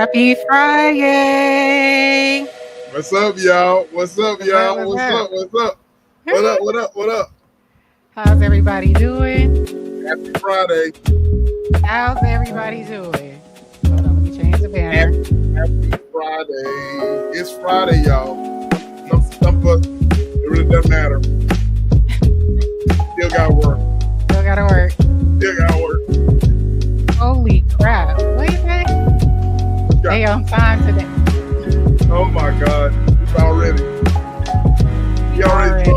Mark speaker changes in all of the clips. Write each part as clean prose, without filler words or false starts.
Speaker 1: Happy Friday.
Speaker 2: What's up, y'all? What's up,
Speaker 1: What's up?
Speaker 2: y'all?
Speaker 1: What's
Speaker 2: What's
Speaker 1: up?
Speaker 2: up? What's up? What up? What up? What up?
Speaker 1: How's everybody doing?
Speaker 2: Happy Friday.
Speaker 1: How's everybody doing? Hold on, let me change the banner.
Speaker 2: Happy Friday. It's Friday, y'all. Some of us, it really doesn't matter. Still gotta work.
Speaker 1: Still gotta work.
Speaker 2: Still gotta work.
Speaker 1: Holy crap. What is that? They on time today.
Speaker 2: Oh my God. It's already. You already.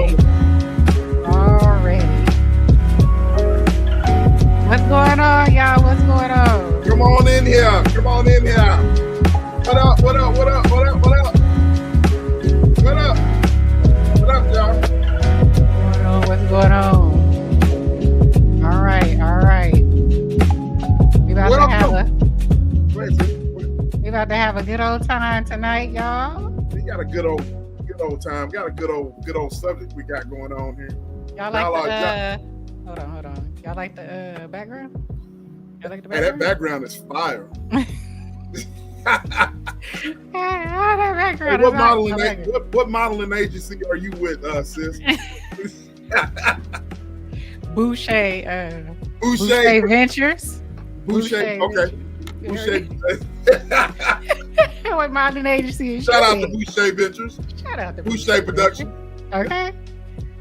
Speaker 1: What's going on, y'all? What's going on?
Speaker 2: Come on in here. Come on in here. What up? What up? What up? What up? What up? What up? What up, y'all?
Speaker 1: What's going on? All right. We about to have a good old time tonight, y'all.
Speaker 2: We got a good old time. Got a good old subject we got going on here.
Speaker 1: Y'all like hold on. Y'all like the background? Y'all like the
Speaker 2: Hey,
Speaker 1: background?
Speaker 2: that background is fire. Hey, what modeling agency are you with, sis?
Speaker 1: Boucher Ventures.
Speaker 2: Boucher, okay. Boucher.
Speaker 1: What modeling agency is
Speaker 2: Shout out to Boucher Ventures.
Speaker 1: Shout out to
Speaker 2: Boucher Production.
Speaker 1: Okay.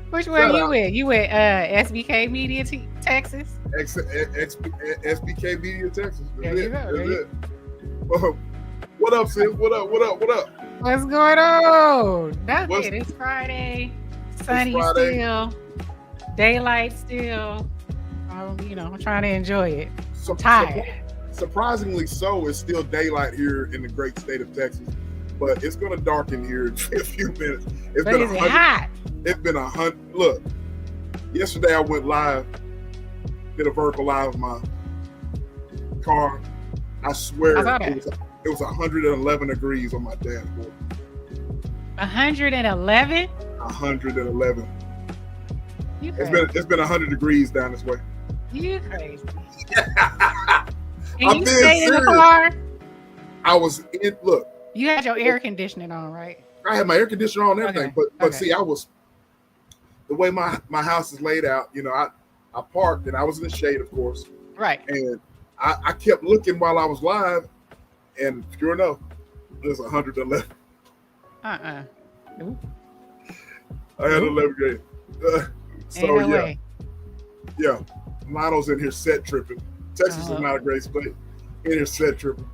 Speaker 1: Which one you with? You with SBK Media Texas?
Speaker 2: SBK Media Texas.
Speaker 1: There you go.
Speaker 2: What up, sis? What up?
Speaker 1: What's going on? Nothing. It's Friday. Sunny still. Daylight still. I'm trying to enjoy it. I'm tired.
Speaker 2: Surprisingly so, it's still daylight here in the great state of Texas, but it's going to darken here in a few minutes.
Speaker 1: Is it hot?
Speaker 2: It's been 100. Look, yesterday I went live, did a vertical live of my car. I swear it was 111 degrees on my dashboard.
Speaker 1: 111?
Speaker 2: 111. It's been 100 degrees down this way.
Speaker 1: You crazy.
Speaker 2: I'm
Speaker 1: you
Speaker 2: being
Speaker 1: stayed
Speaker 2: serious.
Speaker 1: In the car?
Speaker 2: I was in. Look,
Speaker 1: you had your air conditioning on, right?
Speaker 2: I had my air conditioner on and everything, but see, I was the way my house is laid out. I parked and I was in the shade, of course.
Speaker 1: Right.
Speaker 2: And I kept looking while I was live, and sure enough, it was 111.
Speaker 1: I
Speaker 2: had 11 grade. Yeah. Lionel's in here set tripping. Texas is not a great state. In here set tripping.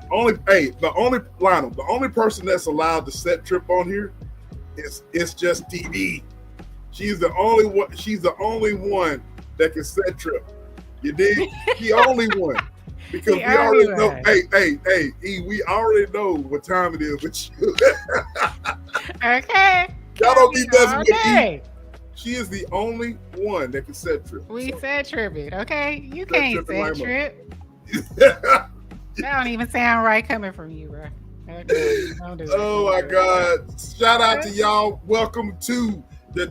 Speaker 2: The only person that's allowed to set trip on here is just TV. She's the only one. She's the only one that can set trip. You dig? The only one. Because we already know. Hey, we already know what time it is with you.
Speaker 1: Okay.
Speaker 2: Y'all don't be messing with me. She is the only one that can set trip.
Speaker 1: We set tripping, okay? You can't set trip.
Speaker 2: That
Speaker 1: don't even sound right coming from you, bro. Okay, don't do
Speaker 2: oh my God. Shout out to y'all. Welcome to the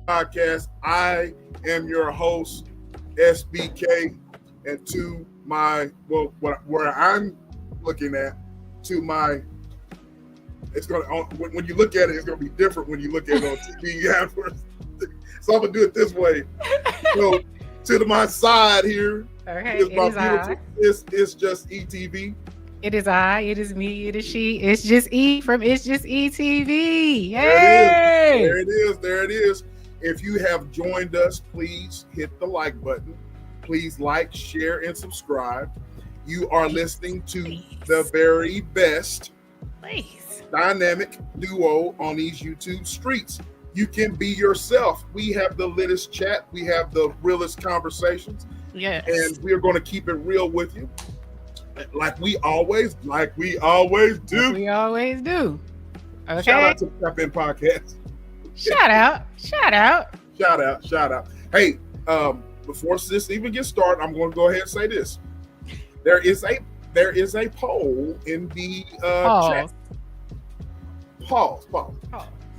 Speaker 2: podcast. I am your host, SBK, and to my, where I'm looking at, to my, it's going to, when you look at it, it's going to be different when you look at it on TV afterwards. So I'm going to do it this way. So to my side here, is my beautiful, it's just ETV.
Speaker 1: It is I, it is me, it is she. It's just E from It's Just ETV.
Speaker 2: Yay! There it is. If you have joined us, please hit the like button. Please like, share, and subscribe. You are listening to the very best dynamic duo on these YouTube streets. You can be yourself. We have the littest chat. We have the realest conversations.
Speaker 1: Yes.
Speaker 2: And we are going to keep it real with you. Like we always do.
Speaker 1: We always do. Okay.
Speaker 2: Shout out to the Tapin Podcast.
Speaker 1: Shout out.
Speaker 2: Hey, before this even gets started, I'm going to go ahead and say this. There is a poll in the chat. Pause.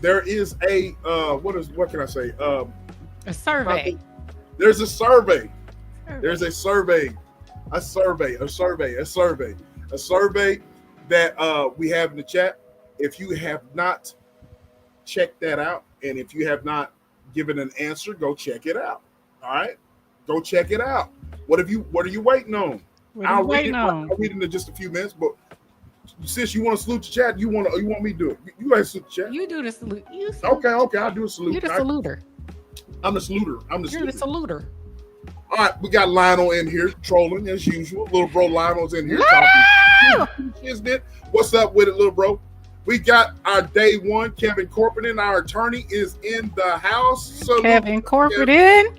Speaker 2: There is a what can I say?
Speaker 1: A survey.
Speaker 2: There's a survey. There's a survey. A survey. a survey that we have in the chat. If you have not checked that out, and if you have not given an answer, go check it out. All right, go check it out. What are you waiting on? I'll read it in just a few minutes. But since you want to salute the chat, you want me to do it. You guys salute the chat.
Speaker 1: You do the salute.
Speaker 2: Okay, I'll do a salute.
Speaker 1: You're the saluter.
Speaker 2: I'm the saluter.
Speaker 1: You're the saluter.
Speaker 2: All right, we got Lionel in here trolling as usual. Little bro Lionel's in here talking. What's up with it, little bro? We got our day one. Kevin Corporate, our attorney, is in the house. So
Speaker 1: Kevin Corporate in.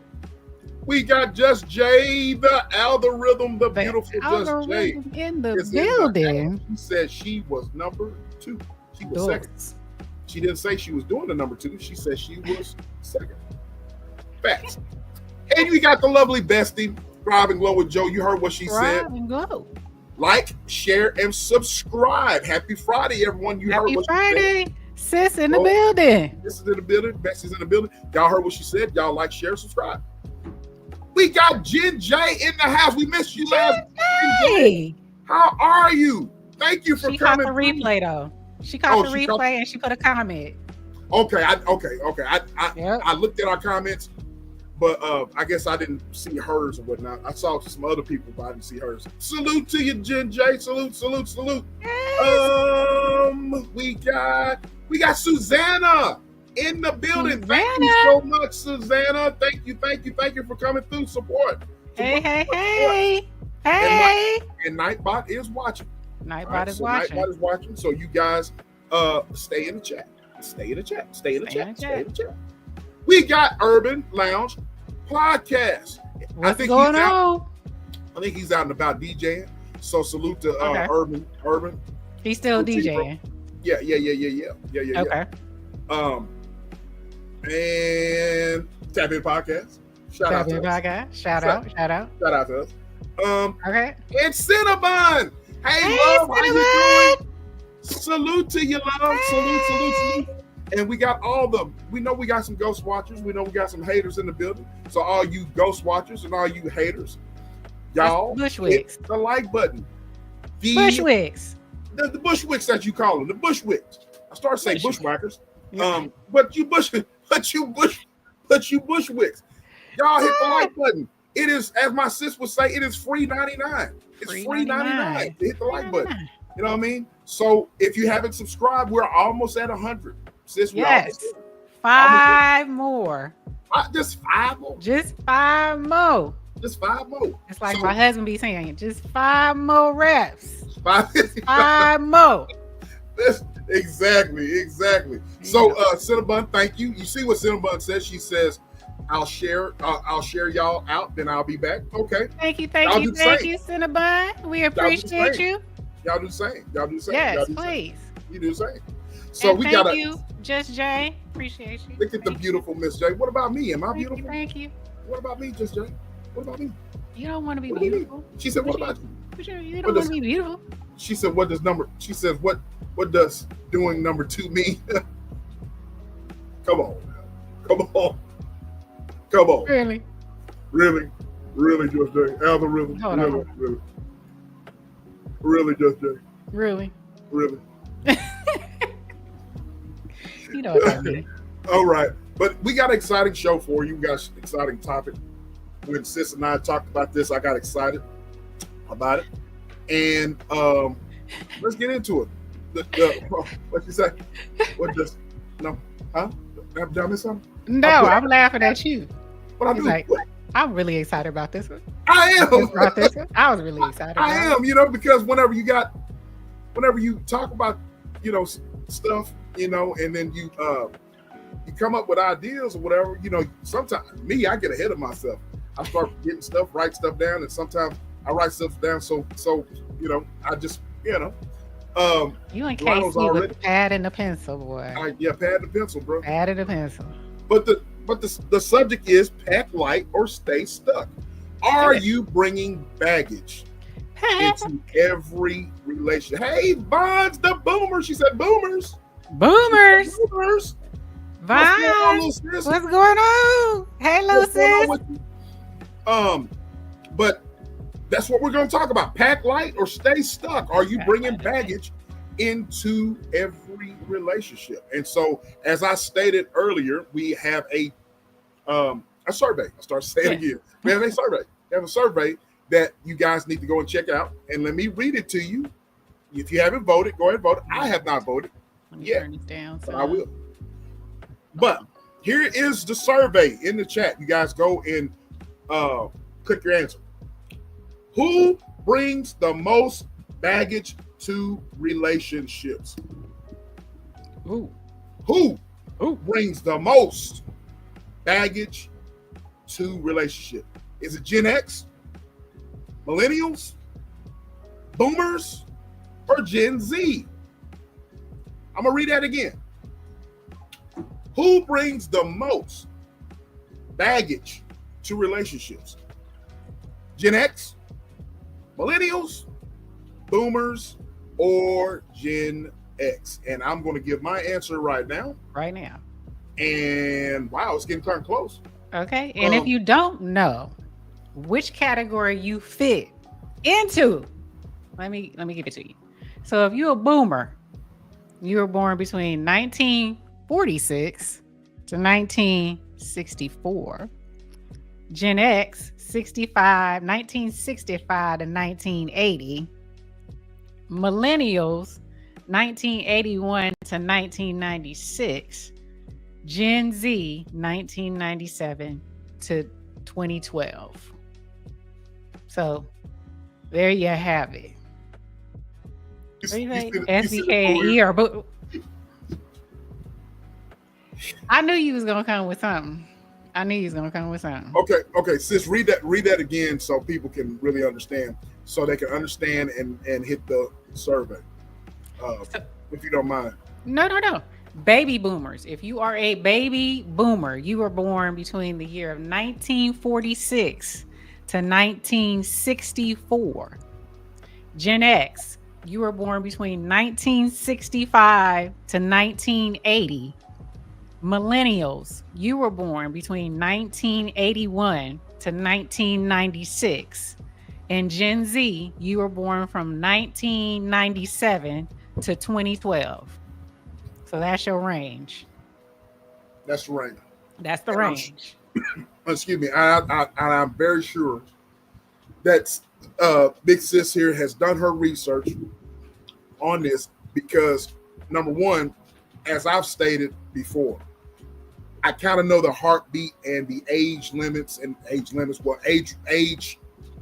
Speaker 2: We got Just Jay, the algorithm, the beautiful Just Jay
Speaker 1: in the building.
Speaker 2: She said she was number 2. She was second. She didn't say she was doing the number 2. She said she was second. Facts. And we got the lovely bestie, Thrive and Glow with Joe. You heard what she said.
Speaker 1: Thrive and Glow.
Speaker 2: Like, share, and subscribe. Happy Friday, everyone. You heard what
Speaker 1: Friday.
Speaker 2: She said.
Speaker 1: Sis in the building.
Speaker 2: Sis is in the building. Bessie's in the building. Y'all heard what she said. Y'all like, share, subscribe. We got Jen J in the house. We missed you last week. How are you? Thank you for coming.
Speaker 1: She caught the replay though. She caught the replay and she put a comment.
Speaker 2: Okay. I looked at our comments, but I guess I didn't see hers or whatnot. I saw some other people, but I didn't see hers. Salute to you, Jen J. Salute.
Speaker 1: Yes.
Speaker 2: We got Susanna in the building. Thank you so much, Susanna. Thank you for coming through. Support.
Speaker 1: Hey.
Speaker 2: And Nightbot is watching.
Speaker 1: Nightbot is watching.
Speaker 2: Nightbot is watching. So you guys stay in the chat. Stay in the chat. We got Urban Lounge Podcast.
Speaker 1: What's going on?
Speaker 2: I think he's out and about DJing. So salute to Urban.
Speaker 1: He's still DJing.
Speaker 2: Yeah.
Speaker 1: Okay.
Speaker 2: And Tapin Podcast. Shout out to us.
Speaker 1: Shout out
Speaker 2: to us.
Speaker 1: Okay.
Speaker 2: And Cinnabon. Hey, love, how you doing? Salute to you, love. Salute. And we got we know we got some ghost watchers. We know we got some haters in the building. So all you ghost watchers and all you haters, y'all
Speaker 1: Bushwicks.
Speaker 2: Hit the like button.
Speaker 1: Bushwicks.
Speaker 2: The Bushwicks that you call them, the Bushwicks. I started saying bushwhackers. But you Bushwicks. Y'all hit the like button. It is, as my sis would say, it is free 99. It's free 99 to hit the like button. You know what I mean? So if you haven't subscribed, we're almost at 100. Sis,
Speaker 1: yes. 5 more.
Speaker 2: Just 5 more.
Speaker 1: Just 5 more.
Speaker 2: It's
Speaker 1: like my husband be saying, just 5 more reps. 5 more.
Speaker 2: Exactly. So Cinnabon, thank you. You see what Cinnabon says? She says, I'll share y'all out, then I'll be back. Okay.
Speaker 1: Thank you, Cinnabon. We appreciate you.
Speaker 2: Y'all do the same.
Speaker 1: Yes, please.
Speaker 2: You do the same. So
Speaker 1: thank you, Just Jay. Appreciate you.
Speaker 2: Look at the beautiful Miss J. What about me? Am I beautiful?
Speaker 1: Thank you.
Speaker 2: What about me, Just Jay? What about me?
Speaker 1: You don't want to be beautiful.
Speaker 2: She said, what about you?
Speaker 1: You don't want to be beautiful.
Speaker 2: She said, what does doing number 2 mean? Come on. Really, Just Jay. Algorithm. Really, Just Jay.
Speaker 1: Really. You know what I mean.
Speaker 2: All right. But we got an exciting show for you. We got an exciting topic. When Sis and I talked about this, I got excited about it. And let's get into it. What you say? What does no? Huh? Did I miss something?
Speaker 1: No, I'm laughing at you.
Speaker 2: What I do?
Speaker 1: Like, I'm really excited about this one.
Speaker 2: I am.
Speaker 1: I was really excited.
Speaker 2: I am. Because whenever you talk about, stuff, and then you come up with ideas or whatever, sometimes I get ahead of myself. I start getting write stuff down, and sometimes I write stuff down. So I just,
Speaker 1: you and Casey with the pad and the pencil, boy.
Speaker 2: Pad and the pencil, bro.
Speaker 1: Pad and the pencil.
Speaker 2: But the subject is pack light or stay stuck. Are you bringing baggage into every relationship? Hey, Bonds, the boomers. She said boomers.
Speaker 1: Boomers.
Speaker 2: Bonds.
Speaker 1: What's going on? Hey, little sis.
Speaker 2: But That's what we're going to talk about. Pack light or stay stuck. Are you bringing baggage into every relationship? And so, as I stated earlier, we have a survey. I'll start saying it again. We have a survey. We have a survey that you guys need to go and check out. And let me read it to you. If you haven't voted, go ahead and vote. I have not voted yet, but I will. But here is the survey in the chat. You guys go and click your answer. Who brings the most baggage to relationships?
Speaker 1: Who
Speaker 2: brings the most baggage to relationship? Is it Gen X, millennials, boomers, or Gen Z? I'm gonna read that again. Who brings the most baggage to relationships? Gen X, millennials, boomers, or Gen X? And I'm going to give my answer right now. And wow, it's getting kind of close.
Speaker 1: Okay. And if you don't know which category you fit into, let me give it to you. So if you're a boomer, you were born between 1946 to 1964. Gen X, 1965 to 1980. Millennials, 1981 to 1996. Gen Z, 1997 to 2012. So there you have it. What do you think? SBK and E are both. I knew you was gonna come with something.
Speaker 2: Okay. Sis, read that again so people can really understand, so they can understand and hit the survey. If you don't mind.
Speaker 1: No. Baby boomers. If you are a baby boomer, you were born between the year of 1946 to 1964. Gen X, you were born between 1965 to 1980. Millennials, you were born between 1981 to 1996. And Gen Z, you were born from 1997 to 2012. So that's your range.
Speaker 2: That's the range. Excuse me. I'm very sure that Big Sis here has done her research on this because, number one, as I've stated before, I kind of know the heartbeat and the age limits, age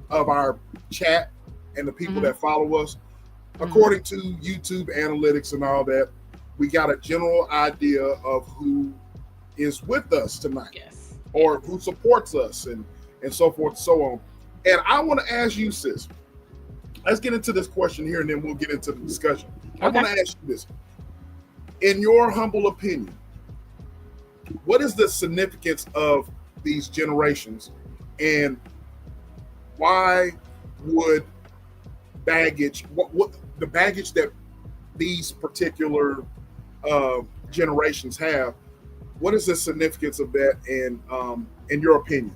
Speaker 2: of our chat and the people that follow us. According to YouTube analytics and all that, we got a general idea of who is with us tonight, or who supports us, and so forth and so on. And I want to ask you, sis, let's get into this question here and then we'll get into the discussion. I want to ask you this. In your humble opinion, what is the significance of these generations, and why would baggage, what the baggage that these particular generations have, what is the significance of that in your opinion?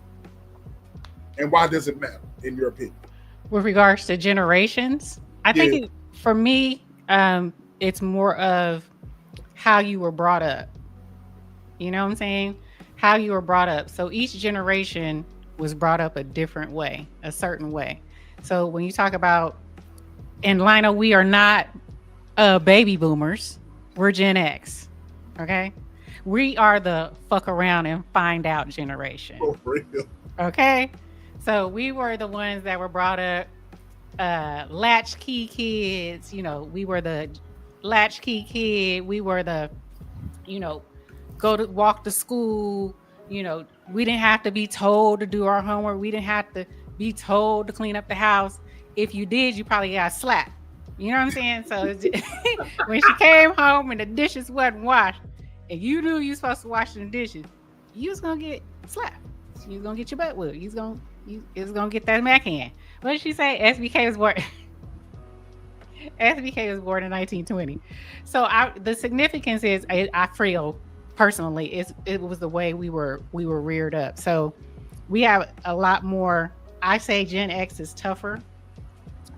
Speaker 2: And why does it matter in your opinion?
Speaker 1: With regards to generations, I think for me, it's more of how you were brought up. You know what I'm saying? How you were brought up. So each generation was brought up a different way, a certain way. So when you talk about, and Lionel, we are not baby boomers. We're Gen X. Okay? We are the fuck around and find out generation.
Speaker 2: Oh, for real?
Speaker 1: Okay? So we were the ones that were brought up latchkey kids. You know, we were the latchkey kid. We were the, walk to school. We didn't have to be told to do our homework. We didn't have to be told to clean up the house. If you did, you probably got slapped. You know what I'm saying? So when she came home and the dishes wasn't washed, and you knew you was supposed to wash the dishes, you was gonna get slapped. You was gonna get your butt whooped. You was gonna get that backhand. What did she say? SBK was born. SBK was born in 1920. So the significance is, I feel personally, it was the way we were reared up. So we have a lot more I say Gen X is tougher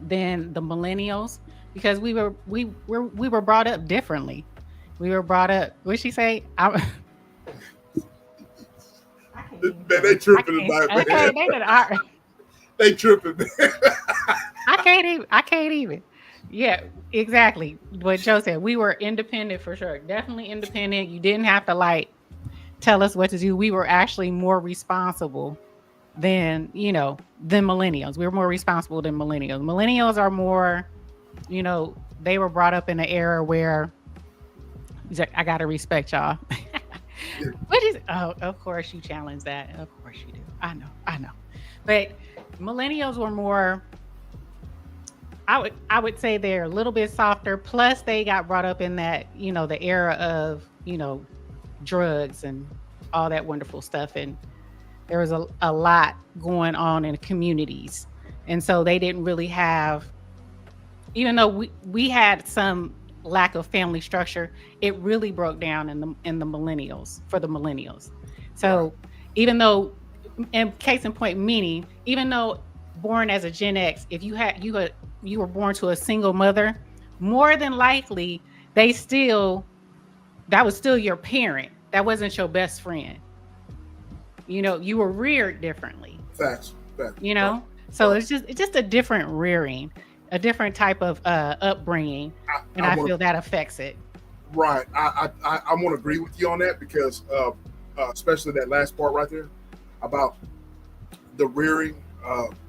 Speaker 1: than the millennials because we were brought up differently. We were brought up. What she say? I can't
Speaker 2: Man,
Speaker 1: even
Speaker 2: they
Speaker 1: finish. I
Speaker 2: tripping
Speaker 1: can't.
Speaker 2: tonight,
Speaker 1: Okay,
Speaker 2: man. They tripping, man.
Speaker 1: I can't even. I can't even. Yeah, exactly. What Joe said. We were independent for sure. Definitely independent. You didn't have to like tell us what to do. We were actually more responsible than, than millennials. We were more responsible than millennials. Millennials are more, they were brought up in an era where he's like, I gotta respect y'all. What is oh, of course you challenge that. Of course you do. I know. But millennials were more, I would say they're a little bit softer. Plus they got brought up in that, the era of, drugs and all that wonderful stuff. And there was a lot going on in communities. And so they didn't really have, even though we had some lack of family structure, it really broke down in the millennials for the millennials.
Speaker 2: Right.
Speaker 1: So even though, and case in point, meaning even though born as a Gen X, if you were born to a single mother, more than likely they still that was still your parent. That wasn't your best friend. You were reared differently.
Speaker 2: Facts. Facts.
Speaker 1: You
Speaker 2: Right.
Speaker 1: know, so
Speaker 2: Right.
Speaker 1: it's just a different rearing, a different type of upbringing, and
Speaker 2: I
Speaker 1: I
Speaker 2: want
Speaker 1: feel that affects it.
Speaker 2: right. I want to agree with you on that because, especially that last part right there about the rearing,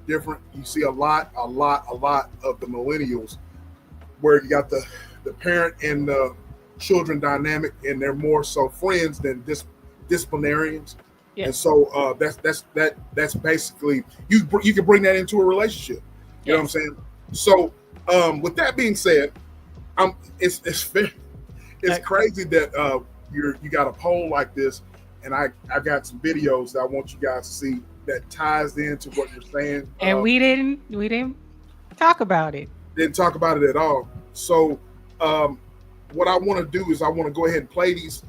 Speaker 2: different. You see a lot of the millennials where you got the parent and the children dynamic, and they're more so friends than disciplinarians. And
Speaker 1: Yes,
Speaker 2: so that's basically you can bring that into a relationship. You know what I'm
Speaker 1: yes,
Speaker 2: saying? So with that being said, it's
Speaker 1: uh,
Speaker 2: crazy that you got a poll like this, and I got some videos that I want you guys to see that ties into what you're saying.
Speaker 1: and we didn't talk about it.
Speaker 2: Didn't talk about it at all. So um, what I want to do is I want to go ahead and play these,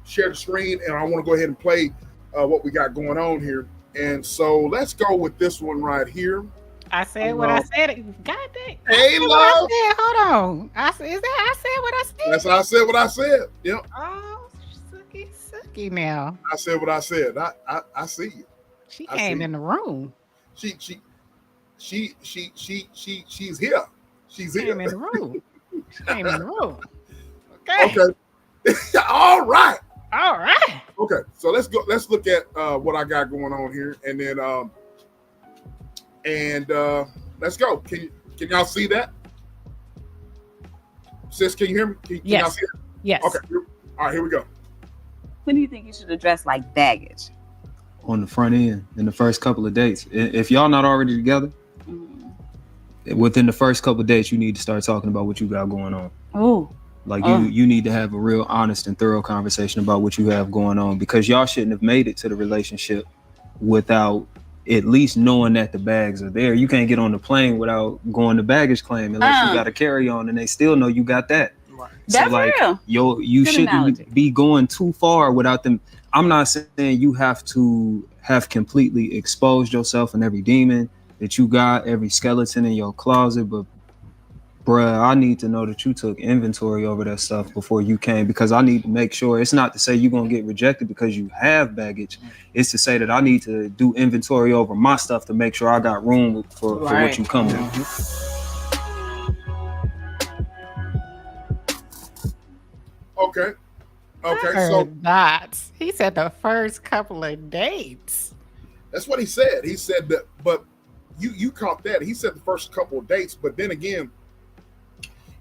Speaker 2: share the screen, and I want to go ahead and play what we got going on here. And so let's go with this one right here.
Speaker 1: I said what I
Speaker 2: Uh,
Speaker 1: said. God dang, I
Speaker 2: hey,
Speaker 1: said what I
Speaker 2: love.
Speaker 1: said. Hold on. I said, is that I said what I
Speaker 2: That's
Speaker 1: said?
Speaker 2: how I said what I said. Yep,
Speaker 1: Oh, sucky now.
Speaker 2: I said what I said. I see you.
Speaker 1: She
Speaker 2: I see
Speaker 1: came in
Speaker 2: you.
Speaker 1: the room.
Speaker 2: She she she's here. She's here.
Speaker 1: Came in the room. She came in the room. Okay.
Speaker 2: Okay. All right.
Speaker 1: All right.
Speaker 2: Okay. So let's go. Let's look at what I got going on here, and then and let's go. Can y'all see that? Sis, can you hear me? Can y'all
Speaker 1: Yes.
Speaker 2: see it?
Speaker 1: Yes.
Speaker 2: Okay. All right. Here we go.
Speaker 3: When do you think you should address like baggage?
Speaker 4: On the front end in the first couple of dates. If y'all not already together, within the first couple of dates, you need to start talking about what you got going on.
Speaker 3: Oh,
Speaker 4: Like you need to have a real honest and thorough conversation about what you have going on, because y'all shouldn't have made it to the relationship without at least knowing that the bags are there. You can't get on the plane without going to baggage claim unless you got a carry on, and they still know you got that.
Speaker 2: Right.
Speaker 4: So
Speaker 3: that's
Speaker 4: like
Speaker 3: real.
Speaker 4: you
Speaker 3: Good
Speaker 4: shouldn't
Speaker 3: analogy.
Speaker 4: be going too far without them. I'm not saying you have to have completely exposed yourself and every demon that you got, every skeleton in your closet, but bruh, I need to know that you took inventory over that stuff before you came, because I need to make sure. It's not to say you're gonna get rejected because you have baggage. It's to say that I need to do inventory over my stuff to make sure I got room for what you come with.
Speaker 2: Okay. Okay.
Speaker 1: I
Speaker 2: So
Speaker 1: heard that. He said the first couple of dates.
Speaker 2: that's what he said. He said that, but you caught that. He said the first couple of dates, but then again,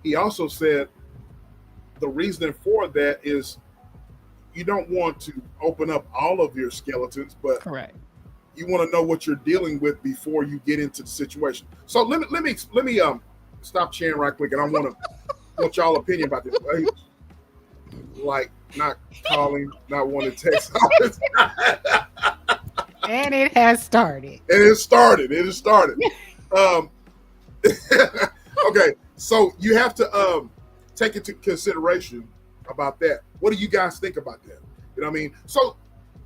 Speaker 2: he also said the reason for that is you don't want to open up all of your skeletons, but
Speaker 1: Correct.
Speaker 2: you want to know what you're dealing with before you get into the situation. So let me stop sharing right quick, and I want y'all opinion about this. Right? Like not calling, not wanting to text.
Speaker 1: And it has started.
Speaker 2: And it started. It has started. Um, okay, so you have to take into consideration about that. What do you guys think about that? You know what I mean? So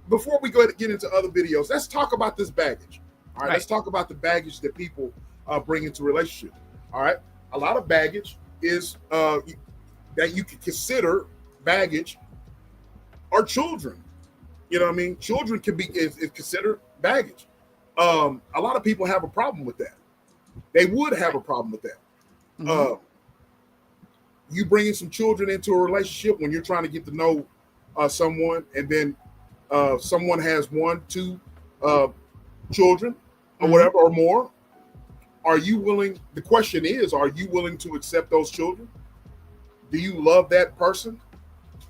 Speaker 2: before we go to get into other videos, let's talk about this baggage. All right, let's talk about the baggage that people bring into relationship. All right, a lot of baggage is that you could consider baggage are children. You know what I mean? Children can be is considered baggage. A lot of people have a problem with that. They would have a problem with that.
Speaker 1: Mhm.
Speaker 2: You bringing some children into a relationship when you're trying to get to know someone, and then someone has one, two children, or
Speaker 1: Mhm.
Speaker 2: whatever, or more. Are you willing? The question is, are you willing to accept those children? Do you love that person?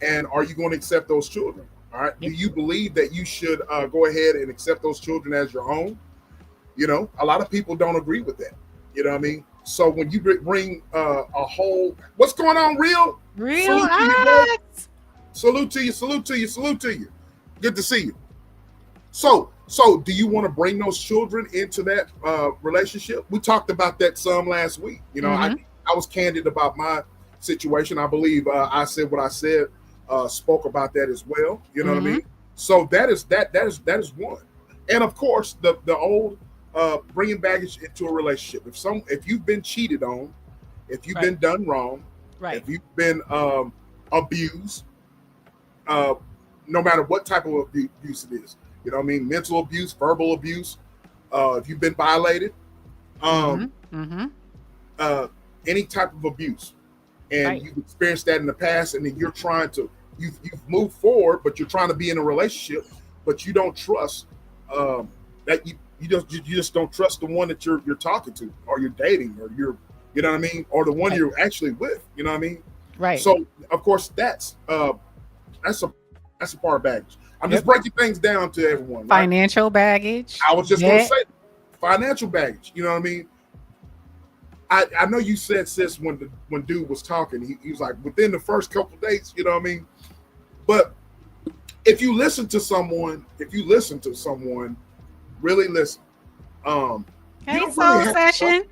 Speaker 2: And are you going to accept those children? All right. Do
Speaker 1: Yep.
Speaker 2: you believe that you should go ahead and accept those children as your own? You know, a lot of people don't agree with that. You know what I mean? So when you bring a whole, what's going on, real?
Speaker 1: Real
Speaker 2: Salute to you, bro.
Speaker 1: acts.
Speaker 2: Salute to you. Salute to you. Salute to you. Good to see you. So do you want to bring those children into that relationship? We talked about that some last week. You know,
Speaker 1: Mhm.
Speaker 2: I was candid about my situation. I believe I said what I said, spoke about that as well. You know what I
Speaker 1: Mhm.
Speaker 2: mean? So that is one. And of course, the old bringing baggage into a relationship. If you've been cheated on, if you've
Speaker 1: Right.
Speaker 2: been done wrong,
Speaker 1: Right.
Speaker 2: if you've been abused, uh, no matter what type of abuse it is, you know what I mean? Mental abuse, verbal abuse, if you've been violated, um,
Speaker 1: Mhm. Mhm.
Speaker 2: uh, any type of abuse, and
Speaker 1: Right.
Speaker 2: you've experienced that in the past, and then you're trying to, you've moved forward, but you're trying to be in a relationship, but you don't trust that you just don't trust the one that you're talking to, or you're dating, or you know what I mean, or the one
Speaker 1: Right.
Speaker 2: you're actually with, you know what I mean.
Speaker 1: Right.
Speaker 2: So of course that's a part of baggage. I'm just
Speaker 1: Yep.
Speaker 2: breaking things down to everyone, right?
Speaker 1: Financial baggage.
Speaker 2: I was just going to
Speaker 1: Debt.
Speaker 2: say financial baggage. You know what I mean? I know you said, sis, when dude was talking, he was like within the first couple of days. You know what I mean? But if you listen to someone, really listen. You
Speaker 1: Hey,
Speaker 2: don't really
Speaker 1: soul
Speaker 2: have to talk.
Speaker 1: session.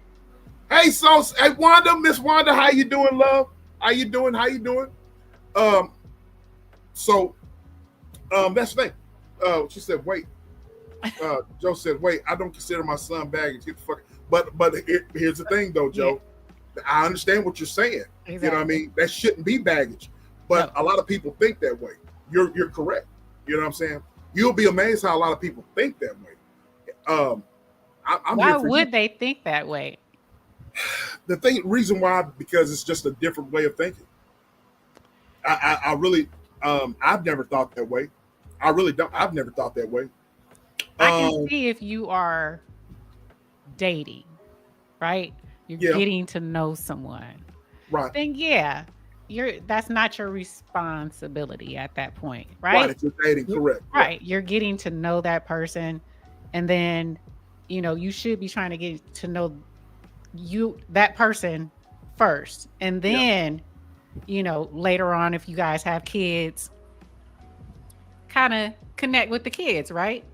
Speaker 2: Hey, so hey Wanda, Miss Wanda, how you doing, love? How you doing? How you doing? Um, so that's the thing. She said, wait. Joe said, "Wait, I don't consider my son baggage. Get the fuck." But here's the thing, though,
Speaker 1: Yeah.
Speaker 2: Joe. I understand what you're saying. You know what I
Speaker 1: Exactly.
Speaker 2: mean? That shouldn't be baggage, but
Speaker 1: No.
Speaker 2: a lot of people think that way. You're correct. You know what I'm saying? You'll be amazed how a lot of people think that way. Um, I'm here
Speaker 1: Why
Speaker 2: for you.
Speaker 1: would they think that way?
Speaker 2: Reason why, because it's just a different way of thinking. I really, I've never thought that way. I really don't. I've never thought that way.
Speaker 1: I can
Speaker 2: Um,
Speaker 1: see if you are dating, right? You're
Speaker 2: yeah,
Speaker 1: getting to know someone.
Speaker 2: right,
Speaker 1: Then yeah, that's not your responsibility at that point,
Speaker 2: right.
Speaker 1: right?
Speaker 2: If you're dating,
Speaker 1: You-
Speaker 2: correct, yeah,
Speaker 1: Right. You're getting to know that person, and then you should be trying to get to know that person first. And
Speaker 2: yeah.
Speaker 1: then, later on, if you guys have kids, kind of connect with the kids, right?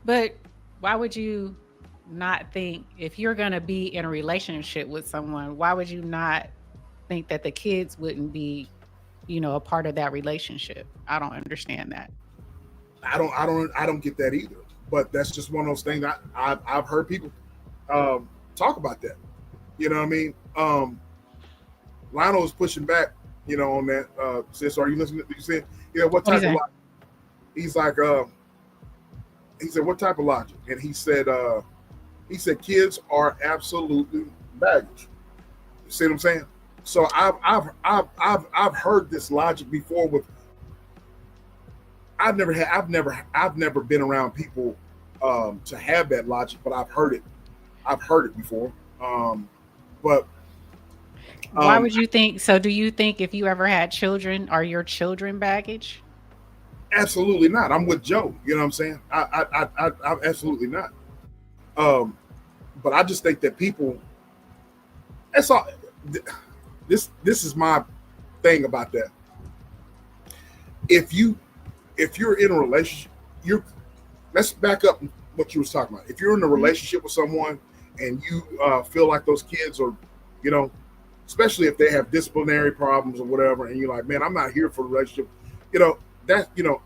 Speaker 1: But why would you not think, if you're going to be in a relationship with someone, why would you not think that the kids wouldn't be, a part of that relationship? I don't understand that.
Speaker 2: I don't get that either. But that's just one of those things. I've heard people talk about that. You know what I mean? Lionel is pushing back. On that. Sis, are you listening? You said, what
Speaker 1: What do you
Speaker 2: type of
Speaker 1: say?
Speaker 2: logic? He's like, he said, what type of logic? And he said, kids are absolutely baggage. You see what I'm saying? So I've heard this logic before. I've never been around people to have that logic, but I've heard it. I've heard it before. But
Speaker 1: Why
Speaker 2: um,
Speaker 1: would you think so? Do you think if you ever had children, are your children baggage?
Speaker 2: absolutely not. I'm with Joe. You know what I'm saying? I'm absolutely not. Um, but I just think that people. That's all. This is my thing about that. If you if you're in a relationship, you're let's back up what you was talking about. If you're in a
Speaker 1: Mhm.
Speaker 2: relationship with someone and you feel like those kids are, you know, especially if they have disciplinary problems or whatever, and you're like, man, I'm not here for a relationship, you know, that you know,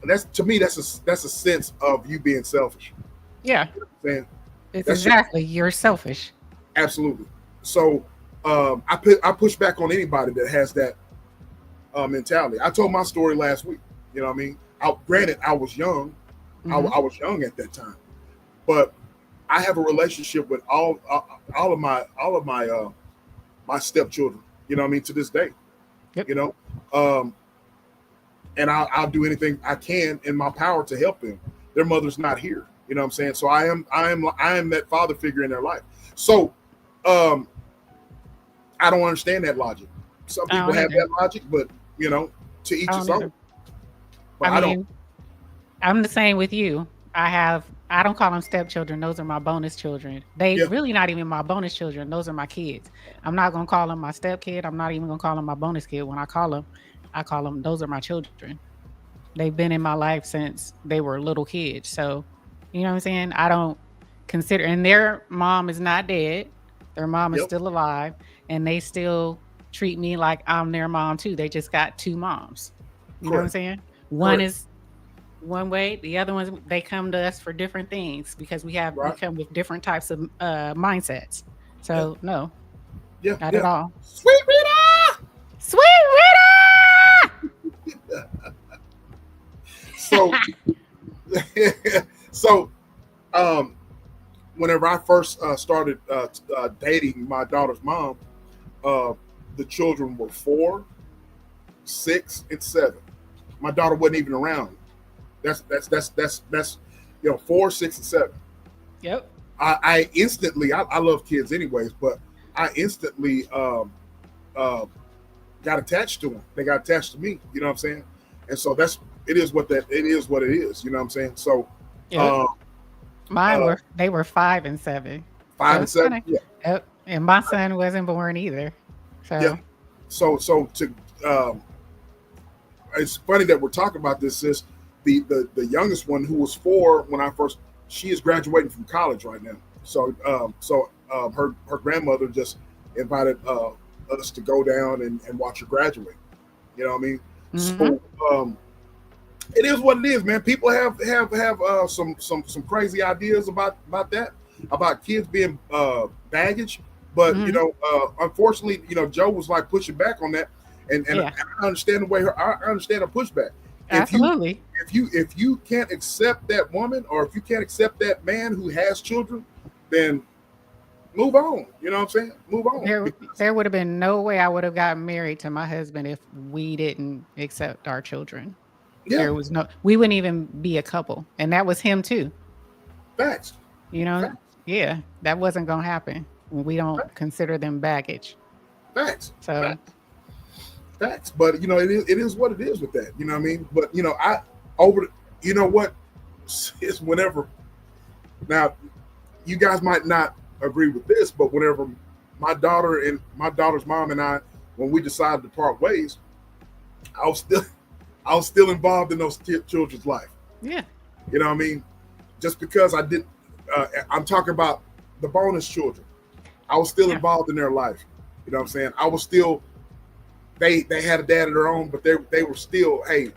Speaker 2: that's to me that's a sense of you being selfish.
Speaker 1: Yeah.
Speaker 2: You know what I'm saying?
Speaker 1: It's
Speaker 2: That's
Speaker 1: exactly, you're selfish.
Speaker 2: absolutely. So I push back on anybody that has that mentality. I told my story last week. You know what I mean? Granted, I was young.
Speaker 1: Hmm.
Speaker 2: I was young at that time, but I have a relationship with all of my stepchildren. You know what I mean? To this day,
Speaker 1: Yep.
Speaker 2: you know, um, and I'll do anything I can in my power to help them. Their mother's not here. You know what I'm saying? So I am that father figure in their life. So um, I don't understand that logic. Some
Speaker 1: I
Speaker 2: people
Speaker 1: don't
Speaker 2: have
Speaker 1: either.
Speaker 2: that logic, but you know, to
Speaker 1: I
Speaker 2: each his
Speaker 1: don't
Speaker 2: own.
Speaker 1: either.
Speaker 2: But
Speaker 1: I
Speaker 2: I don't.
Speaker 1: mean, I'm the same with you. I don't call them stepchildren. Those are my bonus children. They
Speaker 2: Yeah,
Speaker 1: really not even my bonus children. Those are my kids. I'm not gonna call them my step kid. I'm not even gonna call them my bonus kid. When I call them those are my children. They've been in my life since they were little kids. So, you know what I'm saying? I don't consider, and their mom is not dead. Their mom is
Speaker 2: yep,
Speaker 1: still alive, and they still treat me like I'm their mom too. They just got two moms. You know what I'm
Speaker 2: correct,
Speaker 1: saying? One
Speaker 2: correct,
Speaker 1: is one way, the other ones they come to us for different things because we
Speaker 2: right,
Speaker 1: come with different types of mindsets.
Speaker 2: yeah,
Speaker 1: So no,
Speaker 2: yeah,
Speaker 1: not at
Speaker 2: yeah.
Speaker 1: all.
Speaker 2: Sweet Rita.
Speaker 1: Sweet Rita!
Speaker 2: So, so um, whenever I first started dating my daughter's mom, uh, the children were 4, 6, and 7. My daughter wasn't even around. That's 4, 6, and 7.
Speaker 1: Yep.
Speaker 2: I instantly I love kids anyways, but I instantly uh, got attached to them. They got attached to me. You know what I'm saying? And so it is it is what it is. You know what I'm saying? So
Speaker 1: Yep.
Speaker 2: uh,
Speaker 1: Mine
Speaker 2: uh,
Speaker 1: were they were 5 and 7. So
Speaker 2: 5 and
Speaker 1: it's
Speaker 2: 7,
Speaker 1: funny.
Speaker 2: yeah,
Speaker 1: Yep. And my son wasn't born either.
Speaker 2: yeah.
Speaker 1: So
Speaker 2: So to um, it's funny that we're talking about this. Is the youngest one who was 4 when I first. She is graduating from college right now. So her grandmother just invited us to go down and watch her graduate. You know what I mean?
Speaker 1: mhm.
Speaker 2: So it is what it is, man. People have some crazy ideas about that, about kids being baggage. But
Speaker 1: Mhm.
Speaker 2: unfortunately, Joe was like pushing back on that, and
Speaker 1: Yeah.
Speaker 2: I understand the way I understand her pushback. If you
Speaker 1: Absolutely.
Speaker 2: if you can't accept that woman, or if you can't accept that man who has children, then move on. You know what I'm saying? Move on. Because
Speaker 1: There would have been no way I would have gotten married to my husband if we didn't accept our children.
Speaker 2: yeah,
Speaker 1: There was no we wouldn't even be a couple. And that was him too.
Speaker 2: facts,
Speaker 1: You know?
Speaker 2: facts,
Speaker 1: Yeah. That wasn't gonna happen when we don't consider them baggage.
Speaker 2: facts,
Speaker 1: So
Speaker 2: facts. Facts. But it is what it is with that. You know what I mean? But I over you know what it's whenever now you guys might not agree with this, but whenever my daughter's mom and I, when we decided to part ways, I was still I was still involved in those children's life.
Speaker 1: yeah.
Speaker 2: You know what I mean? Just because I didn't, I'm talking about the bonus children. I was still
Speaker 1: Yeah.
Speaker 2: involved in their life. You know what I'm saying? I was still. They had a dad of their own, but they were still. Hey,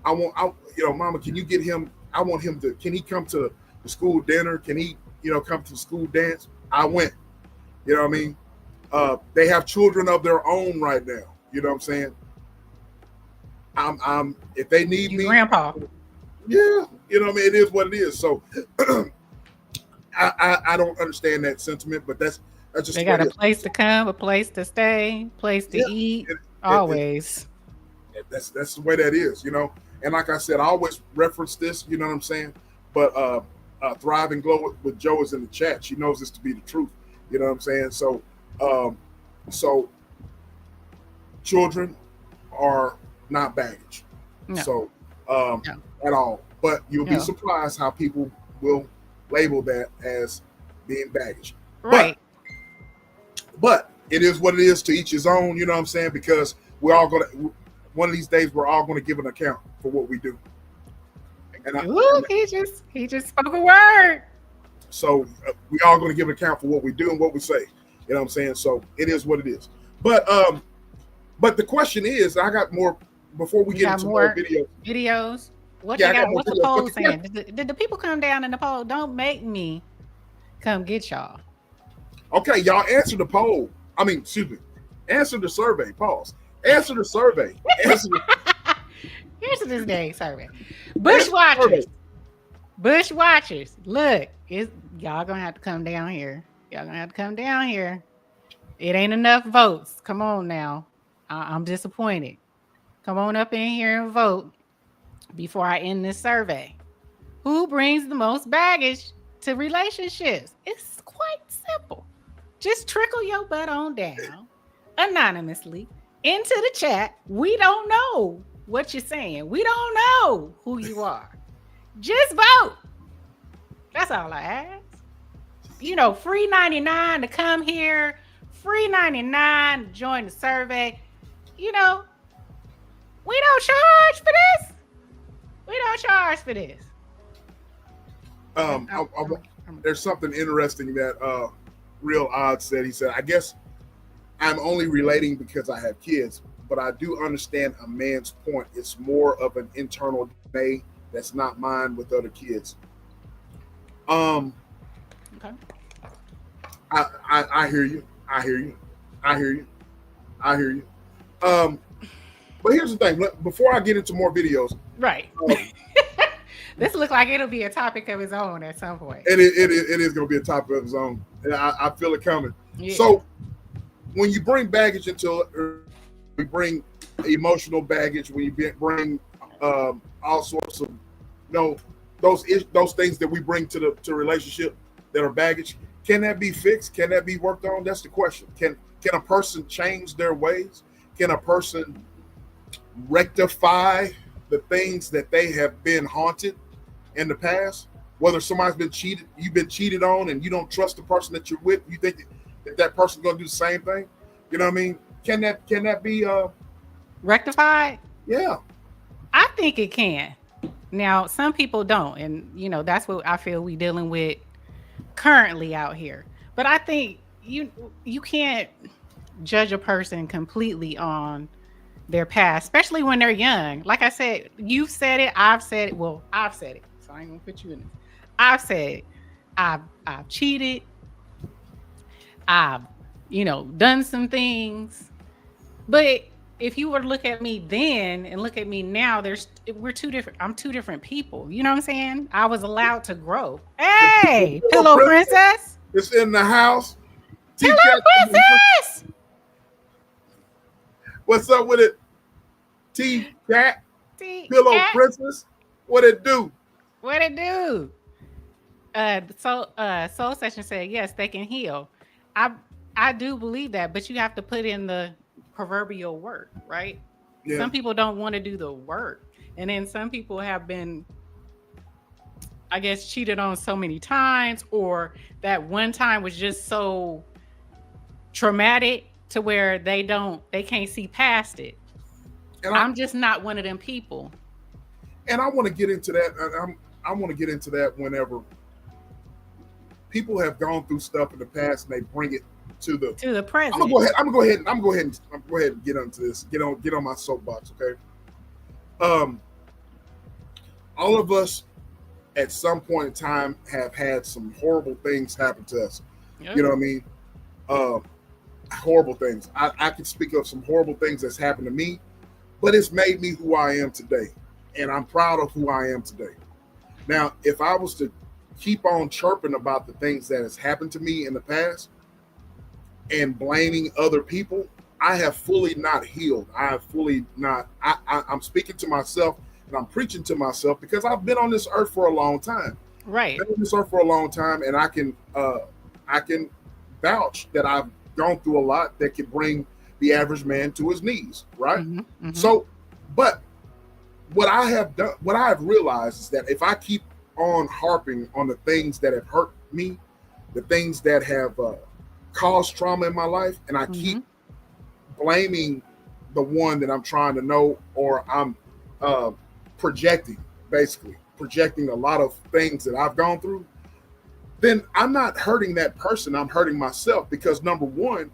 Speaker 2: Mama, can you get him? I want him to. Can he come to the school dinner? Can he, come to the school dance? I went. You know what I mean? They have children of their own right now. You know what I'm saying? I'm if they need
Speaker 1: You
Speaker 2: me,
Speaker 1: grandpa.
Speaker 2: yeah, you know what I mean. It is what it is. So I don't understand that sentiment, but that's just
Speaker 1: They
Speaker 2: the way
Speaker 1: got
Speaker 2: it
Speaker 1: a
Speaker 2: is.
Speaker 1: place to come, a place to stay, place to
Speaker 2: Yeah,
Speaker 1: eat.
Speaker 2: it, it,
Speaker 1: Always.
Speaker 2: that's the way that is. And like I said, I always reference this. You know what I'm saying? But Thrive and Glow with Joe is in the chat. She knows this to be the truth. You know what I'm saying? So um, so children are not baggage.
Speaker 1: No.
Speaker 2: So um,
Speaker 1: No.
Speaker 2: at all. But you'll be
Speaker 1: No.
Speaker 2: surprised how people will label that as being baggage. But
Speaker 1: Right.
Speaker 2: but it is what it is, to each his own, you know what I'm saying? Because we're all gonna one of these days we're all gonna give an account for what we do. And,
Speaker 1: Ooh, he just spoke a word.
Speaker 2: so we all gonna give an account for what we do and what we say. You know what I'm saying? So it is what it is. But the question is, I got more before we
Speaker 1: You
Speaker 2: get
Speaker 1: got
Speaker 2: into more
Speaker 1: more
Speaker 2: videos.
Speaker 1: videos. What
Speaker 2: Yeah,
Speaker 1: they
Speaker 2: I got
Speaker 1: got?
Speaker 2: more
Speaker 1: What's the
Speaker 2: videos.
Speaker 1: poll
Speaker 2: But the
Speaker 1: saying? Did the people come down in the poll? Don't make me come get y'all.
Speaker 2: Okay, y'all answer the poll. I mean, excuse me. Answer the survey. Pause. Answer the survey. Answer
Speaker 1: Here's this day survey.
Speaker 2: the survey.
Speaker 1: Bushwatchers. Look, y'all gonna have to come down here. Y'all gonna have to come down here. It ain't enough votes. Come on now. I'm disappointed. Come on up in here and vote before I end this survey. Who brings the most baggage to relationships? It's quite simple. Just trickle your butt on down anonymously into the chat. We don't know what you're saying. We don't know who you are. Just vote. That's all I ask. You know, free 99 to come here, free 99 to join the survey. You know, we don't charge for this. We don't charge for this.
Speaker 2: There's something interesting that Real Odd said. He said, I guess I'm only relating because I have kids, but I do understand a man's point. It's more of an internal day that's not mine with other kids. Okay. I hear you. I hear you. I hear you. I hear you. But here's the thing. Before I get into more videos,
Speaker 1: right? This looks like it'll be a topic of its own at some point.
Speaker 2: It is going to be a topic of its own, and I feel it coming. Yeah. So when you bring baggage into, we bring emotional baggage. When you bring all sorts of, those things that we bring to relationship that are baggage. Can that be fixed? Can that be worked on? That's the question. Can a person change their ways? Can a person rectify the things that they have been haunted in the past? Whether somebody's been cheated, you've been cheated on, and you don't trust the person that you're with, you think that person's going to do the same thing? You know what I mean? Can that be
Speaker 1: rectified?
Speaker 2: Yeah,
Speaker 1: I think it can. Now, some people don't, and that's what I feel we dealing with currently out here. But I think you can't judge a person completely on their past, especially when they're young. Like I said, you've said it, I've said it. Well, I've said it, so I ain't gonna put you in it. I've said it. I've cheated. I've done some things. But if you were to look at me then and look at me now, we're two different. I'm two different people. You know what I'm saying? I was allowed to grow. Hey, Pillow Princess.
Speaker 2: It's in the house.
Speaker 1: Pillow Princess.
Speaker 2: What's up with it? T-Cat. Pillow Princess. What it do?
Speaker 1: What it do? Soul Session said, yes, they can heal. I do believe that, but you have to put in the proverbial work, right? Yeah. Some people don't want to do the work. And then some people have been, I guess, cheated on so many times, or that one time was just so traumatic to where they can't see past it. And I'm just not one of them people.
Speaker 2: And I want to get into that. I want to get into that whenever people have gone through stuff in the past and they bring it to the
Speaker 1: present.
Speaker 2: I'm gonna go ahead and get onto this. Get on my soapbox, okay? All of us at some point in time have had some horrible things happen to us. Yep. You know what I mean? Horrible things. I can speak of some horrible things that's happened to me, but it's made me who I am today. And I'm proud of who I am today. Now, if I was to keep on chirping about the things that has happened to me in the past and blaming other people, I have fully not healed. I have fully not. I'm speaking to myself and I'm preaching to myself because I've been on this earth for a long time.
Speaker 1: Right.
Speaker 2: I've been on this earth for a long time, and I can vouch that I've gone through a lot that can bring the average man to his knees. Right. Mm-hmm, mm-hmm. So, but what I have done, what I have realized is that if I keep on harping on the things that have hurt me, the things that have caused trauma in my life, and I keep blaming the one that I'm trying to know, or I'm projecting a lot of things that I've gone through, then I'm not hurting that person. I'm hurting myself, because number one,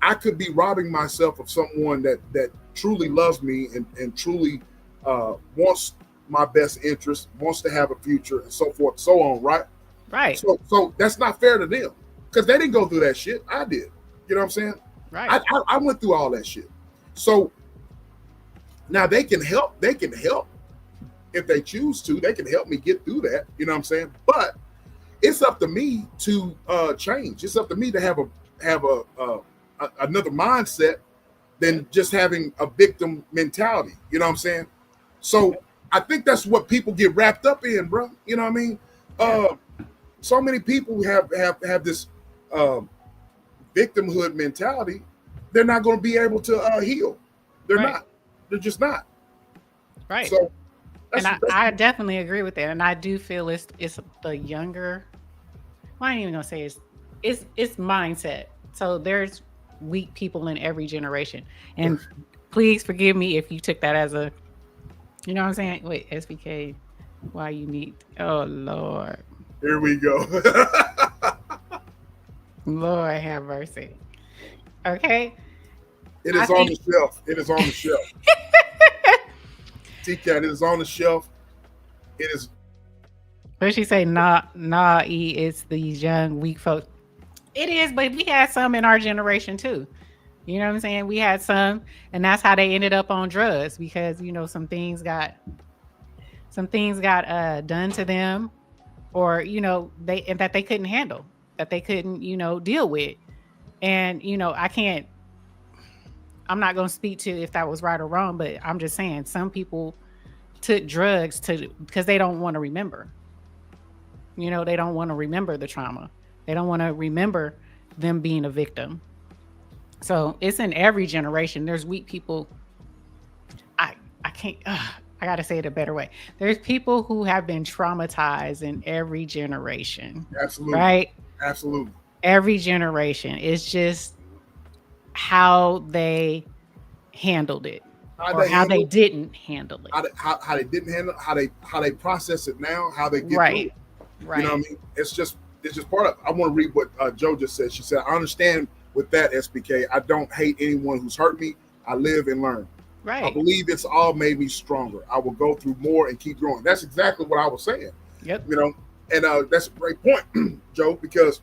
Speaker 2: I could be robbing myself of someone that truly loves me and truly wants my best interest, wants to have a future, and so forth, so on, right?
Speaker 1: Right.
Speaker 2: So that's not fair to them because they didn't go through that shit. I did. You know what I'm saying?
Speaker 1: Right.
Speaker 2: I went through all that shit. So now they can help. They can help if they choose to. They can help me get through that. You know what I'm saying? But it's up to me to change. It's up to me to have another mindset than just having a victim mentality. You know what I'm saying? So I think that's what people get wrapped up in, bro. You know what I mean? So many people have this victimhood mentality. They're not going to be able to heal. They're not. They're just not.
Speaker 1: Right.
Speaker 2: So,
Speaker 1: and I definitely agree with that. And I do feel it's the younger. Well, I ain't even gonna say it's mindset. So there's weak people in every generation. And please forgive me if you took that as a, you know what I'm saying? Wait, SBK, why you need? Oh Lord.
Speaker 2: Here we go.
Speaker 1: Lord have mercy. Okay.
Speaker 2: It is on the shelf. It is on the shelf. T-Cat, it is on the shelf. It is.
Speaker 1: But she say, nah, it's these young, weak folks. It is, but we had some in our generation too. You know what I'm saying? We had some, and that's how they ended up on drugs because, you know, some things got done to them, or, you know, that they couldn't handle, that they couldn't, you know, deal with. And, you know, I'm not going to speak to if that was right or wrong, but I'm just saying some people took drugs because they don't want to remember. You know, they don't want to remember the trauma. They don't want to remember them being a victim. So it's in every generation. There's weak people. I can't, I got to say it a better way. There's people who have been traumatized in every generation.
Speaker 2: Absolutely.
Speaker 1: Right?
Speaker 2: Absolutely.
Speaker 1: Every generation. It's just how they handled it, how they didn't handle it,
Speaker 2: how they didn't handle it, how they process it now, how they get
Speaker 1: right.
Speaker 2: through it. You know what I mean? It's just part of it. I want to read what Joe just said. She said, I understand with that, SBK. I don't hate anyone who's hurt me. I live and learn.
Speaker 1: Right.
Speaker 2: I believe it's all made me stronger. I will go through more and keep growing. That's exactly what I was saying.
Speaker 1: Yep.
Speaker 2: You know, and that's a great point, Joe, because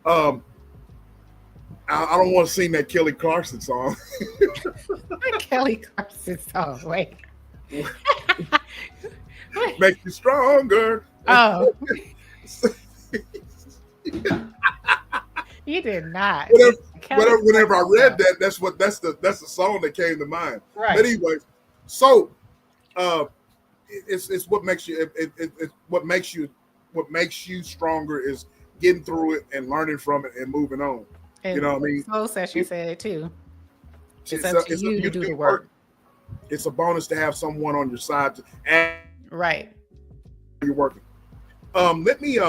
Speaker 2: I don't want to sing that Kelly Clarkson song.
Speaker 1: Kelly Clarkson song. Wait.
Speaker 2: Make you stronger.
Speaker 1: Oh. You did not.
Speaker 2: Whenever I read that, that's the song that came to mind.
Speaker 1: Right.
Speaker 2: But anyway, so it's what makes you what makes you stronger is getting through it and learning from it and moving on.
Speaker 1: And
Speaker 2: you know what I mean?
Speaker 1: Soul Session said it too. It's up to you to do the work.
Speaker 2: It's a bonus to have someone on your side to
Speaker 1: right.
Speaker 2: You're working. Let me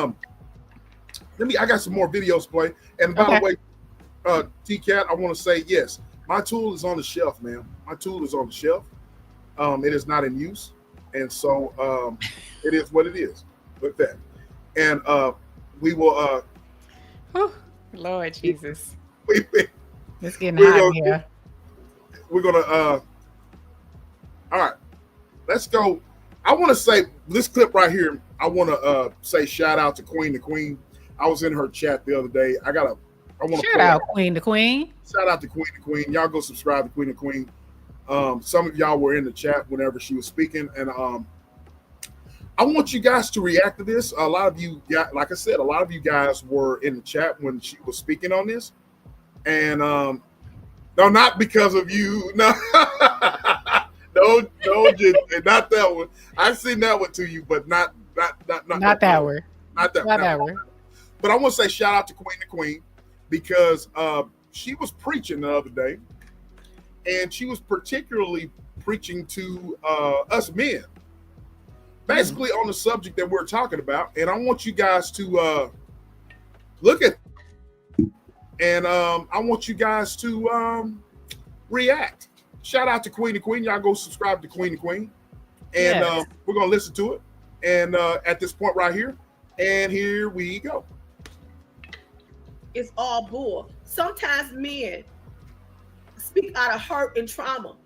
Speaker 2: I got some more videos to play. And by the way, T-Cat, I want to say yes, my tool is on the shelf, man. My tool is on the shelf. It is not in use. And so it is what it is with that. And we will
Speaker 1: Lord Jesus. It's getting
Speaker 2: hot
Speaker 1: in here.
Speaker 2: We're gonna all right. Let's go. I want to say this clip right here. I want to say shout out to Queen the Queen. I was in her chat the other day. I want to
Speaker 1: shout out Queen the Queen.
Speaker 2: Shout out to Queen the Queen. Y'all go subscribe to Queen the Queen. Some of y'all were in the chat whenever she was speaking, and I want you guys to react to this. A lot of you, like I said, a lot of you guys were in the chat when she was speaking on this, and no, not because of you. No, no, not that one. I've seen that one to you, but not that one. Not that one. But I want to say shout out to Queen the Queen because she was preaching the other day, and she was particularly preaching to us men, basically on the subject that we're talking about. And I want you guys to look at it, and I want you guys to react. Shout out to Queen the Queen. Y'all go subscribe to Queen the Queen, and we're gonna listen to it. And at this point right here, and here we go.
Speaker 5: It's all bull. Sometimes men speak out of hurt and trauma,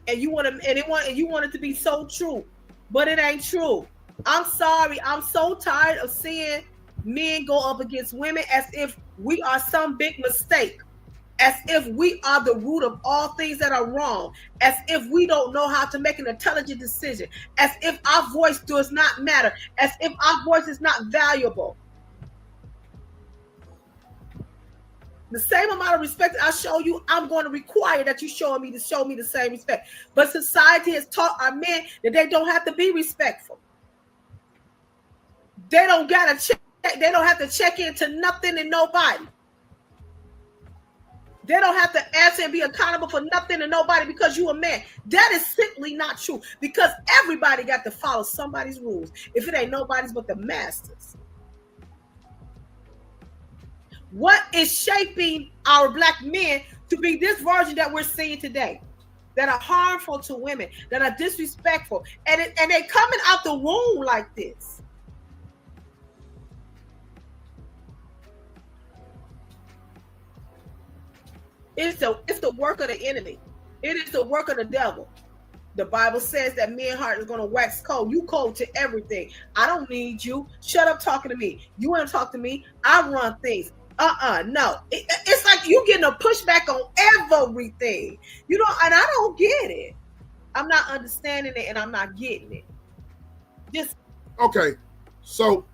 Speaker 5: and you want it to be so true, but it ain't true. I'm sorry. I'm so tired of seeing men go up against women as if we are some big mistake, as if we are the root of all things that are wrong, as if we don't know how to make an intelligent decision, as if our voice does not matter, as if our voice is not valuable. The same amount of respect that I show you, I'm going to require that you show me the same respect. But society has taught our men that they don't have to be respectful. They don't gotta check. They don't have to check into nothing and nobody. They don't have to answer and be accountable for nothing and nobody because you a man. That is simply not true. Because everybody got to follow somebody's rules. If it ain't nobody's but the masters. What is shaping our black men to be this version that we're seeing today? That are harmful to women, that are disrespectful, and they coming out the womb like this. It's the work of the enemy. It is the work of the devil. The Bible says that men's heart is going to wax cold. You cold to everything. I don't need you. Shut up talking to me. You want to talk to me? I run things. No. It's like you getting a pushback on everything. You know, and I don't get it. I'm not understanding it, and I'm not getting it. Just
Speaker 2: okay. So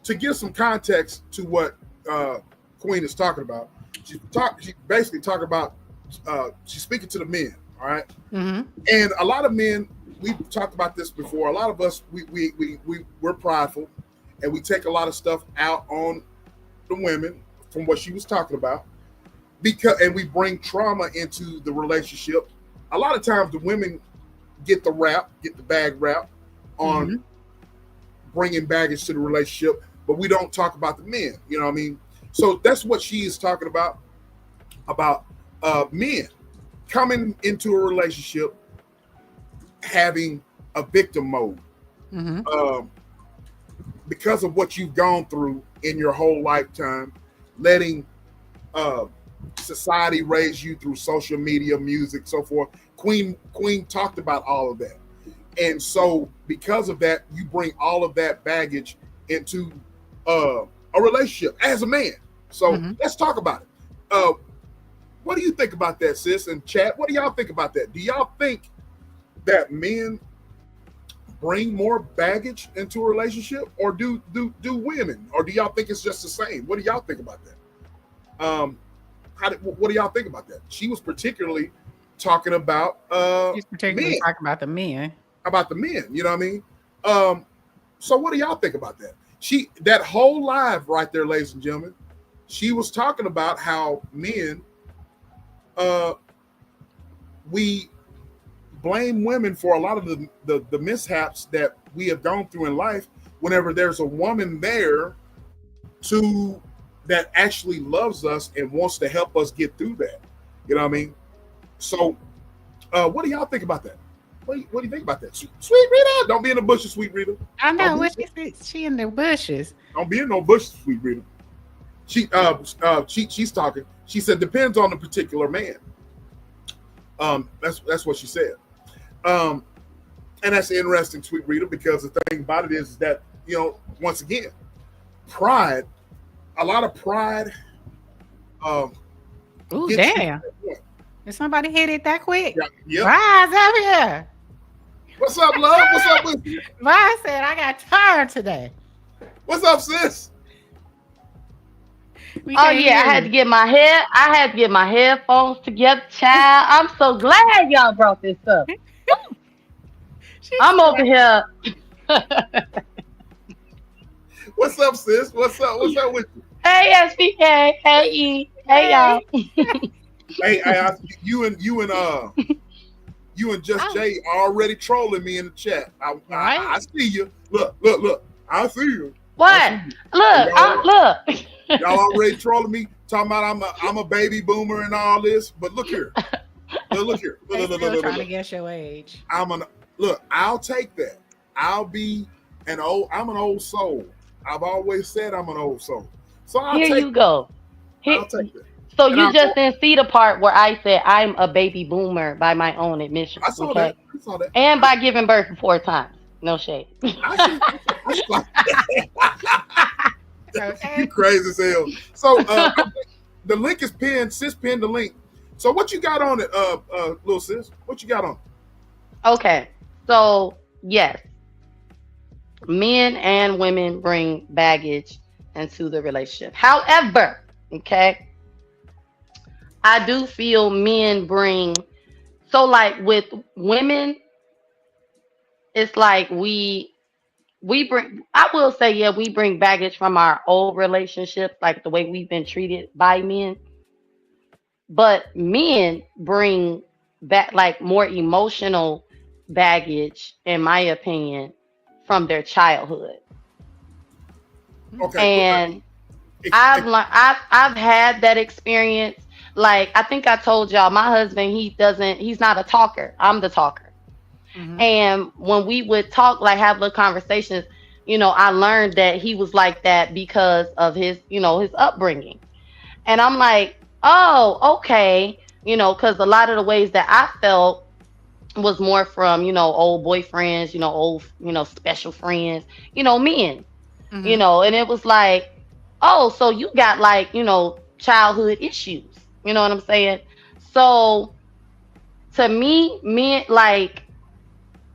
Speaker 2: to give some context to what Queen is talking about, she basically talking about she's speaking to the men, all right?
Speaker 1: Mm-hmm.
Speaker 2: And a lot of men, we've talked about this before. A lot of us we're prideful, and we take a lot of stuff out on the women from what she was talking about, and we bring trauma into the relationship. A lot of times the women get the bag rap on bringing baggage to the relationship, but we don't talk about the men. You know what I mean? So that's what she is talking about men coming into a relationship having a victim mode because of what you've gone through in your whole lifetime, letting society raise you through social media, music, so forth. Queen talked about all of that. And so because of that, you bring all of that baggage into a relationship as a man. So let's talk about it. What do you think about that, sis? And chat, what do y'all think about that? Do y'all think that men bring more baggage into a relationship, or do women, or do y'all think it's just the same? What do y'all think about that? What do y'all think about that? She was particularly talking about
Speaker 1: talking about the men.
Speaker 2: About the men, you know what I mean? So what do y'all think about that? That whole live right there, ladies and gentlemen, she was talking about how men, we blame women for a lot of the mishaps that we have gone through in life. Whenever there's a woman there that actually loves us and wants to help us get through that, you know what I mean? So, what do y'all think about that? What do you think about that? Sweet Rita, don't be in the bushes, Sweet Rita.
Speaker 1: I know what she in the bushes. Don't
Speaker 2: be in no bushes, Sweet Rita. She's talking. She said depends on the particular man. That's what she said. And that's interesting, Sweet Rita, because the thing about it is that, you know, once again, pride, a lot of pride.
Speaker 1: Ooh, damn! Did somebody hit it that quick?
Speaker 2: Yeah.
Speaker 1: Rise up here.
Speaker 2: What's up, love? What's up with you?
Speaker 1: Rise said I got tired today.
Speaker 2: What's up, sis?
Speaker 6: I had to get my headphones together, child. I'm so glad y'all brought this up. I'm over here.
Speaker 2: What's up, sis? What's up with you?
Speaker 6: Hey, SPK. Hey, E. Hey, y'all.
Speaker 2: Hey, you and Just Jay already trolling me in the chat. I see you. Look. I see you.
Speaker 6: What? Look.
Speaker 2: Y'all already trolling me, talking about I'm a baby boomer and all this. But look here. Look here.
Speaker 1: Look. Trying to guess your age.
Speaker 2: I'll take that. I'm an old soul. I've always said I'm an old soul. So I'll take that.
Speaker 6: So you just didn't see the part where I said I'm a baby boomer by my own admission.
Speaker 2: I saw that.
Speaker 6: And by giving birth 4 times. No shade.
Speaker 2: I should like, you
Speaker 1: Okay.
Speaker 2: crazy as hell. So the link is pinned. Sis pinned the link. So what you got on it, little sis? What you got on?
Speaker 6: Okay. So yes, men and women bring baggage into the relationship. However, okay, I do feel men bring, so like with women, it's like we bring, I will say, yeah, we bring baggage from our old relationships, like the way we've been treated by men. But men bring back like more emotional baggage, in my opinion, from their childhood.
Speaker 2: Okay,
Speaker 6: And
Speaker 2: ex-
Speaker 6: I've
Speaker 2: ex-
Speaker 6: learned, I've had that experience. Like I think I told y'all, my husband, he's not a talker. I'm the talker.
Speaker 1: Mm-hmm.
Speaker 6: And when we would talk, like have little conversations, I learned that he was like that because of his upbringing. And I'm like, oh, okay, because a lot of the ways that I felt was more from, old boyfriends, old, special friends, men,
Speaker 1: Mm-hmm.
Speaker 6: and it was like, oh, so you got like, childhood issues, you know what I'm saying? So to me, men, like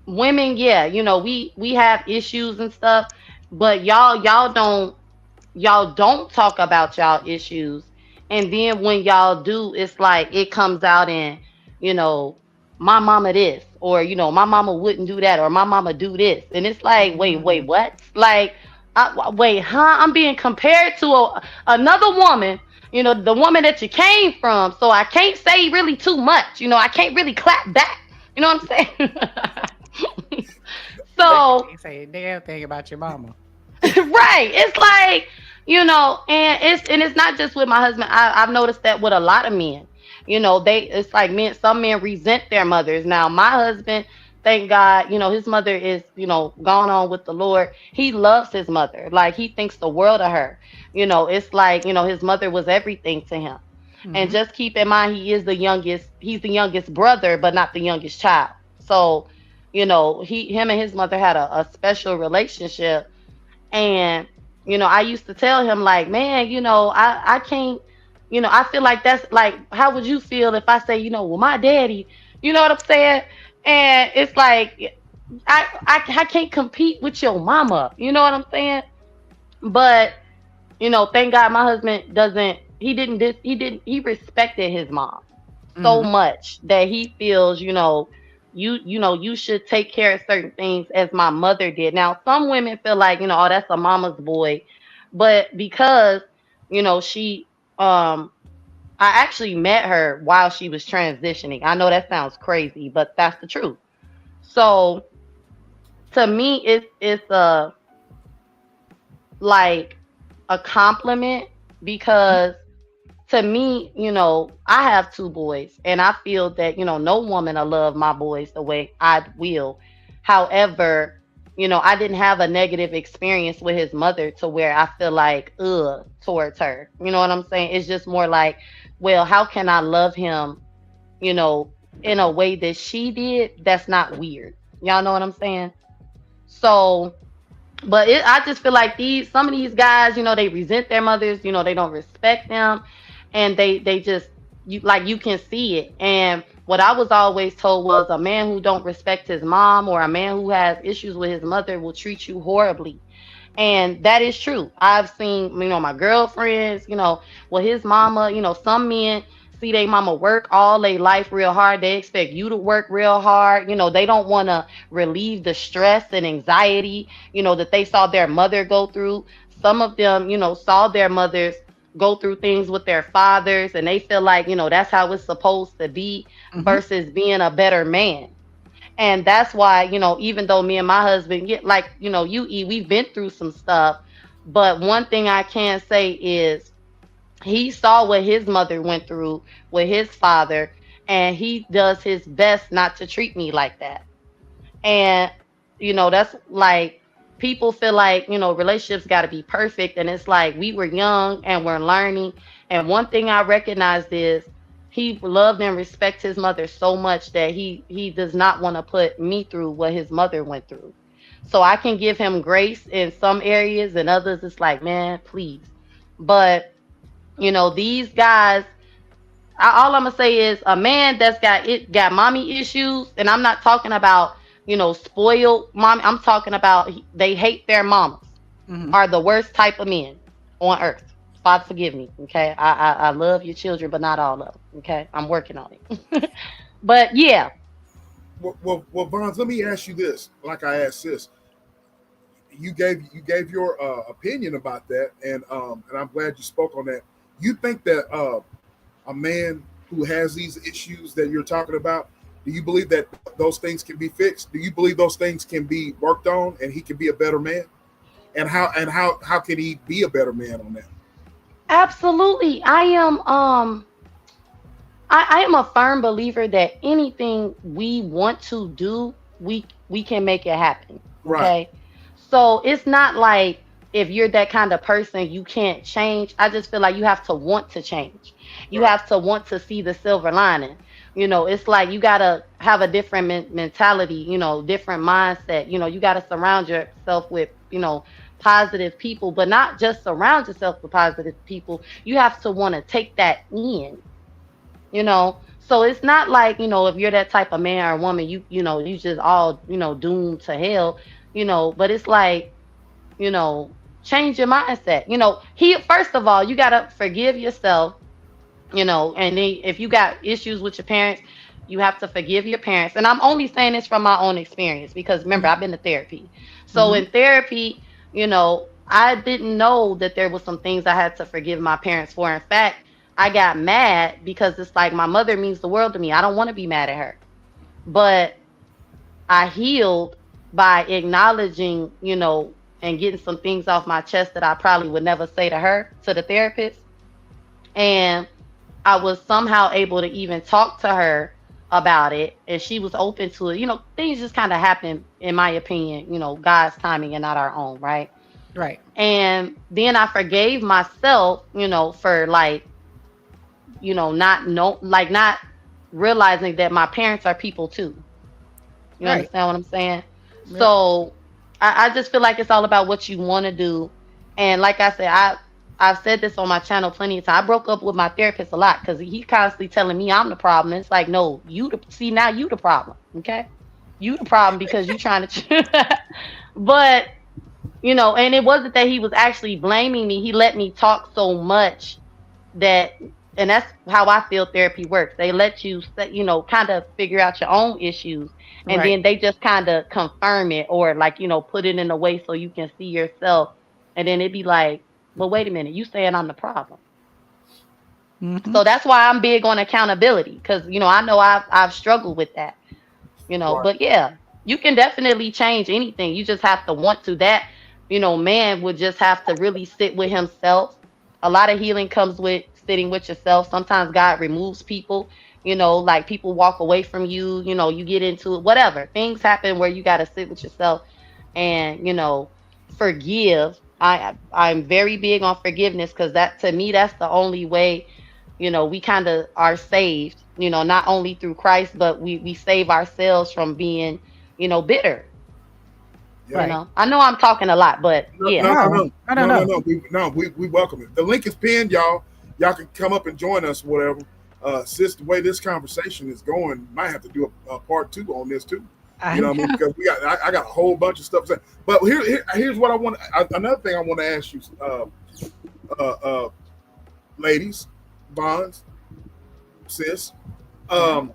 Speaker 6: women, yeah, we have issues and stuff, but y'all don't talk about y'all issues. And then when y'all do, it's like it comes out in, you know, my mama this, or my mama wouldn't do that, or my mama do this. And it's like, wait,
Speaker 1: Mm-hmm.
Speaker 6: what? Like, wait, huh? I'm being compared to another woman, the woman that you came from. So I can't say really too much. I can't really clap back. You know what I'm saying?
Speaker 1: But you
Speaker 6: So
Speaker 1: can't say a damn thing about your mama.
Speaker 6: right. It's like, and it's not just with my husband. I've noticed that with a lot of men. It's like some men resent their mothers. Now, my husband, thank God, his mother is, gone on with the Lord. He loves his mother. Like he thinks the world of her. It's like, his mother was everything to him. And
Speaker 1: Mm-hmm.
Speaker 6: just keep in mind he's the youngest brother, but not the youngest child. So, him and his mother had a special relationship. And, I used to tell him, like, man, I can't, I feel like that's like, how would you feel if I say, well, my daddy, you know what I'm saying? And it's like, I can't compete with your mama, you know what I'm saying? But, thank God my husband he respected his mom so
Speaker 1: Mm-hmm.
Speaker 6: much that he feels, you should take care of certain things as my mother did. Now, some women feel like, oh, that's a mama's boy. But because, she I actually met her while she was transitioning. I know that sounds crazy, but that's the truth. So to me, it's like a compliment, because to me, I have two boys, and I feel that, no woman will love my boys the way I will. However, I didn't have a negative experience with his mother to where I feel like, towards her. You know what I'm saying? It's just more like, well, how can I love him, you know, in a way that she did that's not weird? Y'all know what I'm saying? So, but I just feel like some of these guys, they resent their mothers, they don't respect them, and they just, you can see it. And what I was always told was, a man who don't respect his mom, or a man who has issues with his mother, will treat you horribly. And that is true. I've seen, my girlfriends, well, his mama, some men see their mama work all their life real hard. They expect you to work real hard. They don't want to relieve the stress and anxiety, that they saw their mother go through. Some of them, saw their mothers go through things with their fathers, and they feel like, that's how it's supposed to be,
Speaker 1: Mm-hmm.
Speaker 6: versus being a better man. And that's why, even though me and my husband get like, we've been through some stuff. But one thing I can say is, he saw what his mother went through with his father, and he does his best not to treat me like that. And, that's like, people feel like, relationships got to be perfect. And it's like, we were young and we're learning. And one thing I recognized is, he loved and respects his mother so much that he does not want to put me through what his mother went through. So I can give him grace in some areas, and others it's like, man, please. But these guys, all I'm gonna say is a man that's got mommy issues, and I'm not talking about spoiled mom. I'm talking about they hate their mamas.
Speaker 1: Hmm.
Speaker 6: Are the worst type of men on earth. Father, forgive me. Okay, I love your children, but not all of them. Okay, I'm working on it. But yeah,
Speaker 2: Well, Vons, let me ask you this. Like I asked sis, you gave your opinion about that, and I'm glad you spoke on that. You think that a man who has these issues that you're talking about, do you believe that those things can be fixed? Do you believe those things can be worked on, and he can be a better man? And how can he be a better man on that?
Speaker 6: absolutely. I am a firm believer that anything we want to do, we can make it happen.
Speaker 2: Right,
Speaker 6: Okay. So it's not like if you're that kind of person, you can't change. I just feel like you have to want to change. You
Speaker 2: right,
Speaker 6: have to want to see the silver lining. It's like you gotta have a different mentality, different mindset. You gotta surround yourself with, positive people, but not just surround yourself with positive people. You have to want to take that in. So it's not like if you're that type of man or woman, you just all doomed to hell. But it's like, you know change your mindset. He First of all, you got to forgive yourself. And then if you got issues with your parents, you have to forgive your parents. And I'm only saying this from my own experience, because remember, I've been to therapy. So
Speaker 1: Hmm.
Speaker 6: in therapy, I didn't know that there was some things I had to forgive my parents for. In fact, I got mad because it's like my mother means the world to me. I don't want to be mad at her. But I healed by acknowledging, and getting some things off my chest that I probably would never say to her, to the therapist. And I was somehow able to even talk to her about it, and she was open to it. Things just kind of happen, in my opinion, God's timing and not our own, right?
Speaker 1: Right.
Speaker 6: And then I forgave myself, for like, not realizing that my parents are people too. You
Speaker 1: Right.
Speaker 6: understand what I'm saying?
Speaker 1: Yep.
Speaker 6: So I just feel like it's all about what you want to do. And like I said, I've said this on my channel plenty of times. I broke up with my therapist a lot because he constantly telling me I'm the problem. It's like, no, see, now you the problem. Okay. You the problem because you trying to, but and it wasn't that he was actually blaming me. He let me talk so much that, and that's how I feel therapy works. They let you kind of figure out your own issues, and
Speaker 1: Right.
Speaker 6: then they just kind of confirm it, or like put it in a way so you can see yourself. And then it'd be like, well, wait a minute, you saying I'm the problem.
Speaker 1: Hmm.
Speaker 6: So that's why I'm big on accountability, because I know I've struggled with that.
Speaker 2: right.
Speaker 6: But yeah, you can definitely change anything. You just have to want to. That man would just have to really sit with himself. A lot of healing comes with sitting with yourself. Sometimes God removes people. Like people walk away from you. You get into it, whatever, things happen where you got to sit with yourself and forgive. I'm very big on forgiveness, because that, to me, that's the only way we kind of are saved, not only through Christ, but we save ourselves from being, bitter.
Speaker 2: Yeah.
Speaker 1: Right.
Speaker 6: I know I'm talking a lot, but
Speaker 2: No,
Speaker 6: yeah.
Speaker 2: no, no,
Speaker 1: No,
Speaker 2: no,
Speaker 1: I don't
Speaker 2: no, no,
Speaker 1: know.
Speaker 2: no. We welcome it. The link is pinned, y'all. Y'all can come up and join us, whatever. Sis, the way this conversation is going, might have to do a part two on this too.
Speaker 1: I
Speaker 2: You know what I mean?
Speaker 1: know.
Speaker 2: Because I got a whole bunch of stuff to say. But here's what I want. Another thing I want to ask you, uh, uh, ladies, Bonds, sis.
Speaker 1: Yeah.
Speaker 2: Um,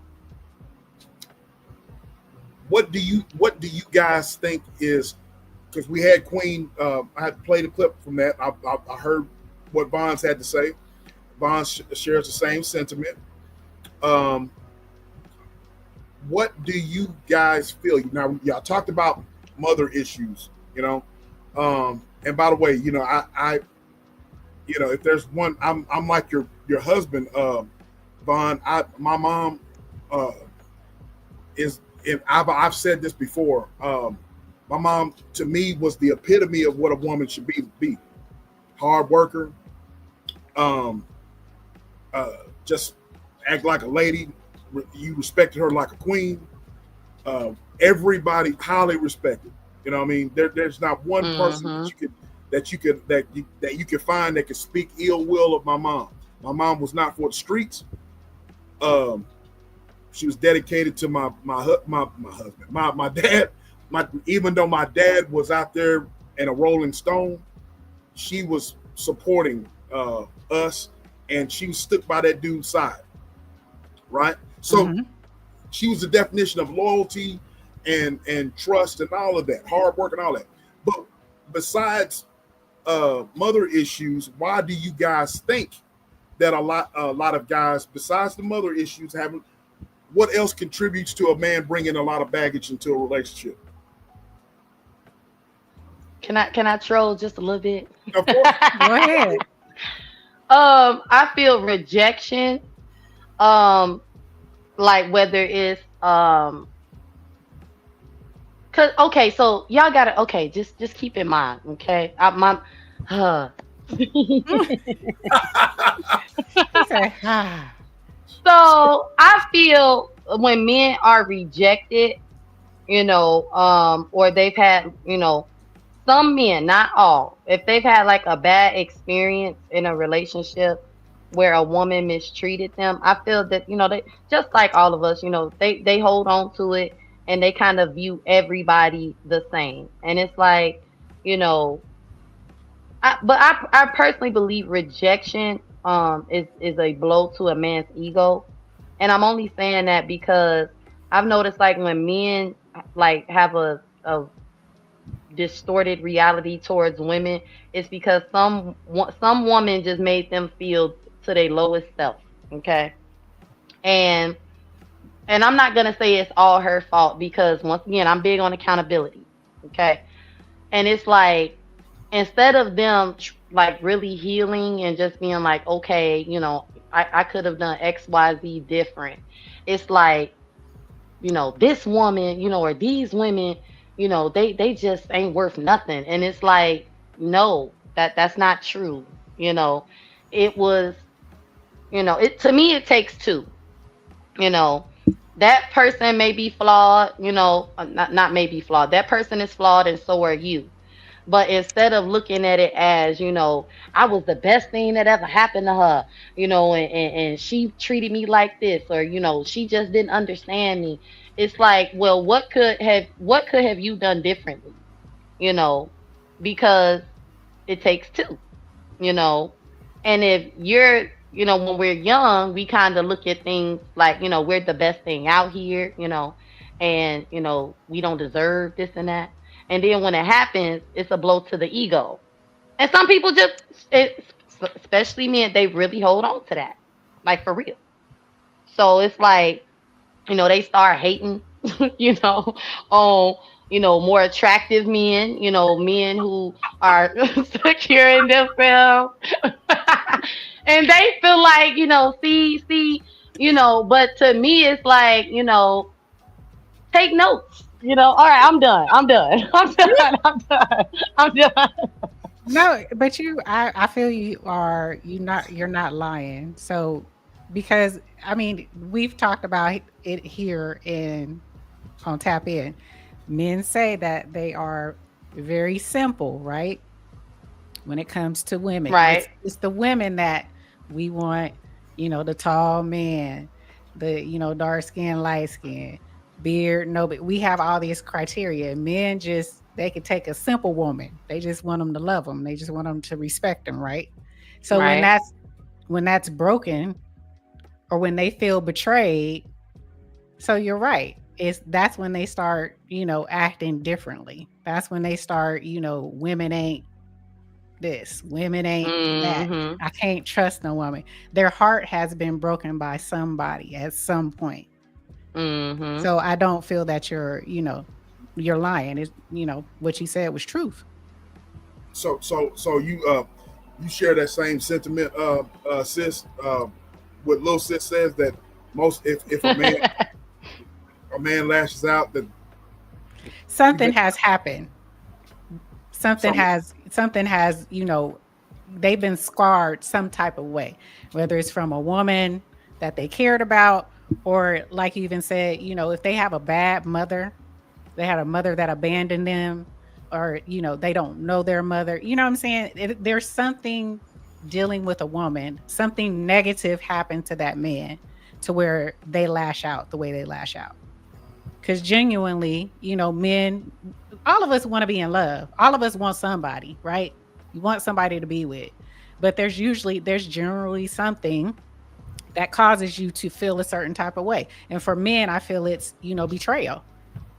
Speaker 2: what do you guys think is, because we had Queen, I had played a clip from that. I heard what Bonds had to say. Bonds shares the same sentiment. Um, what do you guys feel? Now, y'all talked about mother issues, and by the way, if there's one, I'm like your husband, Vaughn. My mom uh, is, and I've said this before. My mom to me was the epitome of what a woman should be: hard worker, um, just act like a lady. You respected her like a queen. Everybody highly respected. You know what I mean? There's not one person
Speaker 6: Mm-hmm.
Speaker 2: that you could find that could speak ill will of my mom. My mom was not for the streets. Um, she was dedicated to my husband, my dad. Even though my dad was out there in a Rolling Stone, she was supporting us, and she stuck by that dude's side, right? So
Speaker 1: Mhm.
Speaker 2: she was the definition of loyalty and trust and all of that, hard work and all that. But besides mother issues, why do you guys think that a lot of guys, besides the mother issues, haven't? What else contributes to a man bringing a lot of baggage into a relationship?
Speaker 6: Can I troll just a little bit?
Speaker 2: Of course,
Speaker 1: Go ahead.
Speaker 6: I feel rejection. Um, like whether it's cause okay, so y'all gotta okay, just keep in mind, okay? My uh,
Speaker 1: He said, ah.
Speaker 6: so I feel when men are rejected, or they've had, some men, not all, if they've had like a bad experience in a relationship where a woman mistreated them, I feel that, they just like all of us, they hold on to it and they kind of view everybody the same. And it's like, you know, but I personally believe rejection is a blow to a man's ego. And I'm only saying that because I've noticed like when men like have a distorted reality towards women, it's because some woman just made them feel to their lowest self. Okay. And and I'm not gonna say it's all her fault because once again I'm big on accountability. Okay. And it's like instead of them like really healing and just being like, okay, I could have done XYZ different. It's like, this woman, or these women, they just ain't worth nothing. And it's like, no, that's not true. It was, it to me it takes two. You know, that person may be flawed, not may be flawed. That person is flawed and so are you. But instead of looking at it as, I was the best thing that ever happened to her, and she treated me like this, or, she just didn't understand me. It's like, well, what could have you done differently? You know, because it takes two, you know. And if when we're young, we kind of look at things like, we're the best thing out here, and, we don't deserve this and that. And then when it happens, it's a blow to the ego. And some people just, especially men, they really hold on to that, like for real. So it's like, they start hating, you know, on, more attractive men, men who are secure in themselves. And they feel like, see, but to me, it's like, take notes. All right, I'm done. I'm done. I'm done. I'm done. I'm done.
Speaker 1: No, but I feel you're not lying. So, because I mean, we've talked about it here on Tap In. Men say that they are very simple, right? When it comes to women,
Speaker 6: Right.
Speaker 1: it's the women that we want, the tall man, the, dark skin, light skin, beard, no, but we have all these criteria. Men just, they could take a simple woman. They just want them to love them. They just want them to respect them, right? So
Speaker 6: Right.
Speaker 1: when that's broken, or when they feel betrayed, so you're right. That's when they start, acting differently. That's when they start, women ain't this, women ain't that.
Speaker 6: Mm-hmm.
Speaker 1: I can't trust no woman. Their heart has been broken by somebody at some point.
Speaker 6: Mm-hmm.
Speaker 1: So I don't feel that you're lying. It's, what you said was truth.
Speaker 2: so you share that same sentiment, sis. What little sis says that most if a man lashes out, that
Speaker 1: Something has happened.
Speaker 2: something.
Speaker 1: Something has, they've been scarred some type of way, whether it's from a woman that they cared about, or like you even said, if they have a bad mother, they had a mother that abandoned them, or they don't know their mother. You know what I'm saying? There's something dealing with a woman, something negative happened to that man to where they lash out the way they lash out. Because genuinely, men, all of us want to be in love. All of us want somebody, right? You want somebody to be with. But there's generally something that causes you to feel a certain type of way. And for men, I feel it's, betrayal.